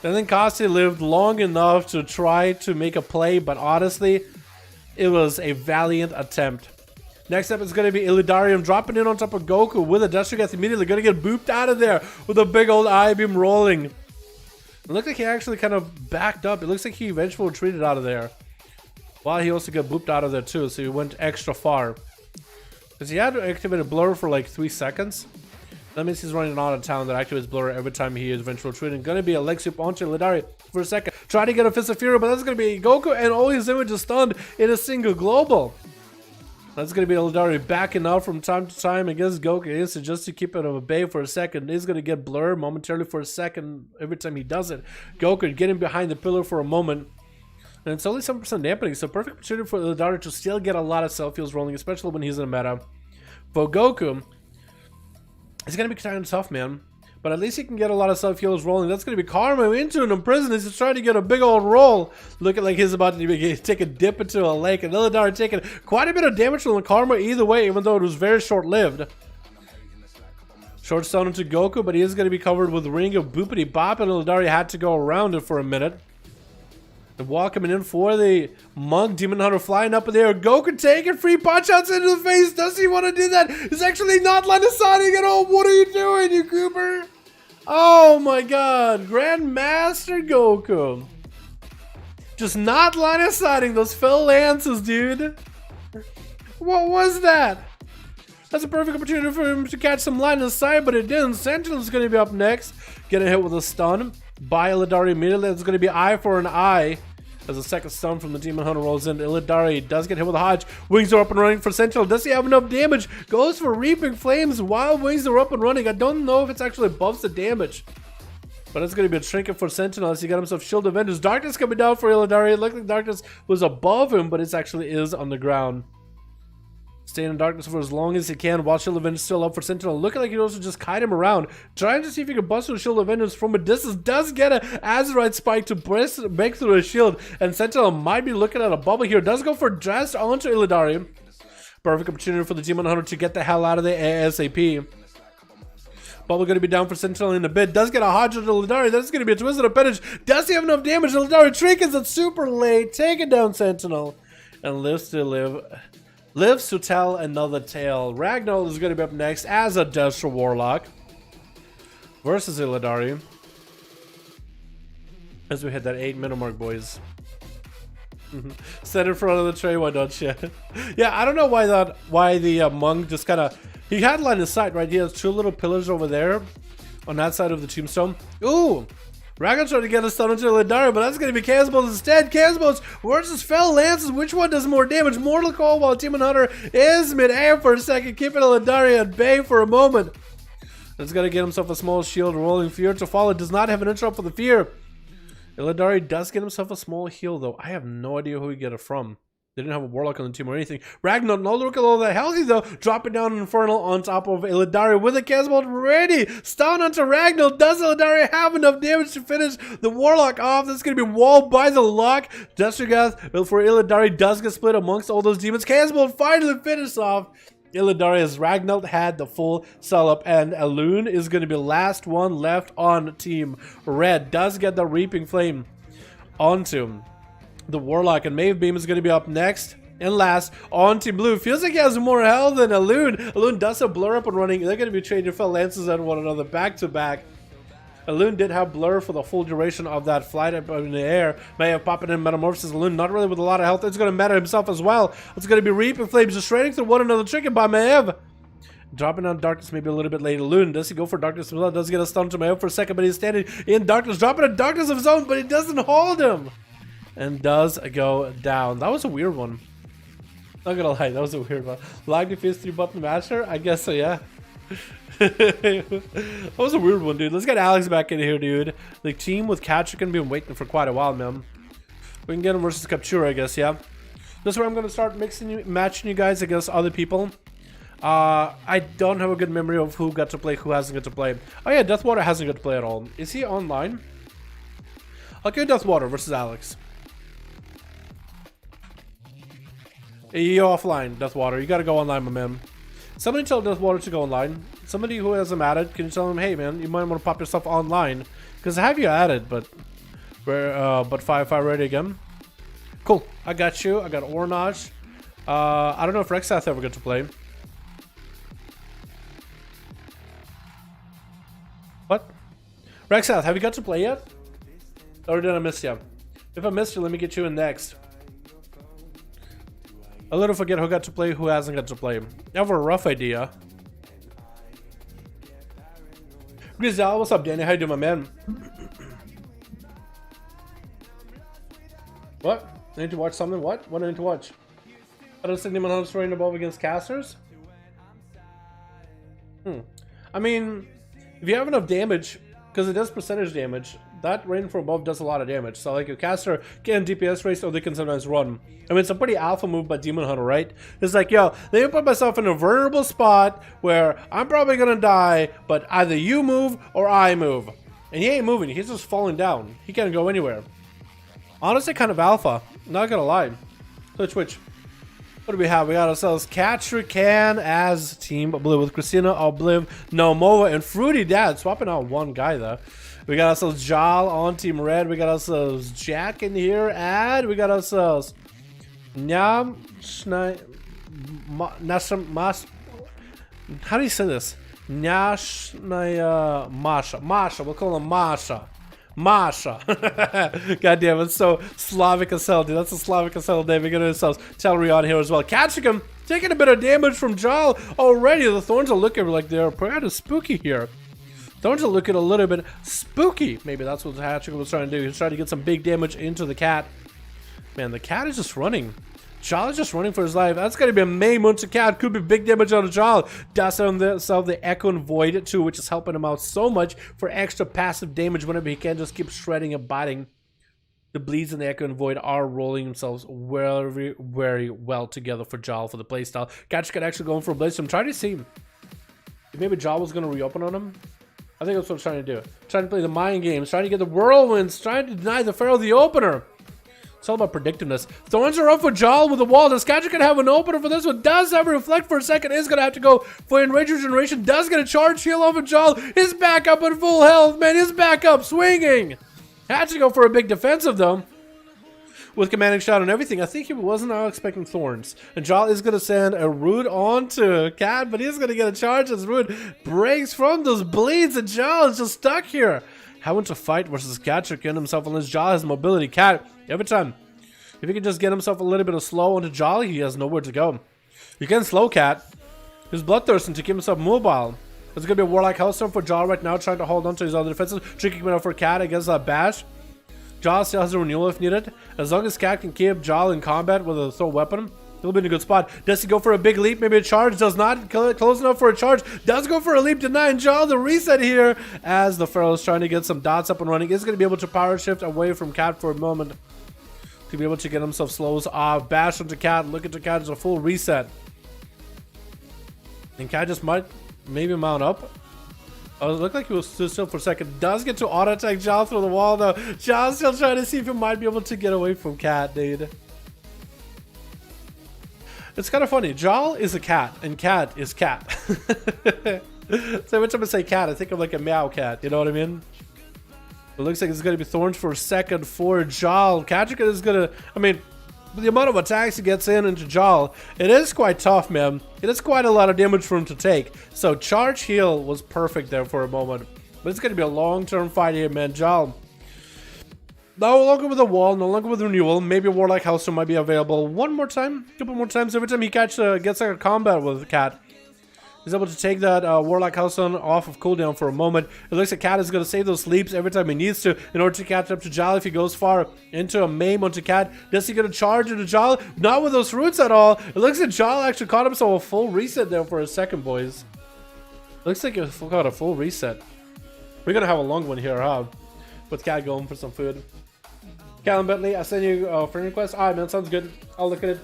I think Kosti lived long enough to try to make a play, but honestly, it was a valiant attempt. Next up is going to be Illidarium dropping in on top of Goku with a Death Gets immediately going to get booped out of there with a big old I-beam rolling. It looked like he actually kind of backed up. It looks like he eventually retreated out of there. While he also got booped out of there too, so he went extra far. Because he had to activate a blur for like 3 seconds. That means he's running out of town that activates blur every time he is eventually retreating. Gonna be a leg sweep onto Illidarium for a second. Try to get a Fist of Fury, but that's gonna be Goku and all his images stunned in a single global. That's going to be Illidarium backing up from time to time against Goku. So just to keep it at bay for a second. He's going to get blurred momentarily for a second every time he does it. Goku getting behind the pillar for a moment. And it's only 7% dampening. So perfect opportunity for Illidarium to still get a lot of self-heals rolling. Especially when he's in a meta. For Goku, it's going to be kind of tough, man. But at least he can get a lot of self-heals rolling. That's going to be Karma into an imprison. He's trying to get a big old roll. Looking like he's about to take a dip into a lake. And Illidarium taking quite a bit of damage from the Karma either way, even though it was very short-lived. Short stun into Goku, but he is going to be covered with Ring of Boopity Bop. And Illidarium had to go around it for a minute. The wall coming in for the Monk. Demon Hunter flying up in there. Goku taking free punch outs into the face. Does he want to do that? He's actually not line of sighting at all. What are you doing, you goober? Oh my god. Grandmaster Goku. Just not line of sighting those fell lances, dude. What was that? That's a perfect opportunity for him to catch some line of sight, but it didn't. Sentinel's going to be up next. Getting hit with a stun by Illidarium immediately. It's going to be eye for an eye. As a second stun from the Demon Hunter rolls in. Illidarium does get hit with a Hodge. Wings are up and running for Sentinel. Does he have enough damage? Goes for Reaping Flames while Wings are up and running. I don't know if it's actually buffs the damage. But it's going to be a trinket for Sentinel as he got himself Shield Avengers. Darkness coming down for Illidarium. It looked like Darkness was above him, but it actually is on the ground. Stay in darkness for as long as he can while Shield of Vengeance still up for Sentinel. Looking like he also just kite him around. Trying to see if he can bust through Shield of Vengeance from a distance. Does get a Azeroth spike to break through his shield. And Sentinel might be looking at a bubble here. Does go for Dress onto Illidari. Perfect opportunity for the Demon Hunter to get the hell out of there ASAP. Bubble going to be down for Sentinel in a bit. Does get a Hard Drive to Illidari. That's going to be a Twisted Appendage. Does he have enough damage? Illidari trinkets it super late. Taking down Sentinel. And lives to live. Lives to tell another tale. Ragnar is going to be up next as a Destra Warlock versus Illidari. As we hit that 8-minute mark, boys. Set in front of the tray, why don't you? Yeah, I don't know why the monk just kind of, he had line of sight, right? He has 2 little pillars over there on that side of the tombstone. Ooh! Ragnar trying to get a stun into Illidari, but that's going to be Chaos Bolts instead. Chaos Bolts versus Fell Lances. Which one does more damage? Mortal Coil while Demon Hunter is mid-air for a second, keeping Illidari at bay for a moment. He's going to get himself a small shield. Rolling Fear to follow. Does not have an interrupt for the Fear. Illidari does get himself a small heal, though. I have no idea who he get it from. They didn't have a Warlock on the team or anything. Ragnar, not looking all that healthy, though. Dropping down an Infernal on top of Illidari with a Chaos Bolt ready. Stun onto Ragnar. Does Illidari have enough damage to finish the Warlock off? That's going to be walled by the lock. Destrigath for Illidari does get split amongst all those demons. Chaos Bolt finally finishes off Illidari as Ragnar had the full sell up, and Alun is going to be last one left on Team Red. Does get the Reaping Flame onto the Warlock, and Maeve Beam is going to be up next and last on Team Blue. Feels like he has more health than Alun. Alun does have Blur up and running. They're going to be trading Fell Lances at one another back to back. Alun did have Blur for the full duration of that flight up in the air. May have popping in Metamorphosis. Alun not really with a lot of health. It's going to matter himself as well. It's going to be Reaping Flames just trading through one another. Triggered by Maev. Dropping on Darkness maybe a little bit late. Alun, does he go for Darkness himself? Does he get a stun to Maev for a second, but he's standing in Darkness. Dropping a Darkness of his own, but he doesn't hold him. And does go down. That was a weird one. Not gonna lie, that was a weird one. Lag defeats 3-button master? I guess so, yeah. That was a weird one, dude. Let's get Alex back in here, dude. The team with Catcher can be waiting for quite a while, man. We can get him versus Captura, I guess, yeah. This is where I'm gonna start matching you guys against other people. I don't have a good memory of who got to play, who hasn't got to play. Oh yeah, Deathwater hasn't got to play at all. Is he online? Okay, Deathwater versus Alex. You're offline, Deathwater. You gotta go online, my man. Somebody tell Deathwater to go online. Somebody who has him added, can you tell him, hey man, you might want to pop yourself online, because I have you added, but 5V5 ready again. Cool, I got you. I got Ornage. I don't know if Rexath ever got to play. What? Rexath, have you got to play yet? Or did I miss you? If I missed you, let me get you in next. A little forget who got to play, who hasn't got to play. I have a rough idea. Grizel, what's up, Danny? How you doing, my man? What? I need to watch something? What? What do I need to watch? I don't see anyone else running above against casters? I mean, if you have enough damage, because it does percentage damage, that rain from above does a lot of damage. So like a caster can DPS race, or they can sometimes run. I mean, it's a pretty alpha move by Demon Hunter, right? It's like, yo, let me put myself in a vulnerable spot where I'm probably gonna die, but either you move or I move. And he ain't moving, he's just falling down. He can't go anywhere. Honestly, kind of alpha, not gonna lie. Twitch. What do we have? We got ourselves Catcher Can as Team Blue with Christina, Obliv, Nomova, and Fruity Dad. Swapping out one guy though. We got ourselves Jal on Team Red. We got ourselves Jack in here. We got ourselves Nyam Schnei how do you say this? Nyashnaya Masha. Masha, we'll call him Masha. Masha. God damn, it's so Slavic as hell, dude. That's a Slavic as hell name. We got ourselves Telrion here as well. Catching him, taking a bit of damage from Jal already. The Thorns are looking like they're pretty spooky here. Thorns are looking a little bit spooky. Maybe that's what Hatchigan was trying to do. He's trying to get some big damage into the cat. Man, the cat is just running. Jal is just running for his life. That's going to be a main Munster cat. Could be big damage on a Jal. Does himself the Echo and Void too, which is helping him out so much for extra passive damage whenever he can just keep shredding and biting The bleeds and the echo and void are rolling themselves very, very well together for Jal for the playstyle. Catch can actually go in for a blaze. So I'm trying to see if maybe Jal was going to reopen on him. I think that's what I'm trying to do. Trying to play the mind games, trying to get the whirlwinds, trying to deny the Pharaoh the opener. It's all about predictiveness. Thorns are up for Jal with the wall. Does Catcher can have an opener for this one? Does have a reflect for a second. Is going to have to go for Enrage Regeneration. Does get a charge heal off of Jal. His back up at full health, man. His back up swinging. Had to go for a big defensive though. With commanding shot and everything. I think he wasn't expecting Thorns. And Jal is going to send a Root onto Cat, but he's going to get a charge as Root breaks from those bleeds, and Jal is just stuck here. Having to fight versus Catcher, getting himself on his Jal, his mobility. Cat, every time. If he can just get himself a little bit of slow onto Jal, he has nowhere to go. You can slow Cat. He's bloodthirsting to keep himself mobile. It's going to be a Warlock Hellstorm for Jal right now, trying to hold on to his other defenses. Tricky coming out for Cat against that Bash. Jal still has a renewal if needed. As long as Cat can keep Jal in combat with a throw weapon, he'll be in a good spot. Does he go for a big leap? Maybe a charge. Does not. Close enough for a charge. Does go for a leap. Denying Jal the reset here as the Pharaoh is trying to get some dots up and running. Is going to be able to power shift away from Cat for a moment to be able to get himself slows off. Bash onto Cat. Look at the Cat as a full reset. And Cat just might maybe mount up. Oh, it looked like he was still for a second. Does get to auto attack Jal through the wall though. Jal's still trying to see if he might be able to get away from Cat, dude. It's kind of funny. Jal is a cat, and Cat is Cat. So every time I say cat, I think of like a meow cat. You know what I mean? It looks like it's going to be Thorns for a second for Jal. Kajica is going to, I mean, the amount of attacks he gets into Jal, it is quite tough, man. It is quite a lot of damage for him to take. So charge heal was perfect there for a moment. But it's going to be a long-term fight here, man. Jal, no longer with a wall, no longer with renewal. Maybe a Warlock Hellstorm might be available one more time, a couple more times. Every time he gets like a combat with Cat, he's able to take that Warlock Hellstorm off of cooldown for a moment. It looks like Cat is going to save those sleeps every time he needs to in order to catch up to Jal if he goes far into a maim onto Cat. Does he get a charge into Jal? Not with those roots at all. It looks like Jal actually caught himself a full reset there for a second, boys. Looks like he got a full reset. We're going to have a long one here, huh? With Cat going for some food. Callum Bentley, I sent you a friend request. Alright, man, sounds good. I'll look at it.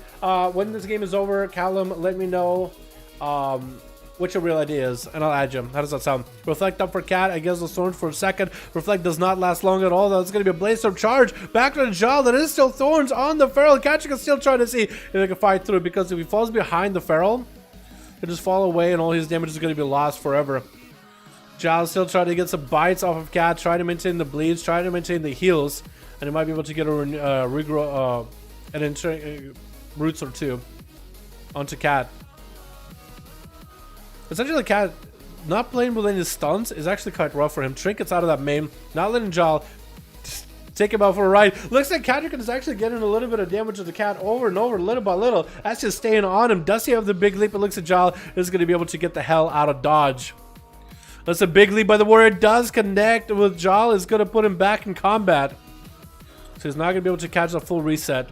When this game is over, Callum, let me know what your real idea is, and I'll add you. How does that sound? Reflect up for Cat against the Thorns for a second. Reflect does not last long at all, though. It's going to be a Blaze Storm charge. Back to the Jal. That is still Thorns on the Feral. Catcher can still try to see if they can fight through, because if he falls behind the Feral, he'll just fall away, and all his damage is going to be lost forever. Jal still trying to get some bites off of Cat, trying to maintain the bleeds, trying to maintain the heals, and he might be able to get a regrow, roots or two onto Cat. Essentially, Cat not playing with any stuns is actually quite rough for him. Trinkets out of that main, not letting Jal take him out for a ride. Looks like Katrick is actually getting a little bit of damage to the Cat over and over, little by little. That's just staying on him. Does he have the big leap? It looks like Jal is going to be able to get the hell out of dodge. That's a big leap by the Warrior. Does connect with Jal. Is going to put him back in combat. So he's not going to be able to catch a full reset.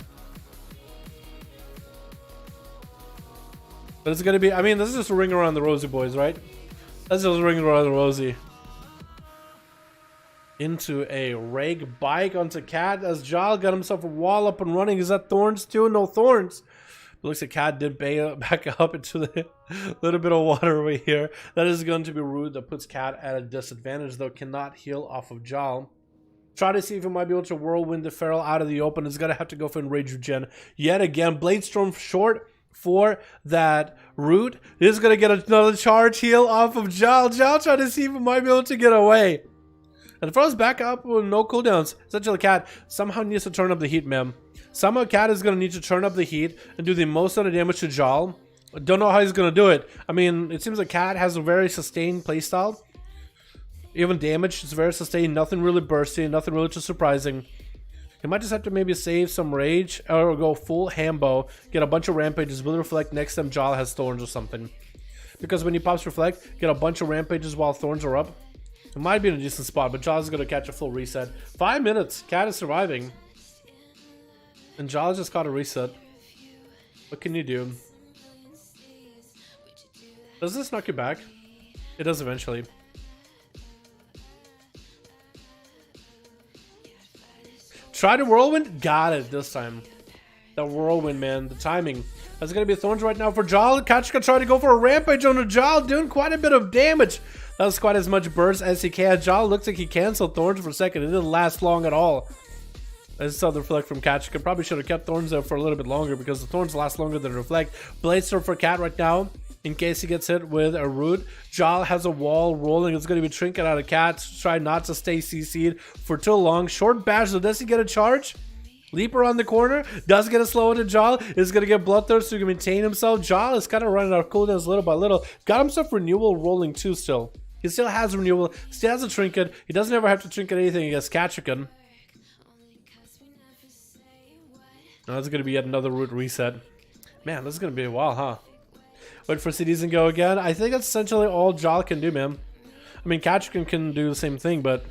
But it's going to be, I mean, this is just a ring around the rosy, boys, right? That's just a ring around the rosy. Into a rake bike onto Cat as Jal got himself a wall up and running. Is that Thorns too? No Thorns. It looks like Cat did back up into the little bit of water over here. That is going to be rude. That puts Cat at a disadvantage, though. Cannot heal off of Jal. Try to see if he might be able to whirlwind the Feral out of the open. He's going to have to go for Enrage Regen yet again. Blade Storm short for that root. He's going to get another charge heal off of Jal. Jal trying to see if he might be able to get away. And the Feral's back up with no cooldowns. Essentially, Cat somehow needs to turn up the heat, man. Somehow Cat is going to need to turn up the heat and do the most amount of damage to Jal. Don't know how he's going to do it. I mean, it seems like Cat has a very sustained playstyle. Even damage, it's very sustained. Nothing really bursty, nothing really too surprising. He might just have to maybe save some rage or go full Hambo, get a bunch of rampages, will reflect next time Jal has Thorns or something. Because when he pops reflect, get a bunch of rampages while Thorns are up. It might be in a decent spot, but Jal's going to catch a full reset. 5 minutes. Cat is surviving. And Jal just got a reset. What can you do? Does this knock you back? It does eventually. Try the whirlwind. Got it this time. The whirlwind, man. The timing. That's going to be thorns right now for Jal. Kachka tried to go for a rampage on the Jal, doing quite a bit of damage. That was quite as much burst as he can. Jal looks like he canceled thorns for a second. It didn't last long at all. I saw the reflect from Kachka. Probably should have kept thorns there for a little bit longer because the thorns last longer than reflect. Blade Storm for Cat right now, in case he gets hit with a root. Jal has a wall rolling. It's going to be Trinket out of Cat. Try not to stay CC'd for too long. Short bash. So does he get a charge? Leap around the corner. Does get a slow into Jal. Is going to get Bloodthirst so he can maintain himself. Jal is kind of running out of cooldowns little by little. Got himself renewal rolling too still. He still has renewal. Still has a Trinket. He doesn't ever have to Trinket anything against Katrikan. Now that's going to be yet another root reset. Man, this is going to be a while, huh? Wait for CDs and go again. I think that's essentially all Jal can do, man. I mean, Katrikan can do the same thing, but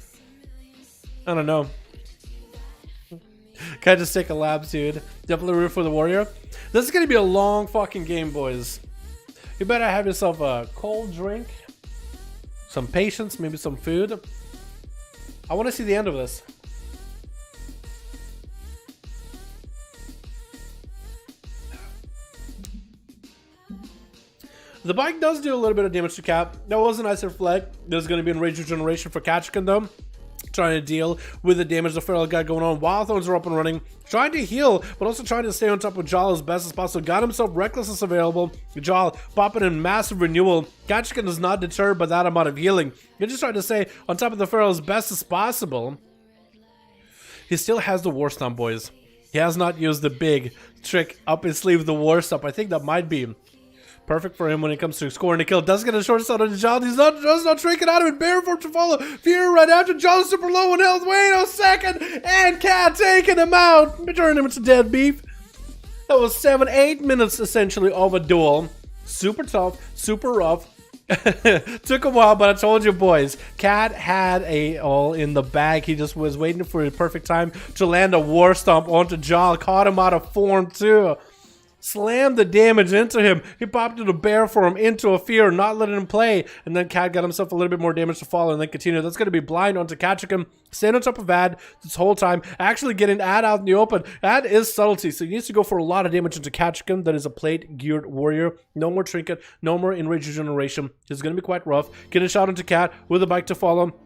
I don't know. Can I just take a lab, dude? Definitely root for the warrior. This is going to be a long fucking game, boys. You better have yourself a cold drink, some patience, maybe some food. I want to see the end of this. The bike does do a little bit of damage to Cap. That was a nice reflect. There's going to be Enraged Regeneration for Katrikan though. Trying to deal with the damage the Feral got going on. Wild Thorns are up and running. Trying to heal, but also trying to stay on top of Jal as best as possible. Got himself Recklessness available. Jal popping in massive renewal. Katrikan is not deterred by that amount of healing. You're just trying to stay on top of the Feral as best as possible. He still has the War Stomp, boys. He has not used the big trick up his sleeve, the War Stomp. I think that might be perfect for him when it comes to scoring a kill. Does get a short shot on Jal. He's does not trinket out of it. Bear form to follow. Fear right after. Jal super low on health. Wait a second. And Cat taking him out. Turning him into dead beef. That was 7-8 minutes essentially of a duel. Super tough. Super rough. Took a while, but I told you, boys. Cat had a all in the bag. He just was waiting for the perfect time to land a War Stomp onto Jal. Caught him out of form too. Slammed the damage into him. He popped into bear form, into a fear, not letting him play. And then Cat got himself a little bit more damage to follow and then continue. That's going to be blind onto Katrikan. Staying on top of Ad this whole time. Actually getting Ad out in the open. Ad is subtlety, so he needs to go for a lot of damage into Katrikan. That is a plate geared warrior. No more trinket. No more enraged regeneration. It's going to be quite rough. Get a shot into Cat with a bike to follow.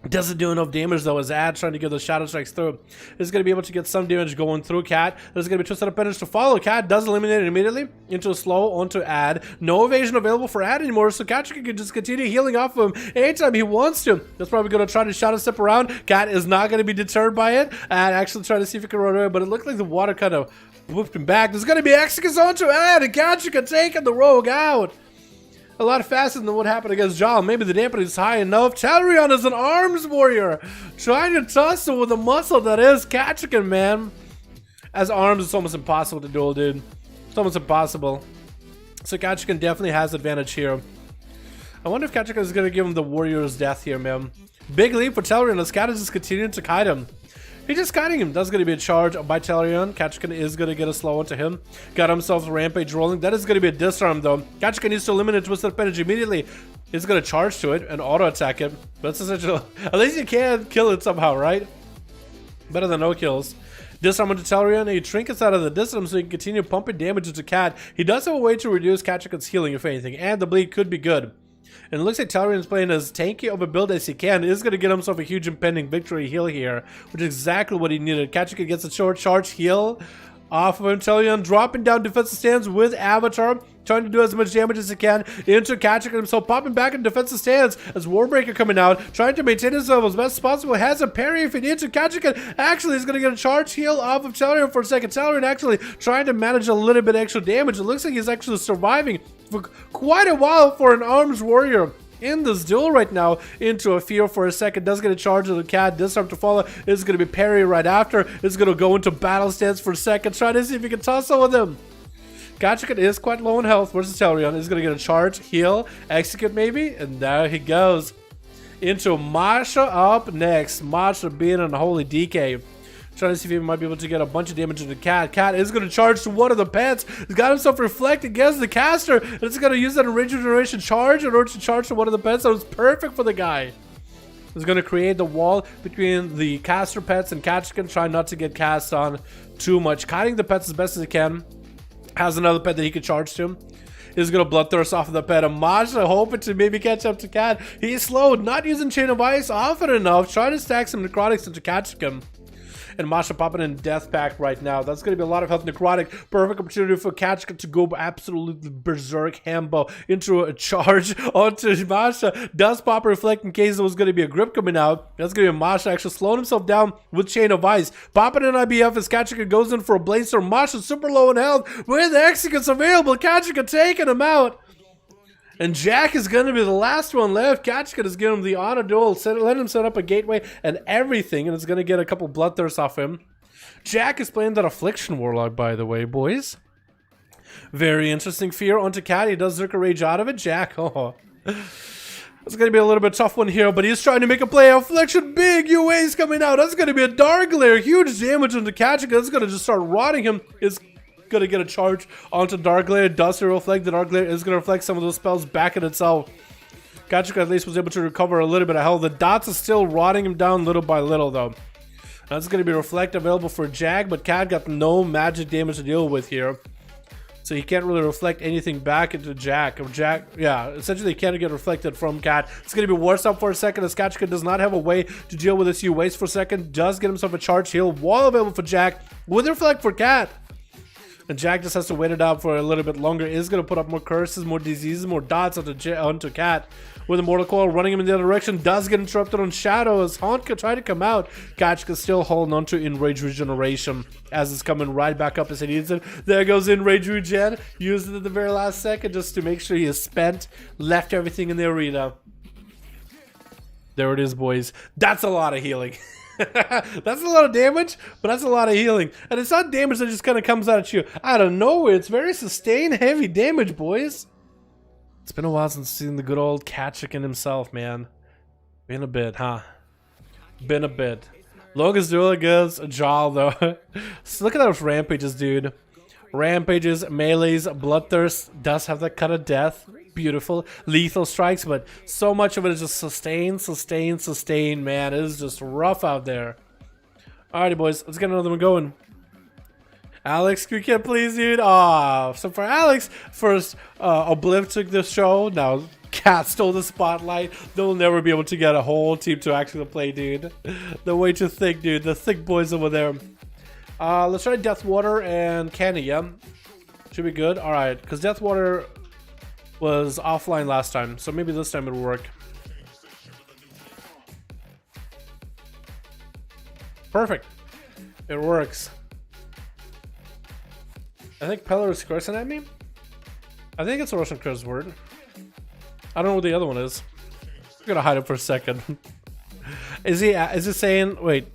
Doesn't do enough damage though as Ad trying to get those shadow strikes through. Is going to be able to get some damage going through Cat. There's going to be twisted up penance to follow. Cat does eliminate it immediately into a slow onto Ad. No evasion available for Ad anymore, so Katrikan can just continue healing off of him anytime he wants to. That's probably going to try to shadow step around. Cat is not going to be deterred by it. Ad actually trying to see if he can run away, but it looked like the water kind of whooped him back. There's going to be Executs onto Ad, and Katrikan taking the rogue out. A lot faster than what happened against Jal. Maybe the dampening is high enough. Talarion is an arms warrior. Trying to tussle with the muscle that is Katrikan, man. As arms, it's almost impossible to duel, dude. It's almost impossible. So Katrikan definitely has advantage here. I wonder if Katrikan is going to give him the warrior's death here, man. Big leap for Talarion as Cat is just continuing to kite him. He's just kiting him. That's going to be a charge by Talarion. Katrikan is going to get a slow onto him. Got himself a rampage rolling. That is going to be a disarm though. Katrikan needs to eliminate Twisted Appendage immediately. He's going to charge to it and auto attack it. That's essentially, at least you can kill it somehow, right? Better than no kills. Disarm into Talarion, and he trinkets out of the disarm so he can continue pumping damage into Cat. He does have a way to reduce Katrikan's healing if anything, and the bleed could be good. And it looks like Talarion is playing as tanky of a build as he can. He is going to get himself a huge impending victory heal here, which is exactly what he needed. Katrikan gets a short charge heal off of him. Talarion dropping down defensive stance with Avatar, trying to do as much damage as he can into Katrikan himself, popping back in defensive stance as Warbreaker coming out, trying to maintain himself as best as possible. Has a parry if he needs to. Katrikan actually is going to get a charge heal off of Talarion for a second. Talarion actually trying to manage a little bit extra damage. It looks like he's actually surviving for quite a while for an arms warrior in this duel right now. Into a fear for a second. Does get a charge of the Cat. Disarm to follow. Is going to be parry right after. Is going to go into battle stance for a second. Trying to see if he can tussle with him. Katrikan is quite low in health versus Talarion. Is going to get a charge, heal, execute maybe, and there he goes. Into Masha up next. Masha being an holy DK. Trying to see if he might be able to get a bunch of damage into Cat. Cat is going to charge to one of the pets. He's got himself reflect against the caster. And it's going to use that regeneration charge in order to charge to one of the pets. That was perfect for the guy. is going to create the wall between the caster pets, and Cat can try not to get cast on too much. Kiting the pets as best as he can. Has another pet that he can charge to. He's going to bloodthirst off of the pet. And Masha hoping to maybe catch up to Cat. He's slowed, not using Chain of Ice often enough. Trying to stack some necrotics into Catchicum. And Masha popping in Death Pact right now. That's going to be a lot of health necrotic. Perfect opportunity for Catchicum to go absolutely berserk Hambo into a charge onto Masha. Does pop Reflect in case there was going to be a grip coming out. That's going to be Masha actually slowing himself down with Chain of Ice. Popping in IBF as Catchicum goes in for a Blazer. Masha super low in health with Executes available. Catchicum taking him out. And Jack is going to be the last one left. Catchicum is giving him the honor duel. Let him set up a gateway and everything. And it's going to get a couple bloodthirsts off him. Jack is playing that Affliction Warlock, by the way, boys. Very interesting. Fear onto Cat. He does Zerka Rage out of it. Jack, oh. It's going to be a little bit tough one here, but he's trying to make a play. Affliction, big UA's coming out. That's going to be a Dark Glare. Huge damage onto Catchicum. That's going to just start rotting him. It's gonna get a charge onto Dark Glare. Does reflect. The Dark Glare is gonna reflect some of those spells back at itself. Catchicum at least was able to recover a little bit of health. The dots are still rotting him down little by little though. That's gonna be reflect available for Jag, but Cat got no magic damage to deal with here, so he can't really reflect anything back into Jack. Yeah, essentially he can't get reflected from Cat. It's gonna be worse up for a second as Catchicum does not have a way to deal with this. He waits for a second, does get himself a charge heal. Wall available for Jack with reflect for Cat. And Jack just has to wait it out for a little bit longer. Is going to put up more curses, more diseases, more dots onto Cat. With a Mortal Coil running him in the other direction. Does get interrupted on Shadow as Haunt can try to come out. Catchicum still holding on to Enrage Regeneration as it's coming right back up as he needs it. There goes Enrage Regen. Used it at the very last second just to make sure he is spent. Left everything in the arena. There it is, boys. That's a lot of healing. That's a lot of damage, but that's a lot of healing. And it's not damage that just kind of comes at you out of nowhere. It's very sustained, heavy damage, boys. It's been a while since seen the good old Catchicum himself, man. Been a bit, huh? Been a bit. Longest duel against a Jarl, though. So look at those rampages, dude. Rampages, melees, bloodthirst does have that cut of death. Beautiful. Lethal strikes, but so much of it is just sustain, man. It is just rough out there. Alrighty, boys. Let's get another one going. Alex, you can't please, dude. Ah, so for Alex, first, Obliv took the show. Now, Cat stole the spotlight. They'll never be able to get a whole team to actually play, dude. They're way too thick, dude. The thick boys over there. Let's try Deathwater and Candy, yeah? Should be good. Alright, because Deathwater was offline last time, so maybe this time it'll work. Perfect. It works. I think Peller is cursing at me. I think it's a Russian curse word. I don't know what the other one is. I'm gonna hide it for a second. Is it saying, wait,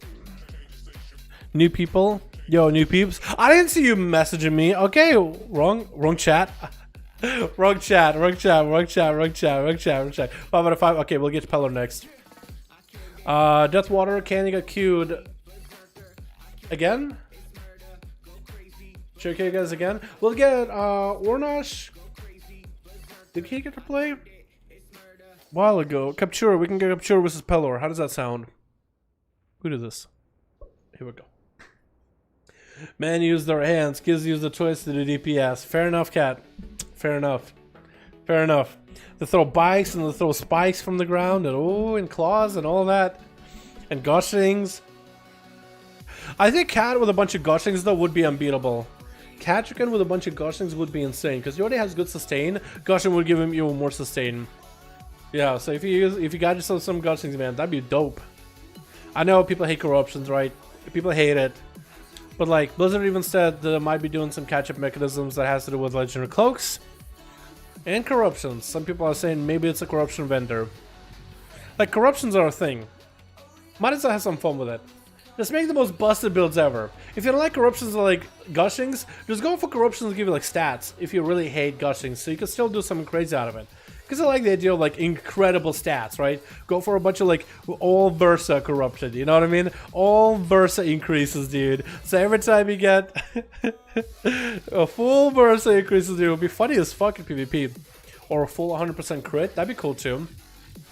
new people? Yo, new peeps. I didn't see you messaging me. Okay, wrong chat. Wrong chat. 5 out of 5. Okay, we'll get to Peller next. Deathwater, Candy got queued again. Sure, okay, guys, again. We'll get Ornosh. Did he get to play? A while ago. Capture. We can get Capture versus Pelor. How does that sound? Who did this? Here we go. Men use their hands. Kids use the choice to do DPS. Fair enough, Cat. Fair enough. Fair enough. They throw bikes and they throw spikes from the ground and and claws and all that. And gushings. I think Cat with a bunch of gushings though would be unbeatable. Catchicum with a bunch of gushings would be insane because he already has good sustain. Gushing would give him even more sustain. Yeah, so if you got yourself some gushings, man, that'd be dope. I know people hate corruptions, right? People hate it. But like Blizzard even said that it might be doing some catch-up mechanisms that has to do with legendary cloaks and corruptions. Some people are saying maybe it's a corruption vendor. Like corruptions are a thing. Might as well have some fun with it. Just make the most busted builds ever. If you don't like corruptions or like gushings, just go for corruptions and give you like stats if you really hate gushings, so you can still do something crazy out of it. Because I like the idea of like incredible stats, right? Go for a bunch of like all Versa corruption, you know what I mean? All Versa increases, dude. So every time you get a full Versa increases, dude, it would be funny as fuck in PvP. Or a full 100% crit, that'd be cool too.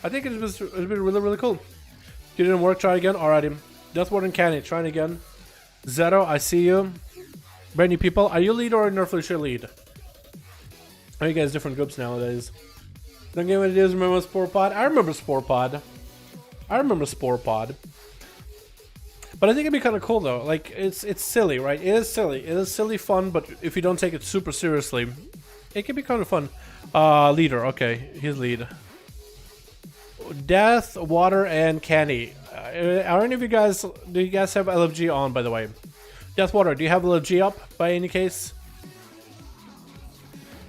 I think it'd be really, really cool. You didn't work, try again? Alrighty. Deathwater and Canny, trying again. Zeto, I see you. Brand new people. Are you lead or Nerfleisure lead? Are you guys different groups nowadays? Don't get what it is, remember Spore Pod? I remember Spore Pod. I remember Spore Pod. But I think it'd be kind of cool though. Like, it's silly, right? It is silly. It is silly fun, but if you don't take it super seriously, it can be kind of fun. Leader, okay. He's lead. Death, Water, and Canny. Are any of you guys, do you guys have LFG on, by the way? Death, Water, do you have LFG up, by any case?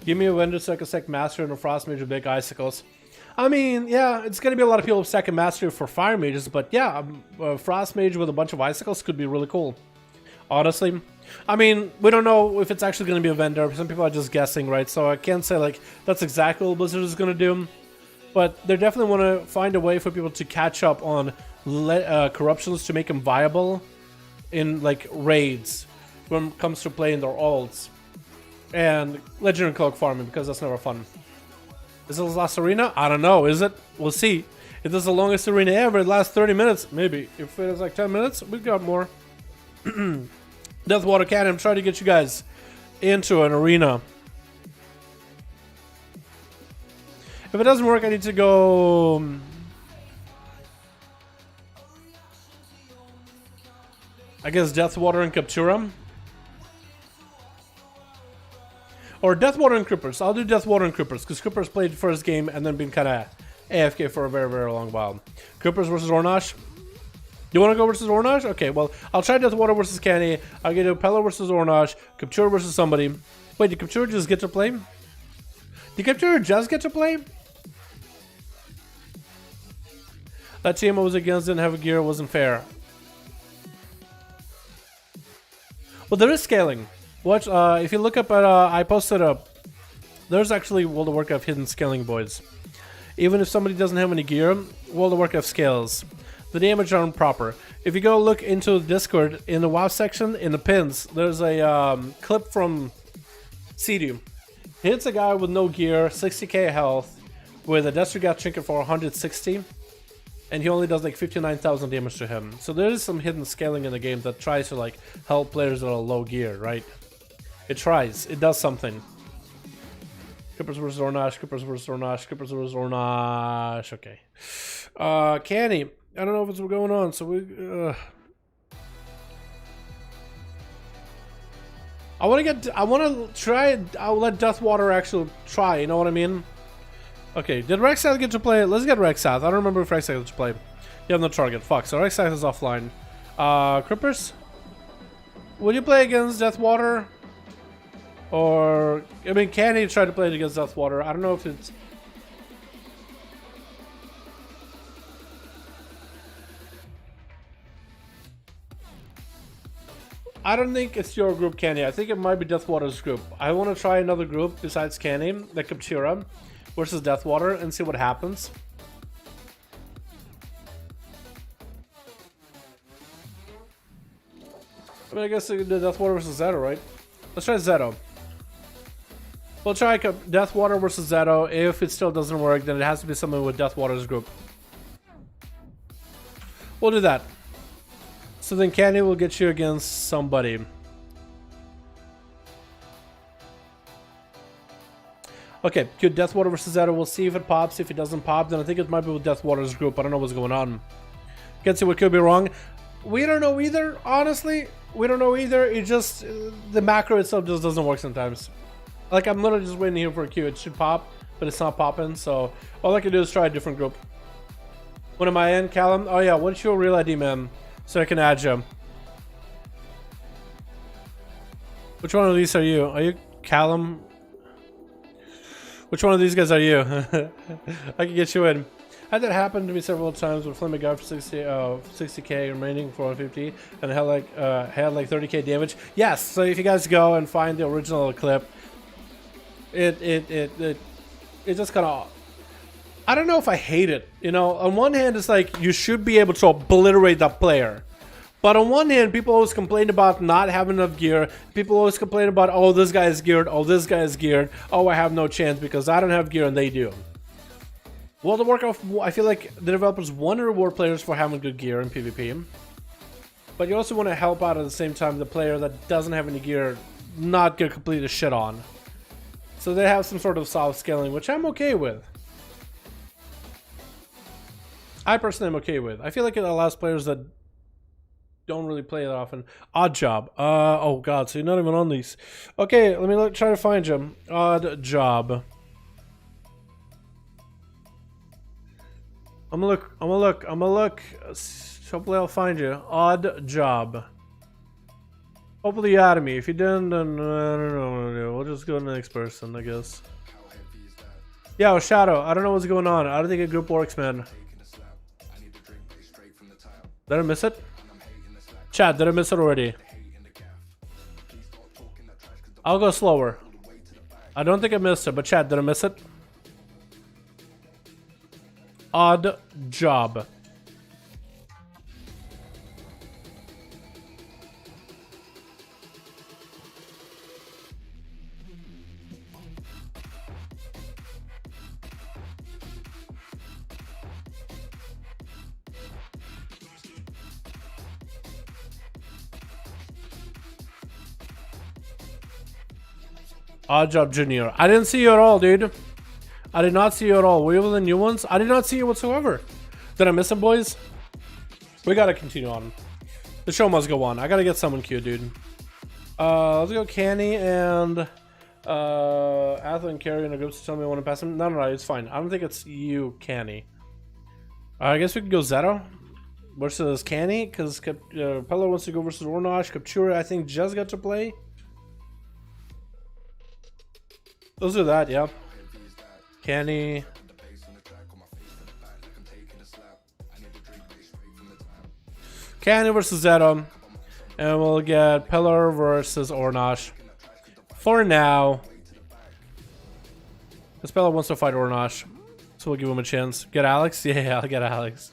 Give me a window so I can second master and a frost mage with big icicles. I mean, yeah, it's going to be a lot of people with second mastery for fire mages, but yeah, a frost mage with a bunch of icicles could be really cool. Honestly. I mean, we don't know if it's actually going to be a vendor. Some people are just guessing, right? So I can't say, like, that's exactly what Blizzard is going to do. But they definitely want to find a way for people to catch up on corruptions to make them viable in, like, raids when it comes to playing their alts. And Legendary Cloak farming, because that's never fun. Is this the last arena? I don't know, is it? We'll see. If this is the longest arena ever, it lasts 30 minutes, maybe. If it is like 10 minutes, we've got more. Deathwater Cannon, I'm trying to get you guys into an arena. If it doesn't work, I need to go... I guess Deathwater and Captura. Or Deathwater and Creepers. I'll do Deathwater and Creepers, because Creepers played the first game and then been kind of AFK for a very, very long while. Creepers versus Ornash. You want to go versus Ornash? Okay, well, I'll try Deathwater versus Canny. I'll get a Pello versus Ornash. Captura versus somebody. Wait, did Captura just get to play? Did Captura just get to play? That team I was against didn't have a gear, wasn't fair. Well, there is scaling. Watch, if you look up at, I posted up, there's actually World of Warcraft hidden scaling, boys. Even if somebody doesn't have any gear, World of Warcraft scales. The damage aren't proper. If you go look into the Discord, in the WoW section, in the pins, there's a clip from CD. Hits a guy with no gear, 60k health, with a Destrigat trinket for 160, and he only does like 59,000 damage to him. So there is some hidden scaling in the game that tries to like help players that are low gear, right? It tries. It does something. Creepers versus Ornash, Creepers versus Ornash, Creepers versus Ornash. Okay. Canny. I don't know if it's going on, so we... I want to try... I'll let Deathwater actually try, you know what I mean? Okay, did Rexath get to play? Let's get Rexath. I don't remember if Rexath got to play. You have no target. Fuck, so Rexath is offline. Creepers? Will you play against Deathwater? Or... I mean, Canny tried to play it against Deathwater. I don't know if it's... I don't think it's your group, Canny. I think it might be Deathwater's group. I want to try another group besides Canny, like Captura versus Deathwater, and see what happens. I mean, I guess we could do Deathwater versus Zeto, right? Let's try Zeto. We'll try Deathwater versus Zeto. If it still doesn't work, then it has to be something with Deathwater's group. We'll do that. So then Candy will get you against somebody. Okay, good. Deathwater versus Zeto. We'll see if it pops. If it doesn't pop, then I think it might be with Deathwater's group. I don't know what's going on. Can't see what could be wrong. We don't know either, honestly. We don't know either. It just... the macro itself just doesn't work sometimes. Like, I'm literally just waiting here for a Q. It should pop, but it's not popping. So all I can do is try a different group. When am I in, Callum? Oh yeah, what's your real ID, man? So I can add you. Which one of these are you? Are you Callum? Which one of these guys are you? I can get you in. Had that happen to me several times with Flaming Guard for 60k remaining for 150, and I had like 30k damage. Yes. So if you guys go and find the original clip, it just kind of... I don't know if I hate it, you know. On one hand, it's like you should be able to obliterate that player, but on one hand, people always complain about not having enough gear. People always complain about, oh, this guy is geared, oh, this guy is geared, oh, I have no chance because I don't have gear and they do. World of Warcraft, I feel like the developers want to reward players for having good gear in PvP, but you also want to help out at the same time the player that doesn't have any gear not get completely shit on. So they have some sort of soft scaling, which I'm okay with. I personally am okay with. I feel like it allows players that don't really play that often. Odd job. Oh god, so you're not even on these. Okay, let me try to find you. Odd job. I'm gonna look. Hopefully I'll find you. Odd job. Hopefully you added me. If you didn't, then I don't know. We'll just go to the next person, I guess. Yo, Shadow, I don't know what's going on. I don't think a group works, man. Did I miss it? Chat, did I miss it already? I'll go slower. I don't think I missed it, but chat, did I miss it? Odd job. Odd Job Junior. I didn't see you at all, dude. I did not see you at all. Were you one of the new ones? I did not see you whatsoever. Did I miss them, boys? We gotta continue on. The show must go on. I gotta get someone queued, dude. Let's go Canny and Athel and Carrie in a group to tell me I want to pass him. No, it's fine. I don't think it's you, Canny. I guess we could go Zero versus Canny, because Pello wants to go versus Ornosh. Captura, I think, just got to play. Let's do that, yeah. Canny. Canny versus Zero. And we'll get Pillar versus Ornosh. For now. Because Pillar wants to fight Ornosh. So we'll give him a chance. Get Alex? Yeah, I'll get Alex.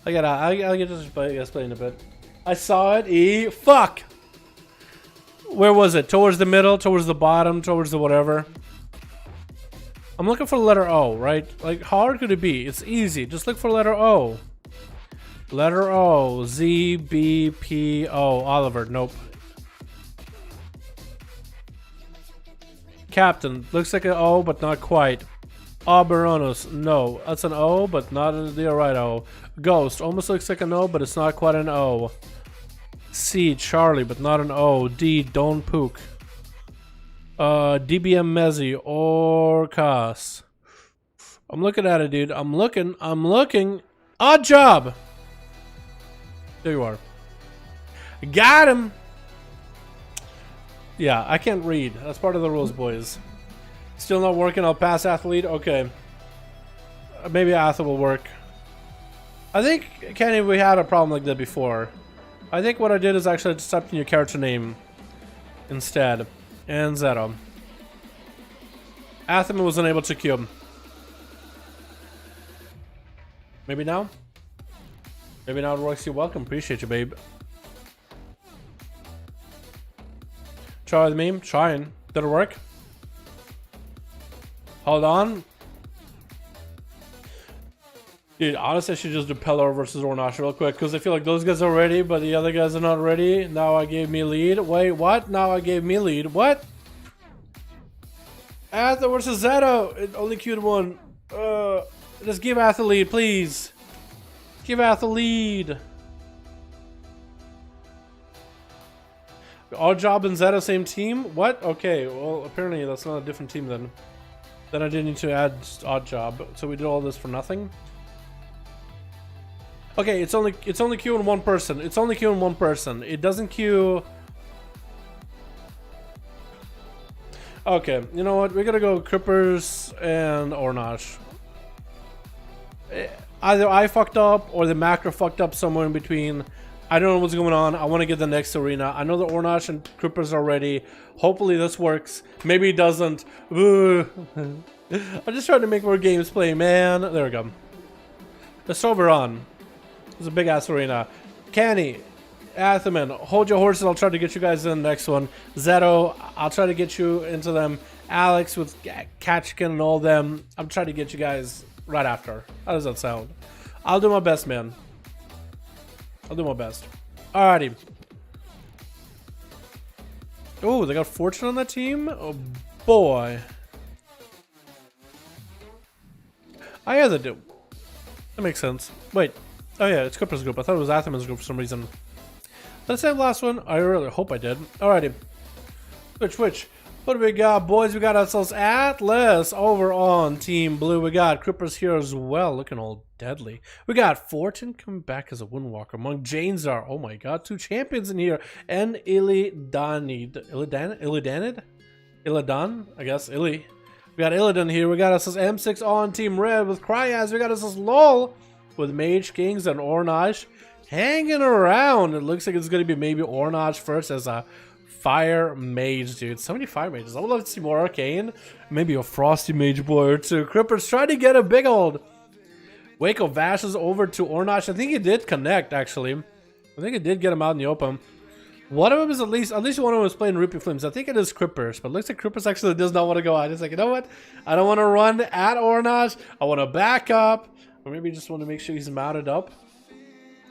I'll get this play in a bit. I saw it. Fuck! Where was it? Towards the middle? Towards the bottom? Towards the whatever? I'm looking for the letter O, right? Like, how hard could it be? It's easy. Just look for letter O. Letter O. Z, B, P, O. Oliver. Nope. Captain. Looks like an O, but not quite. Oberonus. No. That's an O, but not the right O. Ghost. Almost looks like an O, but it's not quite an O. C. Charlie, but not an O. D. Don't Pook. DBM Mezzi. Orcas. I'm looking at it, dude. I'm looking. Odd job. There you are. Got him. Yeah, I can't read. That's part of the rules, boys. Still not working. I'll pass athlete. Okay. Maybe athlete will work. I think, Kenny, we had a problem like that before. I think what I did is actually just typed in your character name instead. And Zero. Athema was unable to queue him. Maybe now? Maybe now it works. You're welcome. Appreciate you, babe. Try with me. Trying. Did it work? Hold on. Dude, honestly, I should just do Pelor versus Ornash real quick, because I feel like those guys are ready, but the other guys are not ready. Now I gave me lead. Wait, what? Now I gave me lead. What? Atha versus Zeta. It only queued one. Just give Atha lead, please. Give Atha lead. Odd Job and Zeta same team? What? Okay, well, apparently that's not a different team then. Then I didn't need to add Odd Job. So we did all this for nothing? Okay, it's only queuing one person. It's only queuing one person. It doesn't queue. Okay, you know what? We're gonna go Crippers and Ornash. Either I fucked up or the macro fucked up somewhere in between. I don't know what's going on. I want to get the next arena. I know the Ornash and Crippers are ready. Hopefully this works. Maybe it doesn't. I'm just trying to make more games play, man. There we go. Let's over on. It's a big ass arena. Canny, Athaman, hold your horses. I'll try to get you guys in the next one. Zeto, I'll try to get you into them. Alex with Katchkin and all them. I'm trying to get you guys right after. How does that sound? I'll do my best, man. I'll do my best. Alrighty. Oh, they got Fortune on that team? Oh, boy. Oh, yeah, they do. That makes sense. Wait. Oh, yeah, it's Cooper's group. I thought it was Atherman's group for some reason. Did I say the last one? I really hope I did. Alrighty. Switch. What do we got, boys? We got ourselves Atlas over on Team Blue. We got Crippers here as well, looking all deadly. We got Fortune coming back as a Windwalker. Monk Janezar. Oh my god, 2 champions in here. And Illidanid. Illidan? I guess. We got Illidan here. We got ourselves M6 on Team Red with Cryaz. We got ourselves LOL with Mage Kings and Ornage hanging around. It looks like it's going to be maybe Ornage first as a Fire Mage, dude. So many Fire Mages. I would love to see more Arcane. Maybe a Frosty Mage boy or two. Crippers trying to get a big old Waco Vashes over to Ornage. I think he did connect, actually. I think it did get him out in the open. One of them is at least one of them was playing Rupee Flames. I think it is Crippers, but it looks like Crippers actually does not want to go out. He's like, you know what? I don't want to run at Ornage. I want to back up. Or maybe just want to make sure he's mounted up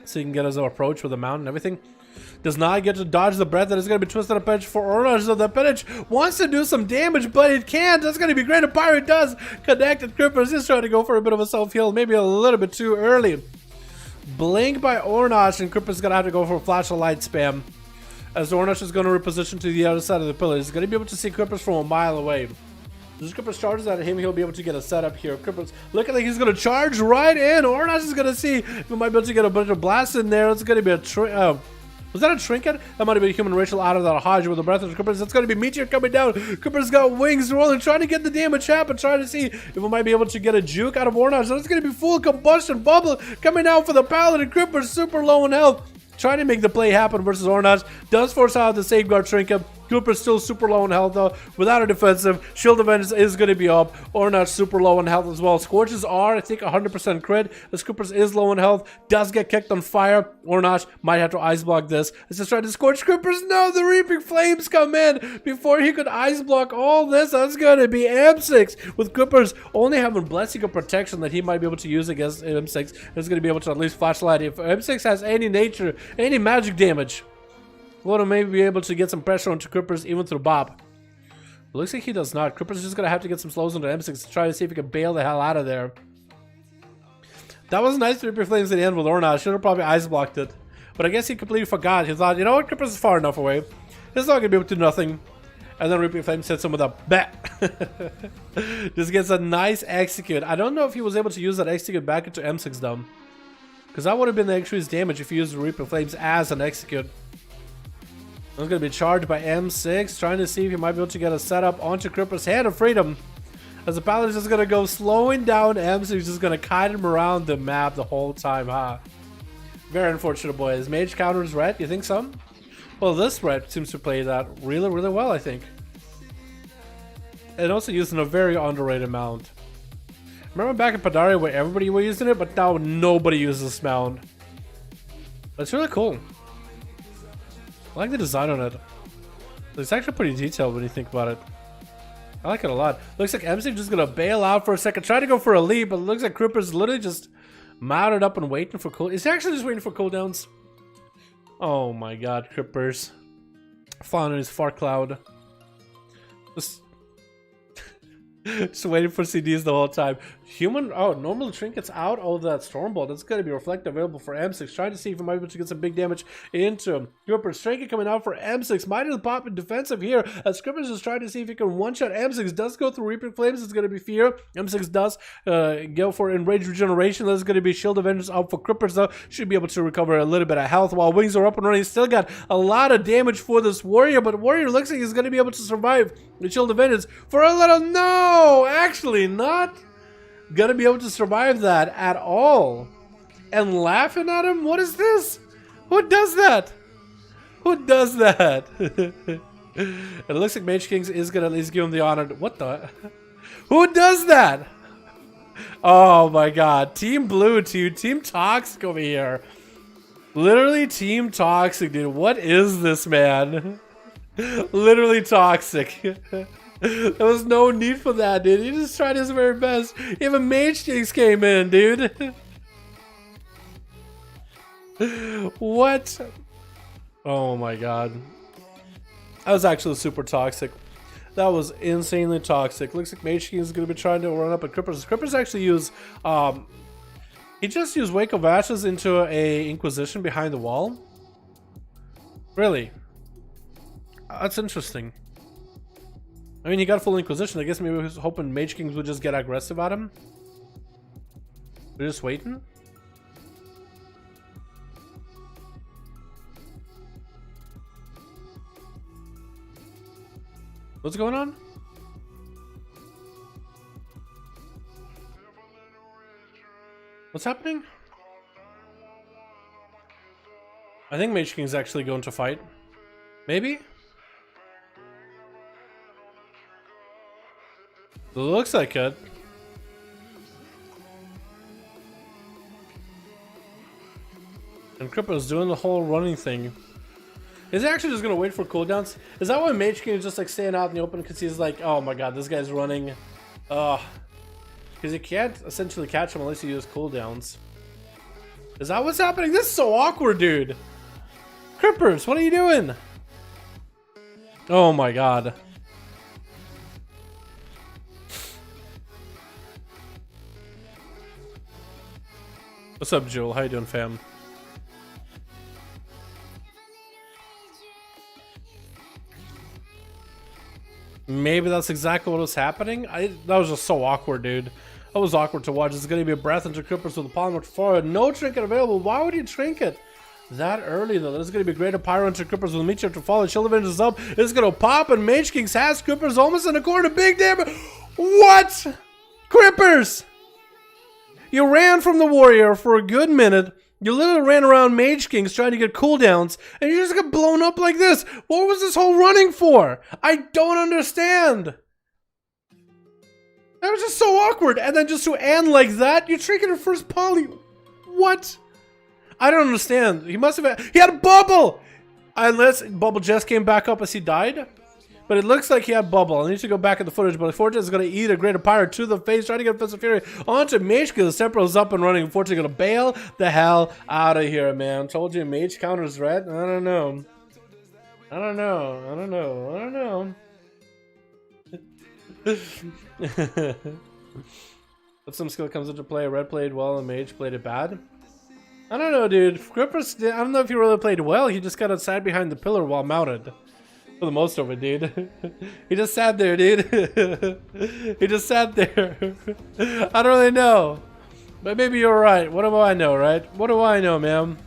so he can get his approach with the mount and everything. Does not get to dodge the breath that is going to be twisted up edge for Ornage. So the Penage wants to do some damage, but it can't. That's going to be great. A Pirate does connect, and Crippers is trying to go for a bit of a self-heal. Maybe a little bit too early. Blink by Ornage, and Crippers is going to have to go for a flash of light spam. As Ornage is going to reposition to the other side of the pillar. He's going to be able to see Crippers from a mile away. This Crippers charges at him, he'll be able to get a setup here. Crippers looking like he's going to charge right in. Ornage is going to see if he might be able to get a bunch of blasts in there. It's going to be a was that a trinket? That might have been a human ritual out of that Hodge with the breath of the Crippers. It's going to be Meteor coming down. Crippers got wings rolling, trying to get the damage happen, trying to see if we might be able to get a juke out of Ornage. So it's going to be full combustion bubble coming out for the Paladin. Crippers super low in health, trying to make the play happen versus Ornage. Does force out the safeguard trinket. Cooper's still super low in health though. Without a defensive, Shield of Vengeance is going to be up. Ornage super low in health as well. Scorches are, I think, 100% crit. As Cooper's is low in health, does get kicked on fire. Ornage might have to ice block this. Let's just try to scorch Crippers. No, the Reaping Flames come in before he could ice block all this. That's going to be M6 with Crippers only having Blessing of Protection that he might be able to use against M6. He's going to be able to at least flashlight. If M6 has any nature, any magic damage, want to maybe be able to get some pressure onto Crippers even through Bob. It looks like he does not. Crippers is just going to have to get some slows onto M6 to try to see if he can bail the hell out of there. That was nice to Reaper Flames at the end with Ornage. Should have probably ice blocked it. But I guess he completely forgot. He thought, you know what, Crippers is far enough away. He's not going to be able to do nothing. And then Reaper Flames hits him with a bet. Just gets a nice execute. I don't know if he was able to use that execute back into M6 though. Because that would have been the increased damage if he used Reaper Flames as an execute. It's going to be charged by M6, trying to see if he might be able to get a setup onto Crippers' Hand of Freedom. As the Paladin is just going to go slowing down M6, he's just going to kite him around the map the whole time, huh? Very unfortunate, boys. Mage counters red, you think so? Well, this red seems to play that really, really well, I think. And also using a very underrated mount. Remember back in Pandaria where everybody was using it, but now nobody uses this mount. That's really cool. I like the design on it. It's actually pretty detailed when you think about it. I like it a lot. Looks like MC just gonna bail out for a second, try to go for a leap, but it looks like Crippers literally just mounted up and waiting for cool. Is he actually just waiting for cooldowns? Oh my god, Crippers. Flying in his fart cloud. Just waiting for CDs the whole time. Human, oh, normal trinkets out. Oh, that Stormbolt. That's going to be reflect available for M6. Trying to see if he might be able to get some big damage into him. Crippers trinket coming out for M6. Might have pop in defensive here. As Crippers is trying to see if he can one-shot M6. Does go through Reaping Flames. It's going to be Fear. M6 does go for Enraged Regeneration. That's going to be Shield of Vengeance out for Crippers though. Should be able to recover a little bit of health while wings are up and running. He's still got a lot of damage for this Warrior, but Warrior looks like he's going to be able to survive the Shield of Vengeance for a little. No, actually not gonna be able to survive that at all. And laughing at him? What is this? Who does that? Who does that? It looks like Mage Kings is gonna at least give him the honor. What the? Who does that? Oh my god. Team Blue, dude. Team Toxic over here. Literally Team Toxic, dude. What is this, man? Literally toxic. There was no need for that, dude. He just tried his very best. Even Mage Kings came in, dude. What? Oh my god. That was actually super toxic. That was insanely toxic. Looks like Mage King is going to be trying to run up at Crippers. Crippers actually use... he just used Wake of Ashes into a Inquisition behind the wall. Really? That's interesting. I mean, he got full Inquisition. I guess maybe he was hoping Mage Kings would just get aggressive at him. They're just waiting. What's going on? What's happening? I think Mage King's actually going to fight. Maybe? It looks like it. And Cripple's doing the whole running thing. Is he actually just gonna wait for cooldowns? Is that why Mage King is just like staying out in the open because he's like, oh my god, this guy's running. Because he can't essentially catch him unless he uses cooldowns. Is that what's happening? This is so awkward, dude. Crippers, what are you doing? Oh my god. What's up, Jewel? How you doing, fam? Maybe that's exactly what was happening. That was just so awkward, dude. That was awkward to watch. It's going to be a breath into Crippers with a polymer forward. No trinket available. Why would you trinket that early, though? There's going to be greater pyro into Crippers with a meteor to follow. Shield Avenge is up. It's going to pop, and Mage King's has Crippers almost in the corner. Big damage. What? Crippers! You ran from the warrior for a good minute. You literally ran around Mage Kings trying to get cooldowns, and you just got blown up like this. What was this whole running for? I don't understand. That was just so awkward. And then just to end like that, you triggered your first poly. What? I don't understand. He must have. He had a bubble. Unless bubble just came back up as he died. But it looks like he had bubble. I need to go back at the footage, but Fortune is going to eat a greater pirate to the face, trying to get Fist of Fury onto Mage King. The Temporal's up and running. Fortune going to bail the hell out of here, man. Told you, Mage counters red. I don't know. I don't know. I don't know. I don't know. But some skill comes into play. Red played well and Mage played it bad. I don't know, dude. Grippers, I don't know if he really played well. He just got outside behind the pillar while mounted. For the most of it, dude. He just sat there, dude. He just sat there. I don't really know. But maybe you're right. What do I know, right? What do I know, man?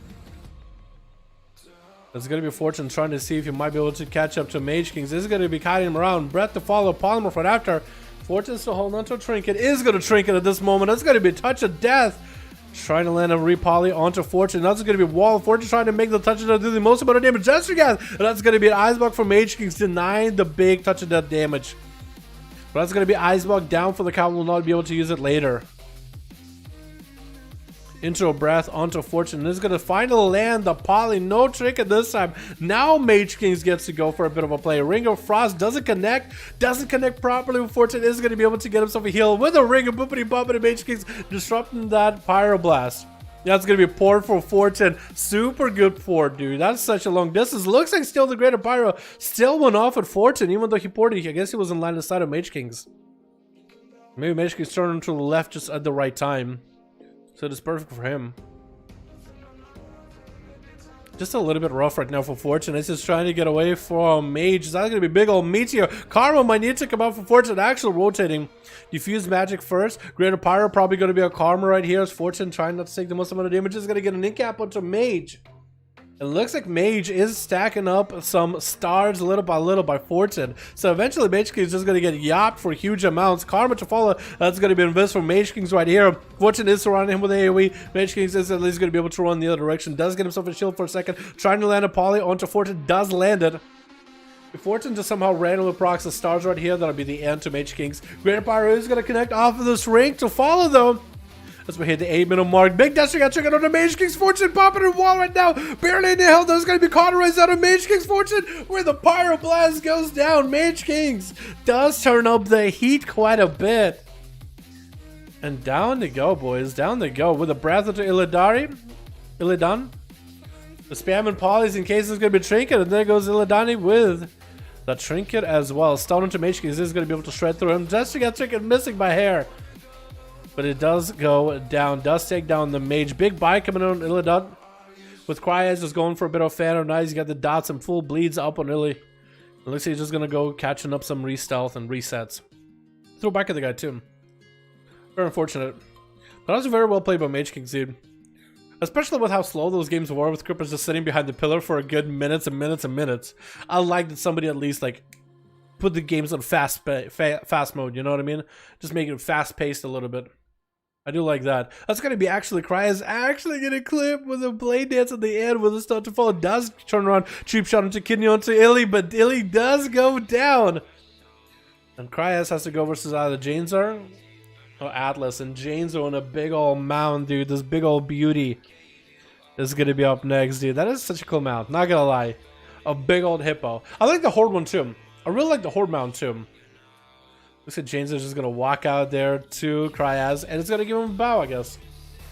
There's going to be Fortune trying to see if you might be able to catch up to Mage Kings. This is going to be kiting him around. Breath to follow. Polymer right after. Fortune's still holding on to a trinket. Is going to trinket at this moment. That's going to be a touch of death. Trying to land a repoly onto Fortune. That's going to be Wall. Fortune trying to make the touch of death do the most amount of damage. Just again. And that's going to be an Iceblock for Mage Kings, denying the big touch of death damage. But that's going to be Iceblock down for the count. Will not be able to use it later. Into a breath onto Fortune. This is going to finally land the poly. No trick at this time. Now Mage Kings gets to go for a bit of a play. Ring of Frost doesn't connect. Doesn't connect properly with Fortune. Is going to be able to get himself a heal with a Ring of Boopity Boppity. Mage Kings disrupting that Pyroblast. That's going to be Port for Fortune. Super good Port, dude. That's such a long distance. Looks like still the Greater Pyro still went off at Fortune, even though he ported. I guess he was in line of sight of Mage Kings. Maybe Mage Kings turned to the left just at the right time. So it's perfect for him. Just a little bit rough right now for Fortune. It's just trying to get away from Mage. That's going to be big old Meteor. Karma might need to come out for Fortune. Actually rotating. Diffuse Magic first. Greater Pyro probably going to be a Karma right here. As Fortune trying not to take the most amount of damage. Is going to get an Incap onto Mage. It looks like Mage is stacking up some stars little by Fortune. So eventually Mage King is just going to get yapped for huge amounts. Karma to follow. That's going to be invest for Mage Kings right here. Fortune is surrounding him with AoE. Mage Kings is at least going to be able to run the other direction. Does get himself a shield for a second. Trying to land a poly onto Fortune. Does land it. If Fortune just somehow randomly procs the stars right here, that'll be the end to Mage Kings. Greater Pyro is going to connect off of this ring to follow though. As we hit the 8-minute mark. Big Destiny got triggered on the Mage King's Fortune, popping in the wall right now. Barely in the hell. There's going to be cauterized out of Mage King's Fortune, where the Pyroblast goes down. Mage Kings does turn up the heat quite a bit. And down they go, boys. Down they go. With a breath into Illidan. The spam and polys in case it's going to be Trinket. And there goes Illidan with the Trinket as well. Stone into Mage Kings is going to be able to shred through him. Just to get Trinket missing by hair. But it does go down. Does take down the Mage. Big buy coming on Illidan. With Cryas just going for a bit of fan. Nice. You got the dots and full bleeds up on Illy. It looks like he's just going to go catching up some re-stealth and resets. Throw back at the guy too. Very unfortunate. But that was very well played by Mage Kings, dude. Especially with how slow those games were, with Crippers just sitting behind the pillar for a good minutes and minutes and minutes. I like that somebody at least like put the games on fast mode, you know what I mean? Just make it fast paced a little bit. I do like that. That's gonna be actually Cryas actually gonna clip with a blade dance at the end with a start to fall. Does turn around, cheap shot into Kidney onto Illy, but Illy does go down. And Cryas has to go versus either Janezar or Atlas, and Janezar on a big old mound, dude. This big old beauty is gonna be up next, dude. That is such a cool mount, not gonna lie. A big old hippo. I like the Horde one too. I really like the Horde mount too. Looks like Janezar's just gonna walk out there to Cryas, and it's gonna give him a bow, I guess.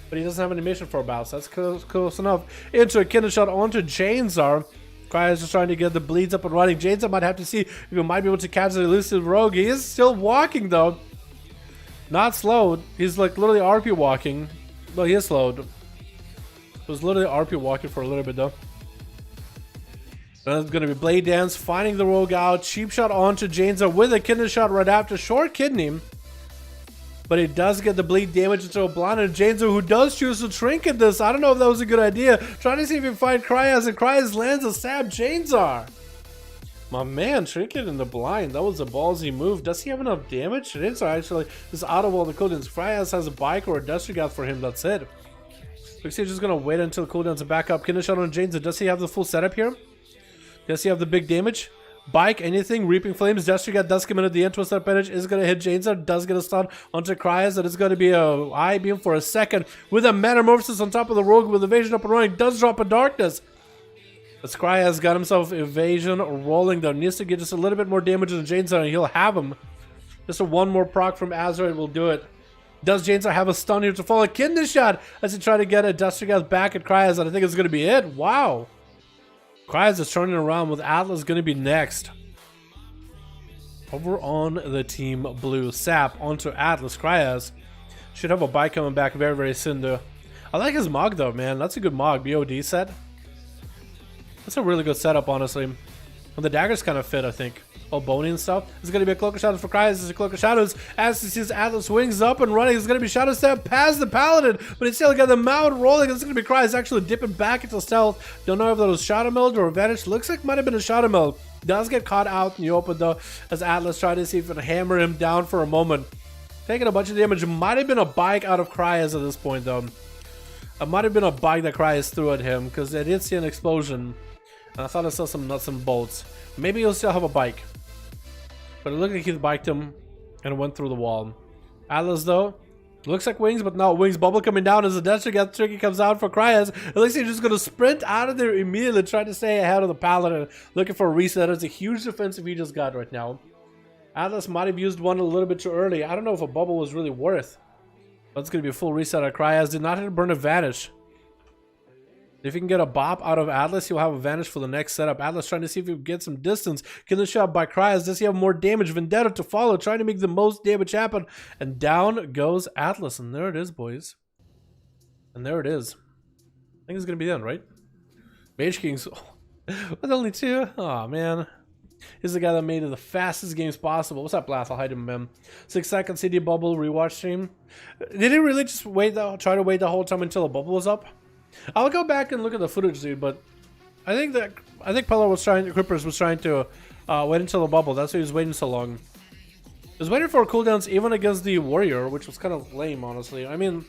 But he doesn't have animation for a bow, so that's close enough. Into a kidney shot onto Janezar. Cryas is trying to get the bleeds up and running. Janezar might have to see if he might be able to catch the elusive rogue. He is still walking though. Not slowed. He's like literally RP walking. Well, he is slowed. It was literally RP walking for a little bit though. Then it's going to be Blade Dance, finding the rogue out. Cheap shot onto Janezar with a kidney shot right after. Short kidney. But he does get the bleed damage into a blind. And Janezar, who does choose to trinket this. I don't know if that was a good idea. Trying to see if he can find Cryas. And Cryas lands a stab Janezar. My man, Trinket in the blind. That was a ballsy move. Does he have enough damage? Janezar actually is out of all the cooldowns. Cryas has a bike or a Duster for him. That's it. Looks like he's just going to wait until cooldowns are back up. Kidney shot on Janezar. Does he have the full setup here? Does he have the big damage? Bike, anything, Reaping Flames, Destrigat does come in at the end to a step edge, is going to hit Janezar, does get a stun onto Cryas, that is going to be a eye beam for a second, with a Metamorphosis on top of the rogue with evasion up and running, does drop a darkness. As Cryas got himself evasion rolling though, needs to get just a little bit more damage than Janezar and he'll have him. Just a one more proc from Azeroth will do it. Does Janezar have a stun here to fall? A kidney shot as he tried to get a Destrigat back at Cryas, and I think it's going to be it. Wow. Cryas is turning around with Atlas going to be next. Over on the team blue. Sap onto Atlas. Cryas should have a bike coming back very, very soon though. I like his Mog though, man. That's a good Mog. BOD set. That's a really good setup, honestly. And the daggers kind of fit, I think. All bony and stuff. It's going to be a Cloak of Shadows for Cryas. It's a Cloak of Shadows. As he sees Atlas wings up and running, it's going to be Shadow Step past the Paladin. But he's still got the mount rolling. It's going to be Cryas actually dipping back into stealth. Don't know if that was Shadow Meld or Vanish. Looks like it might have been a Shadow Meld. Does get caught out in the open though, as Atlas tried to see if it would hammer him down for a moment. Taking a bunch of damage. Might have been a bike out of Cryas at this point though. It might have been a bike that Cryas threw at him, because I did see an explosion. And I thought I saw some nuts and bolts. Maybe he'll still have a bike. But it looked like he biked him and went through the wall. Atlas though, looks like wings, but no wings. Bubble coming down as the Death Tricky comes out for Cryas. It looks like he's just going to sprint out of there immediately, trying to stay ahead of the Paladin, looking for a reset. It's a huge defensive he just got right now. Atlas might have used one a little bit too early. I don't know if a bubble was really worth. But it's going to be a full reset at Cryas. Did not hit a burn advantage. If you can get a bop out of Atlas, he'll have advantage for the next setup. Atlas trying to see if he can get some distance. Killing shot by Cryas. Does he have more damage? Vendetta to follow, trying to make the most damage happen. And down goes Atlas. And there it is, boys. And there it is. I think it's going to be done, right? Mage Kings. With only two? Oh man. He's the guy that made it the fastest games possible. What's up, Blast? I'll hide him, man. 6 second CD bubble rewatch stream. Did he really just wait try to wait the whole time until the bubble was up? I'll go back and look at the footage, dude, but I think Pellar was trying, Crippers was trying to wait until the bubble. That's why he was waiting so long. He was waiting for cooldowns even against the Warrior, which was kind of lame, honestly. I mean,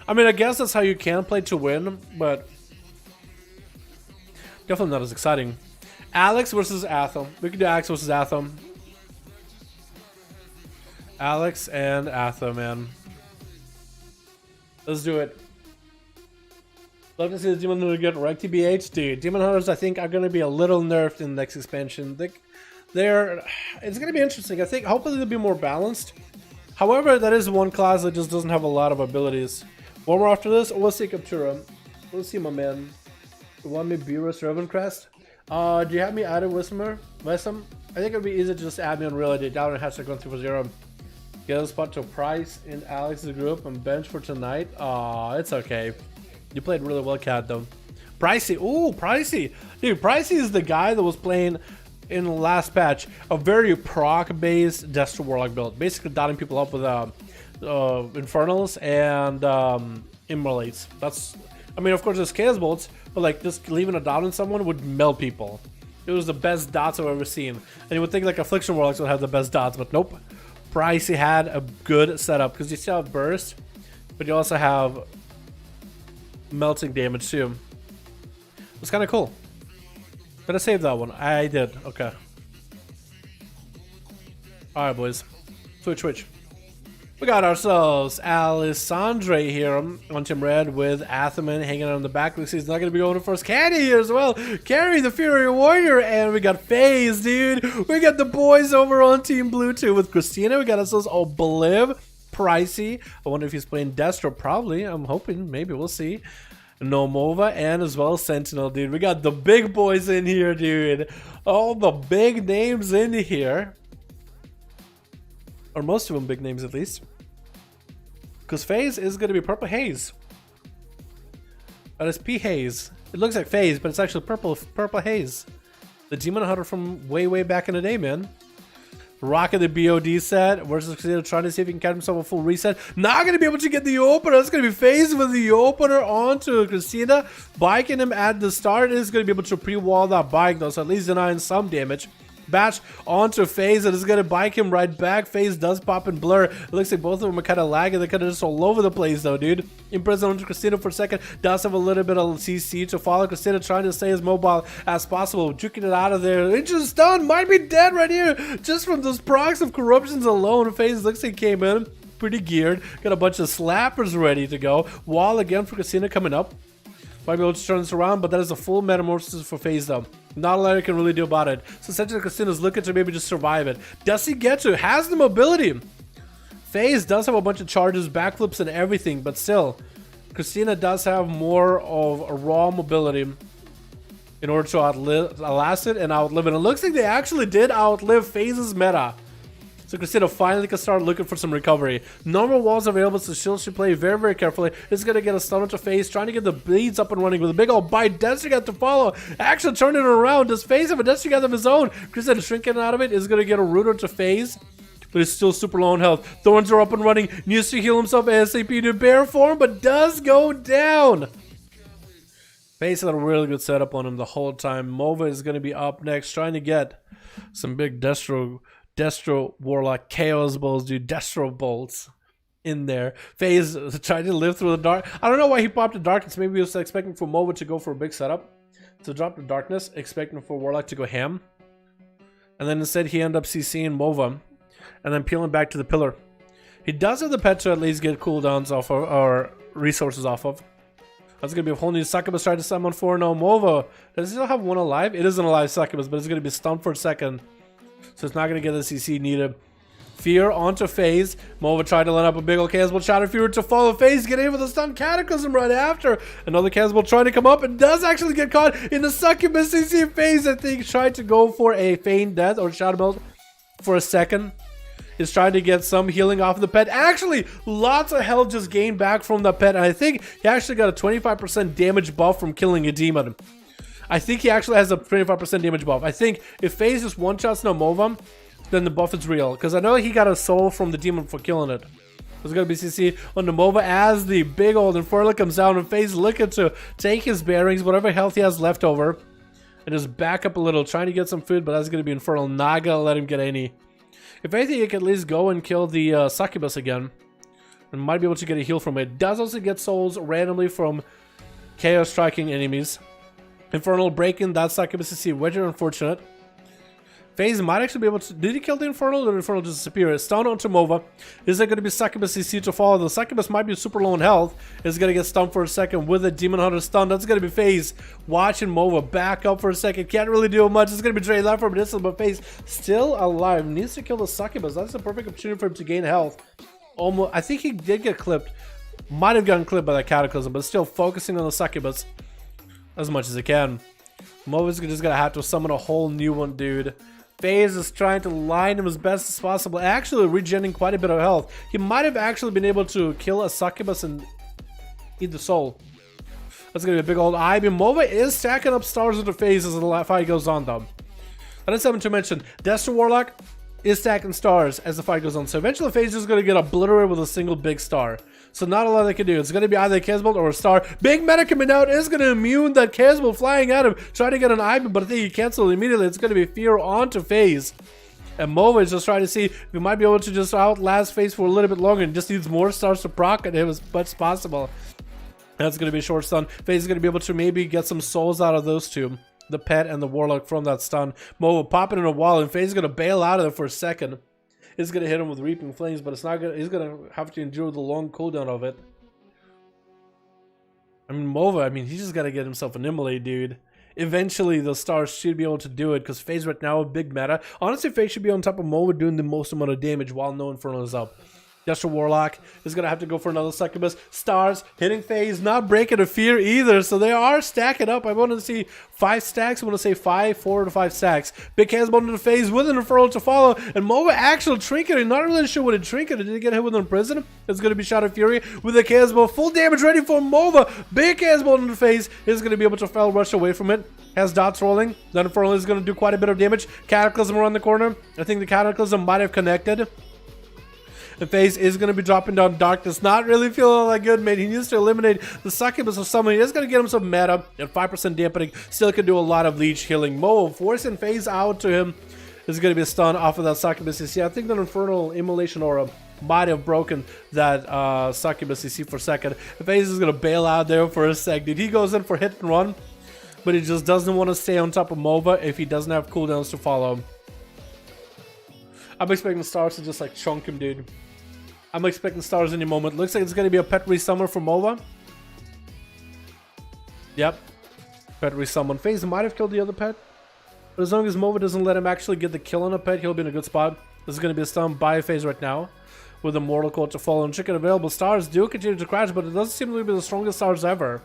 I guess that's how you can play to win, but definitely not as exciting. Alex versus Atham. We can do Alex versus Atham. Alex and Atham, man. Let's do it. Love to see the Demon Hunter get wrecked. TBH, dude. Demon Hunters, I think, are going to be a little nerfed in the next expansion. It's going to be interesting. I think hopefully they'll be more balanced. However, that is one class that just doesn't have a lot of abilities. One more after this, we'll see Captura. We'll see my man. You want me Beerus Ravencrest? Do you have me added Wisdom? I think it'd be easy to just add me on Reality. Down and hashtag 1340. Get a spot to Price in Alex's group and bench for tonight. It's okay. You played really well, Cat, though. Pricey. Ooh, Pricey. Dude, Pricey is the guy that was playing in the last patch a very proc-based Destro Warlock build. Basically dotting people up with Infernals and Immolates. That's... I mean, of course, there's Chaos Bolts, but like just leaving a dot on someone would melt people. It was the best dots I've ever seen. And you would think like Affliction Warlocks would have the best dots, but nope. Pricey had a good setup because you still have burst, but you also have melting damage too. It's kind of cool. Did I save that one? I did. Okay. Alright, boys. Switch. We got ourselves Alessandre here on Team Red with Atherman hanging out in the back. Looks like he's not going to be going to first. Caddy here as well. Carry the Fury Warrior. And we got FaZe, dude. We got the boys over on Team Blue too with Christina. We got ourselves Obliv. Pricey. I wonder if he's playing Destro. Probably. I'm hoping. Maybe. We'll see. Nomova and as well Sentinel, dude. We got the big boys in here, dude. All the big names in here. Or most of them big names at least. Because FaZe is going to be Purple Haze. That is P Haze. It looks like FaZe, but it's actually Purple Haze. The Demon Hunter from way back in the day, man. Rocking the BOD set versus Christina, trying to see if he can catch himself a full reset. Not going to be able to get the opener. It's going to be FaZe with the opener onto Christina. Biking him at the start is going to be able to pre-wall that bike though, so at least denying some damage. Batch onto FaZe and is going to bike him right back. FaZe does pop and blur. It looks like both of them are kind of lagging. They're kind of just all over the place though, dude. Imprison onto Christina for a second. Does have a little bit of CC to follow. Christina trying to stay as mobile as possible. Juking it out of there. Into stun. Might be dead right here. Just from those procs of corruptions alone. FaZe looks like he came in pretty geared. Got a bunch of slappers ready to go. Wall again for Christina coming up. Might be able to turn this around, but that is a full metamorphosis for FaZe though. Not a lot I can really do about it. So essentially Christina's looking to maybe just survive it. Does he get to? Has the mobility. FaZe does have a bunch of charges, backflips and everything, but still, Christina does have more of a raw mobility in order to outlast it and outlive it. It looks like they actually did outlive FaZe's meta. So Christina finally can start looking for some recovery. Normal walls available, so she'll play very carefully. It's going to get a stun to FaZe, trying to get the bleeds up and running with a big old bite. Destiny to follow. Actually turning it around. Does FaZe have a Destiny of his own? Christina shrinking out of it is going to get a Rooter to FaZe, but he's still super low on health. Thorns are up and running. Needs to heal himself ASAP to bear form, but does go down. FaZe had a really good setup on him the whole time. Mova is going to be up next, trying to get some big Destro Warlock Chaos Bolts, dude. Destro Bolts in there. FaZe trying to live through the dark. I don't know why he popped the darkness. Maybe he was expecting for Mova to go for a big setup. To drop the darkness, expecting for Warlock to go ham. And then instead he ended up CCing Mova. And then peeling back to the pillar. He does have the pet to at least get cooldowns off of, or resources off of. That's going to be a whole new succubus trying to summon for no Mova. Does he still have one alive? It is an alive succubus, but it's going to be stunned for a second. So it's not going to get the CC needed. Fear onto FaZe. Mova tried to line up a big old Casball Shadow Fury to follow FaZe. Get in with a stun Cataclysm right after. Another Casball trying to come up and does actually get caught in the succubus CC. FaZe, I think, tried to go for a feigned death or Shadow Melt for a second. Is trying to get some healing off of the pet. Actually, lots of health just gained back from the pet. And I think he actually got a 25% damage buff from killing a demon. I think he actually has a 25% damage buff. I think if FaZe just one-shots Nomova, then the buff is real. Because I know he got a soul from the demon for killing it. There's going to be CC on Nomova as the big old Inferno comes down. And FaZe looking to take his bearings, whatever health he has left over. And just back up a little, trying to get some food. But that's going to be Infernal. Not going to let him get any. If anything, he can at least go and kill the succubus again. And might be able to get a heal from it. Does also get souls randomly from Chaos striking enemies. Infernal breaking that succubus CC, which is unfortunate. FaZe might actually be able to... Did he kill the Infernal, or did the Infernal just disappear? Stun onto Mova. Is there going to be Succubus CC to follow? The Succubus might be super low in health. Is going to get stunned for a second with a Demon Hunter stun. That's going to be FaZe watching Mova back up for a second. Can't really do much. It's going to be drained left from a distance, but FaZe still alive. Needs to kill the Succubus. That's a perfect opportunity for him to gain health. Almost, I think he did get clipped. Might have gotten clipped by that Cataclysm, but still focusing on the Succubus as much as he can. Mova's just going to have to summon a whole new one, dude. FaZe is trying to line him as best as possible, actually regenerating quite a bit of health. He might have actually been able to kill a Succubus and eat the soul. That's going to be a big old IB. Mova is stacking up stars into FaZe as the fight goes on, though. That is something to mention. Destro Warlock is stacking stars as the fight goes on. So eventually FaZe is going to get obliterated with a single big star. So not a lot they can do. It's going to be either a Chaosbolt or a star. Big meta coming out is going to immune that Chaosbolt flying at him. Trying to get an IB, but I think he canceled immediately. It's going to be Fear onto FaZe. And Mova is just trying to see if he might be able to just outlast FaZe for a little bit longer and just needs more stars to proc at him as much as possible. That's going to be a short stun. FaZe is going to be able to maybe get some souls out of those two. The Pet and the Warlock from that stun. Mova popping in a wall and FaZe is going to bail out of it for a second. It's going to hit him with Reaping Flames, but it's not gonna, he's going to have to endure the long cooldown of it. I mean, Mova, he's just got to get himself an immolate, dude. Eventually, the stars should be able to do it, because FaZe right now, a big meta. Honestly, FaZe should be on top of Mova doing the most amount of damage while no Infernal is up. Destro Warlock is going to have to go for another Succubus. Stars hitting FaZe, not breaking a Fear either. So they are stacking up. I want to see 5 stacks. I want to say 4 to 5 stacks. Big hands into the FaZe with an Infernal to follow. And Mova actual trinket. Not really sure what it trinketed. Did he get hit with an Imprison? It's going to be Shadow Fury with a Chaosbolt. Full damage ready for Mova. Big Chaosbolt into the FaZe. Is going to be able to fell rush away from it. Has dots rolling. Then Infernal is going to do quite a bit of damage. Cataclysm around the corner. I think the Cataclysm might have connected. The FaZe is going to be dropping down Darkness. Not really feeling all that good, mate. He needs to eliminate the Succubus or someone. He is going to get him some meta and 5% dampening. Still can do a lot of leech healing. Mo forcing FaZe out to him. This is going to be a stun off of that Succubus CC. I think that Infernal Immolation Aura might have broken that Succubus CC for a second. FaZe is going to bail out there for a sec. Dude, he goes in for hit and run, but he just doesn't want to stay on top of Mova if he doesn't have cooldowns to follow him. I'm expecting stars to just like chunk him, dude. I'm expecting stars any moment. Looks like it's going to be a pet resummon for Mova. Yep. Pet resummon. FaZe might have killed the other pet. But as long as Mova doesn't let him actually get the kill on a pet, he'll be in a good spot. This is going to be a stun by FaZe right now. With a Mortal Coil to follow. And chicken available. Stars do continue to crash, but it doesn't seem to be the strongest stars ever.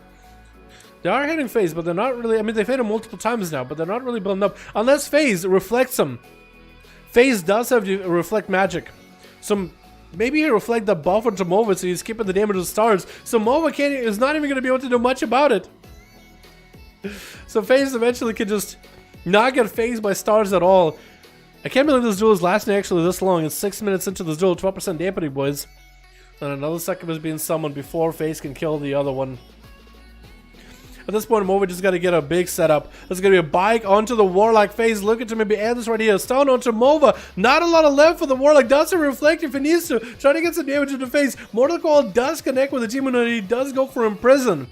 They are hitting FaZe, but they're not really... they've hit him multiple times now, but they're not really building up. Unless FaZe reflects them. FaZe does have to reflect magic. Maybe he reflect the buff onto Mova, so he's keeping the damage of stars. So Mova is not even going to be able to do much about it. So FaZe eventually can just not get phased by stars at all. I can't believe this duel is lasting actually this long. It's 6 minutes into this duel, 12% dampening, boys. And another Succubus being summoned before FaZe can kill the other one. At this point, Mova just got to get a big setup. There's going to be a bike onto the Warlock. FaZe looking to maybe add this right here. Stone onto Mova. Not a lot of left for the Warlock. Doesn't reflect if he needs to. Trying to get some damage into FaZe. Mortal Coil does connect with the team and he does go for Imprison.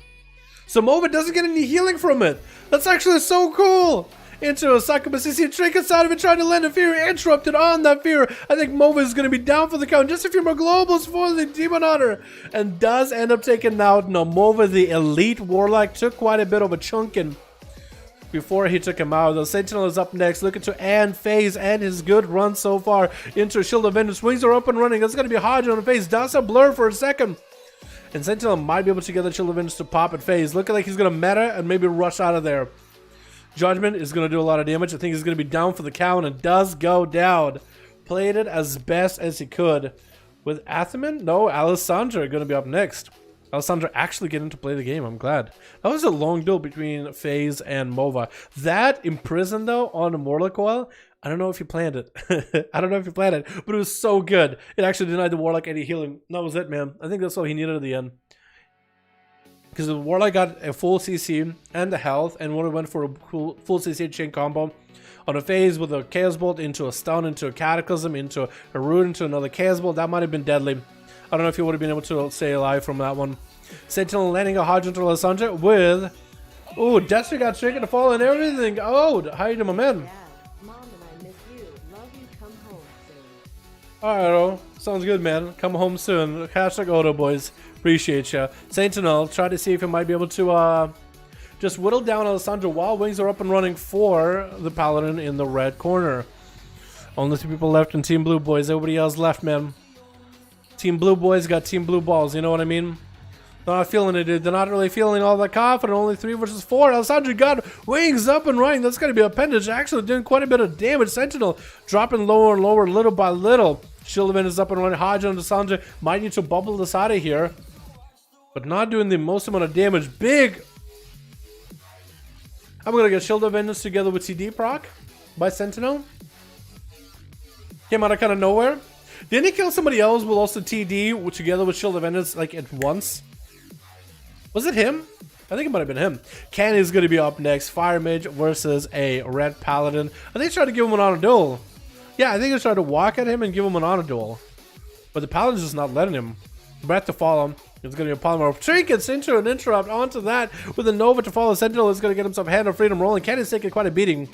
So Mova doesn't get any healing from it. That's actually so cool. Into a Succubus. You see a Trinket side of it trying to land a Fear. Interrupted on that Fear. I think Mova is going to be down for the count. Just a few more globals for the Demon Hunter. And does end up taking out. No, Mova, the elite Warlock, took quite a bit of a chunking before he took him out. The Sentinel is up next. Looking to end FaZe and his good run so far into Shield of Vengeance. Wings are up and running. That's going to be hard on FaZe. Does a blur for a second. And Sentinel might be able to get the Shield of Vengeance to pop at FaZe. Looking like he's going to meta and maybe rush out of there. Judgment is going to do a lot of damage. I think he's going to be down for the count and does go down. Played it as best as he could. With Athaman? No, Alessandra going to be up next. Alessandra actually getting to play the game. I'm glad. That was a long duel between FaZe and Mova. That Imprison though on a Mortal Coil, I don't know if he planned it. I don't know if he planned it, but it was so good. It actually denied the Warlock any healing. That was it, man. I think that's all he needed at the end. Because the Warlock got a full CC and the health, and when it went for a full CC chain combo on a FaZe with a Chaos Bolt into a stun, into a Cataclysm, into a Root, into another Chaos Bolt, that might have been deadly. I don't know if he would have been able to stay alive from that one. Sentinel landing a Hard Drive to Alessandra with... Ooh, Destro got triggered to fall and everything. Oh, how you doing, my man? Mom and I miss you. Alright, sounds good, man. Come home soon. Hashtag Odo, boys. Appreciate ya. Sentinel, try to see if he might be able to just whittle down Alessandro while wings are up and running for the Paladin in the red corner. Only 2 people left in Team Blue, boys. Everybody else left, man. Team Blue boys got Team Blue balls, you know what I mean? They're not feeling it, dude. They're not really feeling all that confident. Only 3 versus 4. Alessandro got wings up and running. That's going to be appendage. Actually doing quite a bit of damage. Sentinel dropping lower and lower little by little. Shield event is up and running. Hodge and Alessandro might need to bubble this out of here. But not doing the most amount of damage. Big. I'm going to get shield events together with CD proc by Sentinel. Came out of kind of nowhere. Didn't he kill somebody else with also TD together with shield events like at once? Was it him? I think it might have been him. Canny is going to be up next. Fire Mage versus a Red Paladin. I think he tried to give him an auto duel. Yeah, I think he tried to walk at him and give him an auto duel. But the Paladin's just not letting him. Breath to follow. It's going to be a polymer. Trinkets into an interrupt onto that with a Nova to follow. Sentinel is going to get himself Hand of Freedom rolling. Canny's taking quite a beating.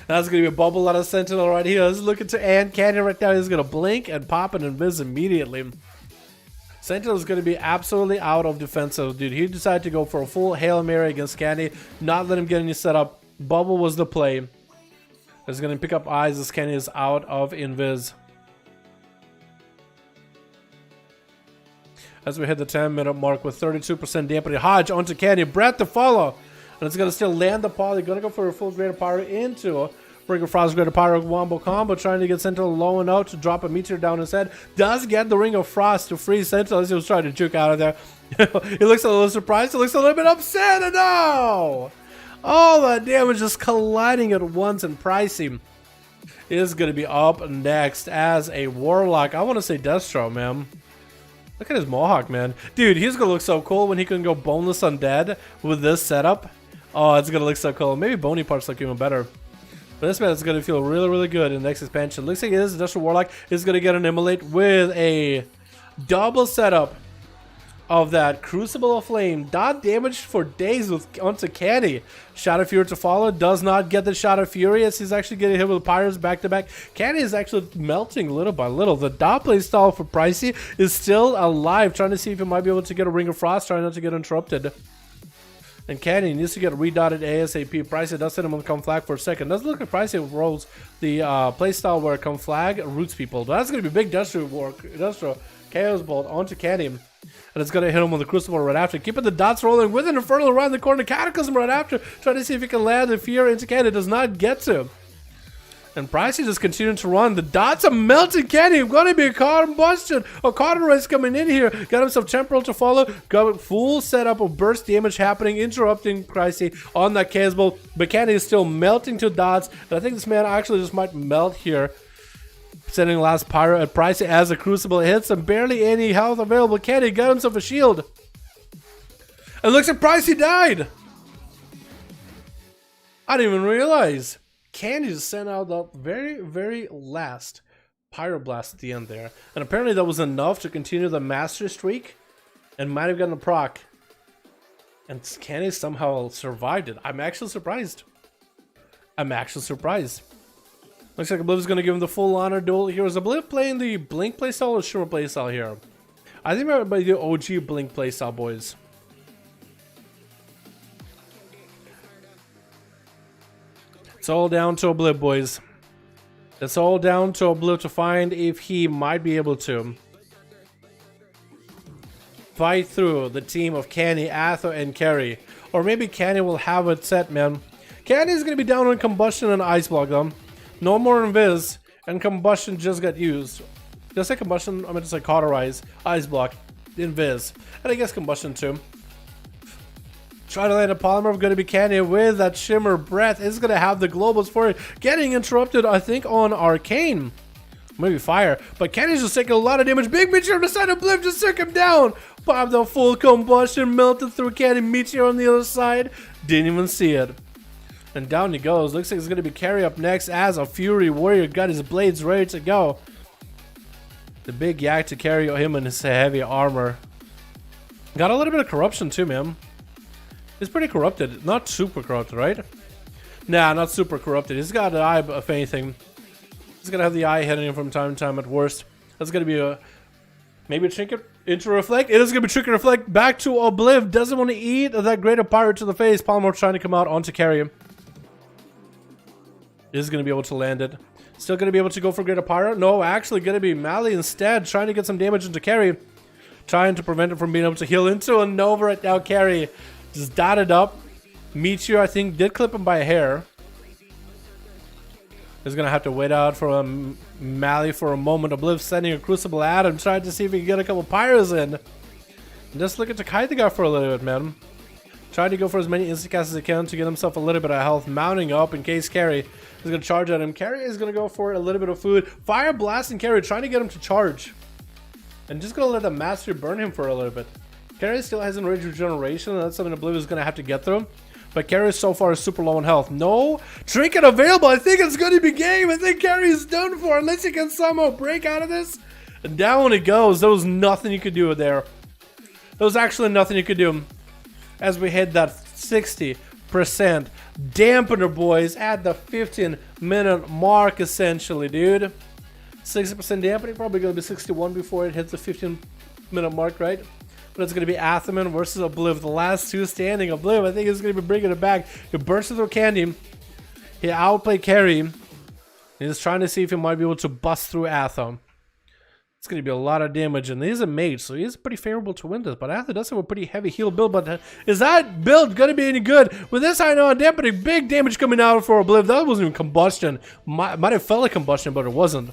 That's going to be a bubble out of Sentinel right here. Let's look into Canny right now. He's going to blink and pop an invis immediately. Sentinel is going to be absolutely out of defensive, dude. He decided to go for a full Hail Mary against Canny. Not let him get any setup. Bubble was the play. He's going to pick up eyes as Canny is out of invis. As we hit the 10-minute mark with 32% dampening. Hodge onto Canny. Breath to follow. And it's going to still land the poly. Going to go for a full Greater Pyro into Ring of Frost Greater Pyro wombo combo, trying to get Sentinel low and out to drop a meteor down his head. Does get the Ring of Frost to freeze Sentinel as he was trying to juke out of there. He looks a little surprised. He looks a little bit upset. And no! All that damage just colliding at once, and Pricey is going to be up next as a Warlock. I want to say Destro, man. Look at his mohawk, man. Dude, he's going to look so cool when he can go boneless undead with this setup. Oh, it's going to look so cool. Maybe bony parts look even better. But this man is going to feel really, really good in the next expansion. Looks like his Industrial Warlock is going to get an Immolate with a double setup of that Crucible of Flame. Dot damage for days with onto Canny. Shot of Fury to follow. Does not get the Shot of Fury as he's actually getting hit with Pyros back to back. Canny is actually melting little by little. The dot play style for Pricey is still alive. Trying to see if he might be able to get a Ring of Frost. Trying not to get interrupted. And Canny needs to get redotted ASAP. Pricey does hit him on Conflag for a second. Doesn't look like Pricey rolls the playstyle where Conflag roots people. That's going to be big Destro Chaos Bolt onto Canny. And it's going to hit him with the Crucible right after. Keeping the dots rolling with an Infernal around the corner. Cataclysm right after. Trying to see if he can land the Fear into Canny. Does not get to. And Pricey just continuing to run. The dots are melting Canny. Going to be a combustion. A cotton race coming in here. Got himself Temporal to follow. Got a full setup of burst damage happening. Interrupting Pricey on that Chaos Bolt. But Canny is still melting to dots. And I think this man actually just might melt here. Sending last Pyro at Pricey as a Crucible hits him. Barely any health available. Canny got himself a shield. And looks like Pricey died. I didn't even realize. Candy just sent out the very, very last Pyroblast at the end there. And apparently that was enough to continue the Master Streak. And might have gotten a proc. And Candy somehow survived it. I'm actually surprised. Looks like Obliv is going to give him the full honor duel. Here is Obliv playing the Blink playstyle or Shimmer playstyle here? I think we're by the OG Blink playstyle, boys. It's all down to Obliv, boys. It's all down to Obliv to find if he might be able to fight through the team of Canny, Atho, and Kerry. Or maybe Canny will have it set, man. Canny is going to be down on Combustion and Ice Block, though. No more Invis, and Combustion just got used. Just like Combustion, I meant to say Cauterize, Ice Block, Invis, and I guess Combustion too. Try to land a Polymer, going to be Canny with that Shimmer Breath. Is going to have the Globals for it. Getting interrupted, I think, on Arcane. Maybe Fire. But Canny's just taking a lot of damage. Big Meteor on the side of Blip just took him down. Pop the full Combustion, melted through Canny. Meteor on the other side. Didn't even see it. And down he goes. Looks like it's going to be Carry up next as a Fury Warrior. Got his blades ready to go. The big yak to carry him in his heavy armor. Got a little bit of corruption too, man. He's pretty corrupted. Not super corrupted, right? Nah, not super corrupted. He's got an eye, if anything. He's going to have the eye hitting him from time to time at worst. That's gonna be a maybe a trinket into reflect. It is gonna be trinket reflect back to Obliv. Doesn't want to eat that greater pirate to the face. Palmer trying to come out onto carry. Is gonna be able to land it. Still gonna be able to go for greater pirate. No, actually gonna be Mally instead, trying to get some damage into carry. Trying to prevent it from being able to heal into a Nova right now. Carry just dotted up. Meteor, I think, did clip him by a hair. Is gonna have to wait out for Mally for a moment. Obliv sending a Crucible at him, trying to see if he can get a couple pyros in. And just looking to kite the guy for a little bit, man. Trying to go for as many insta-casts as he can to get himself a little bit of health. Mounting up in case Carry is gonna charge at him. Carry is gonna go for a little bit of food. Fire blasting Carry, trying to get him to charge. And just gonna let the Mastery burn him for a little bit. Carry still has enraged regeneration, and that's something Obliv is gonna have to get through. But Carry so far is super low in health. No trinket available. I think it's gonna be game. I think Carry is done for unless he can somehow break out of this. And down it goes. There was nothing you could do there. There was actually nothing you could do. As we hit that 60% dampener, boys, at the 15-minute mark, essentially, dude. 60% dampening, probably going to be 61 before it hits the 15-minute mark, right? But it's going to be Atherman versus Obliv, the last two standing. Obliv, I think, is going to be bringing it back. He bursts through Candy. He outplayed Carry. He's trying to see if he might be able to bust through Atham. It's going to be a lot of damage, and he's a mage, so he's pretty favorable to win this. But Atham does have a pretty heavy heal build, but is that build going to be any good? With this high on dampening, big damage coming out for Obliv. That wasn't even combustion. Might have felt like combustion, but it wasn't.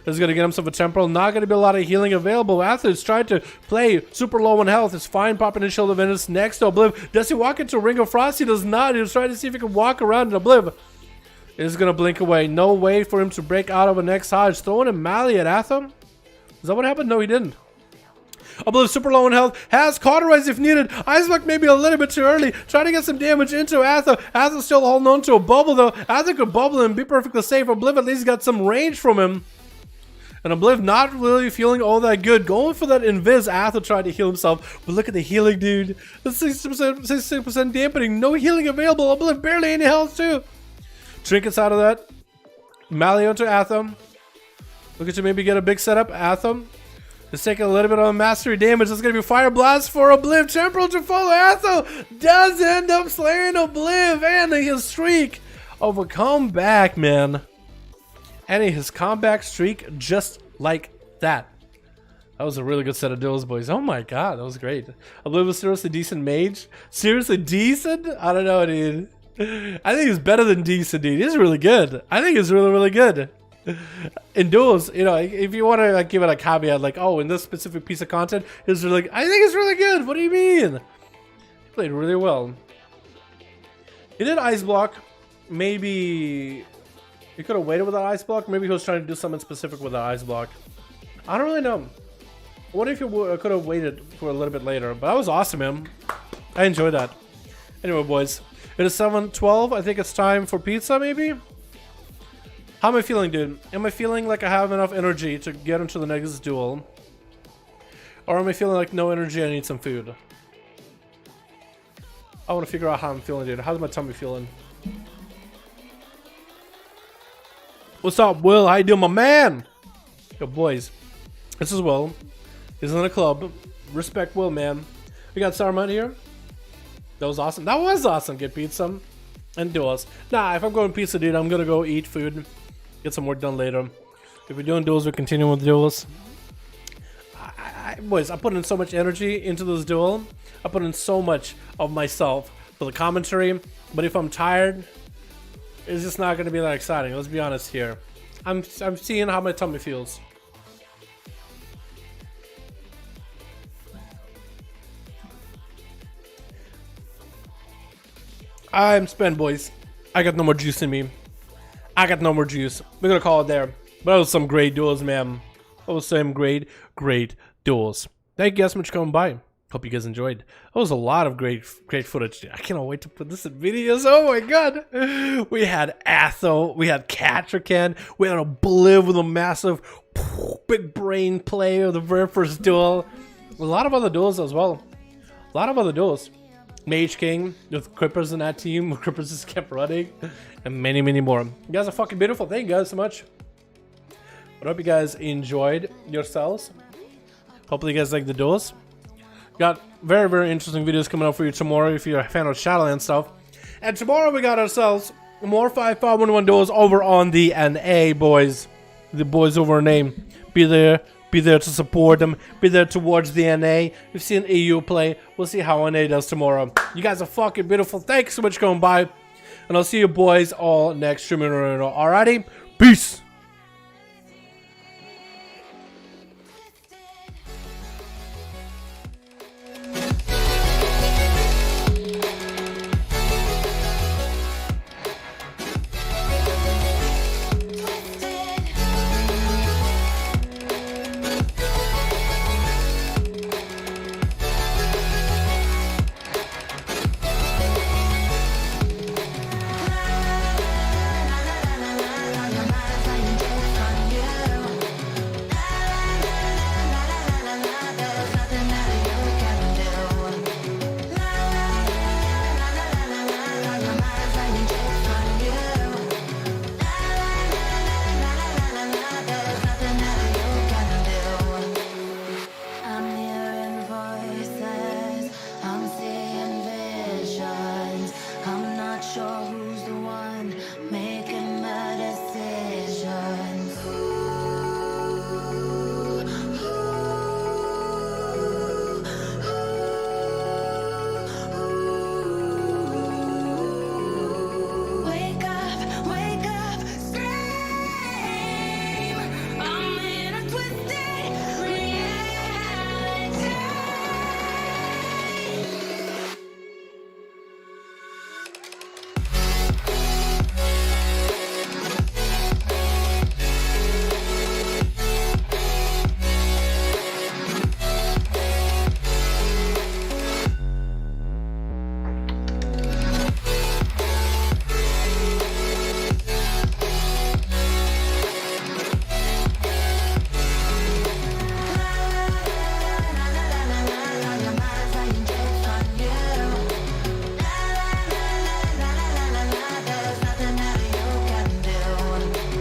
Is going to get himself a temporal. Not going to be a lot of healing available. Athos trying to play super low on health. It's fine popping his Shield of Venus next to Obliv. Does he walk into Ring of Frost? He does not. He was trying to see if he can walk around Obliv. Is going to blink away. No way for him to break out of a next Hodge. Throwing a Mally at Atham. Is that what happened? No, he didn't. Obliv super low in health. Has cauterize if needed. Iceblock maybe a little bit too early. Trying to get some damage into Atham. Atham still holding on to a bubble though. Atham could bubble and be perfectly safe. Obliv at least got some range from him. And Obliv not really feeling all that good. Going for that Invis. Athel tried to heal himself. But look at the healing, dude. The 60% dampening. No healing available. Obliv barely any health, too. Trinkets out of that. Mally onto Atham. Looking to maybe get a big setup. Atham is taking a little bit of mastery damage. That's going to be Fire Blast for Obliv. Temporal to follow. Athel does end up slaying Obliv. And his streak of a comeback, man. Ending his comeback streak just like that. That was a really good set of duels, boys. Oh my god, that was great. Obliv was seriously decent mage. Seriously decent? I don't know, dude. I think he's better than decent, dude. He's really good. I think he's really, really good. In duels, you know, if you want to like, give it a caveat, like, oh, in this specific piece of content, it's really, I think it's really good. What do you mean? He played really well. He did ice block. Maybe he could have waited with that ice block. Maybe he was trying to do something specific with that ice block. I don't really know. What if you could have waited for a little bit later? But that was awesome, man. I enjoyed that. Anyway, boys, it is 7:12. I think it's time for pizza, maybe? How am I feeling, dude? Am I feeling like I have enough energy to get into the next duel? Or am I feeling like no energy, I need some food? I want to figure out how I'm feeling, dude. How's my tummy feeling? What's up, Will? How you doing, my man? Yo, boys. This is Will. He's in the club. Respect Will, man. We got Saruman here. That was awesome. That was awesome. Get pizza and duels. Nah, if I'm going pizza, dude, I'm gonna go eat food. Get some work done later. If we're doing duels, we're continuing with duels. Boys, I put in so much energy into this duel. I put in so much of myself for the commentary. But if I'm tired, it's just not gonna be that exciting. Let's be honest here. I'm seeing how my tummy feels. I'm spent, boys. I got no more juice in me. I got no more juice. We're gonna call it there. But that was some great duels, man. That was some great duels. Thank you guys so much for coming by. Hope you guys enjoyed. That was a lot of great footage. I cannot wait to put this in videos. Oh my god. We had Atho. We had Catrican. We had Obliv with a massive big brain play of the very first duel. A lot of other duels as well. A lot of other duels. Mage King with Crippers in that team. Crippers just kept running. And many more. You guys are fucking beautiful. Thank you guys so much. I hope you guys enjoyed yourselves. Hopefully you guys like the duels. Got very, very interesting videos coming up for you tomorrow if you're a fan of Shadowland stuff. And tomorrow we got ourselves more 5V5 1v1 duels over on the NA, boys. The boys over NA. Be there to support them. Be there towards the NA. We've seen EU play. We'll see how NA does tomorrow. You guys are fucking beautiful. Thanks so much for going by. And I'll see you boys all next stream. Alrighty? Peace!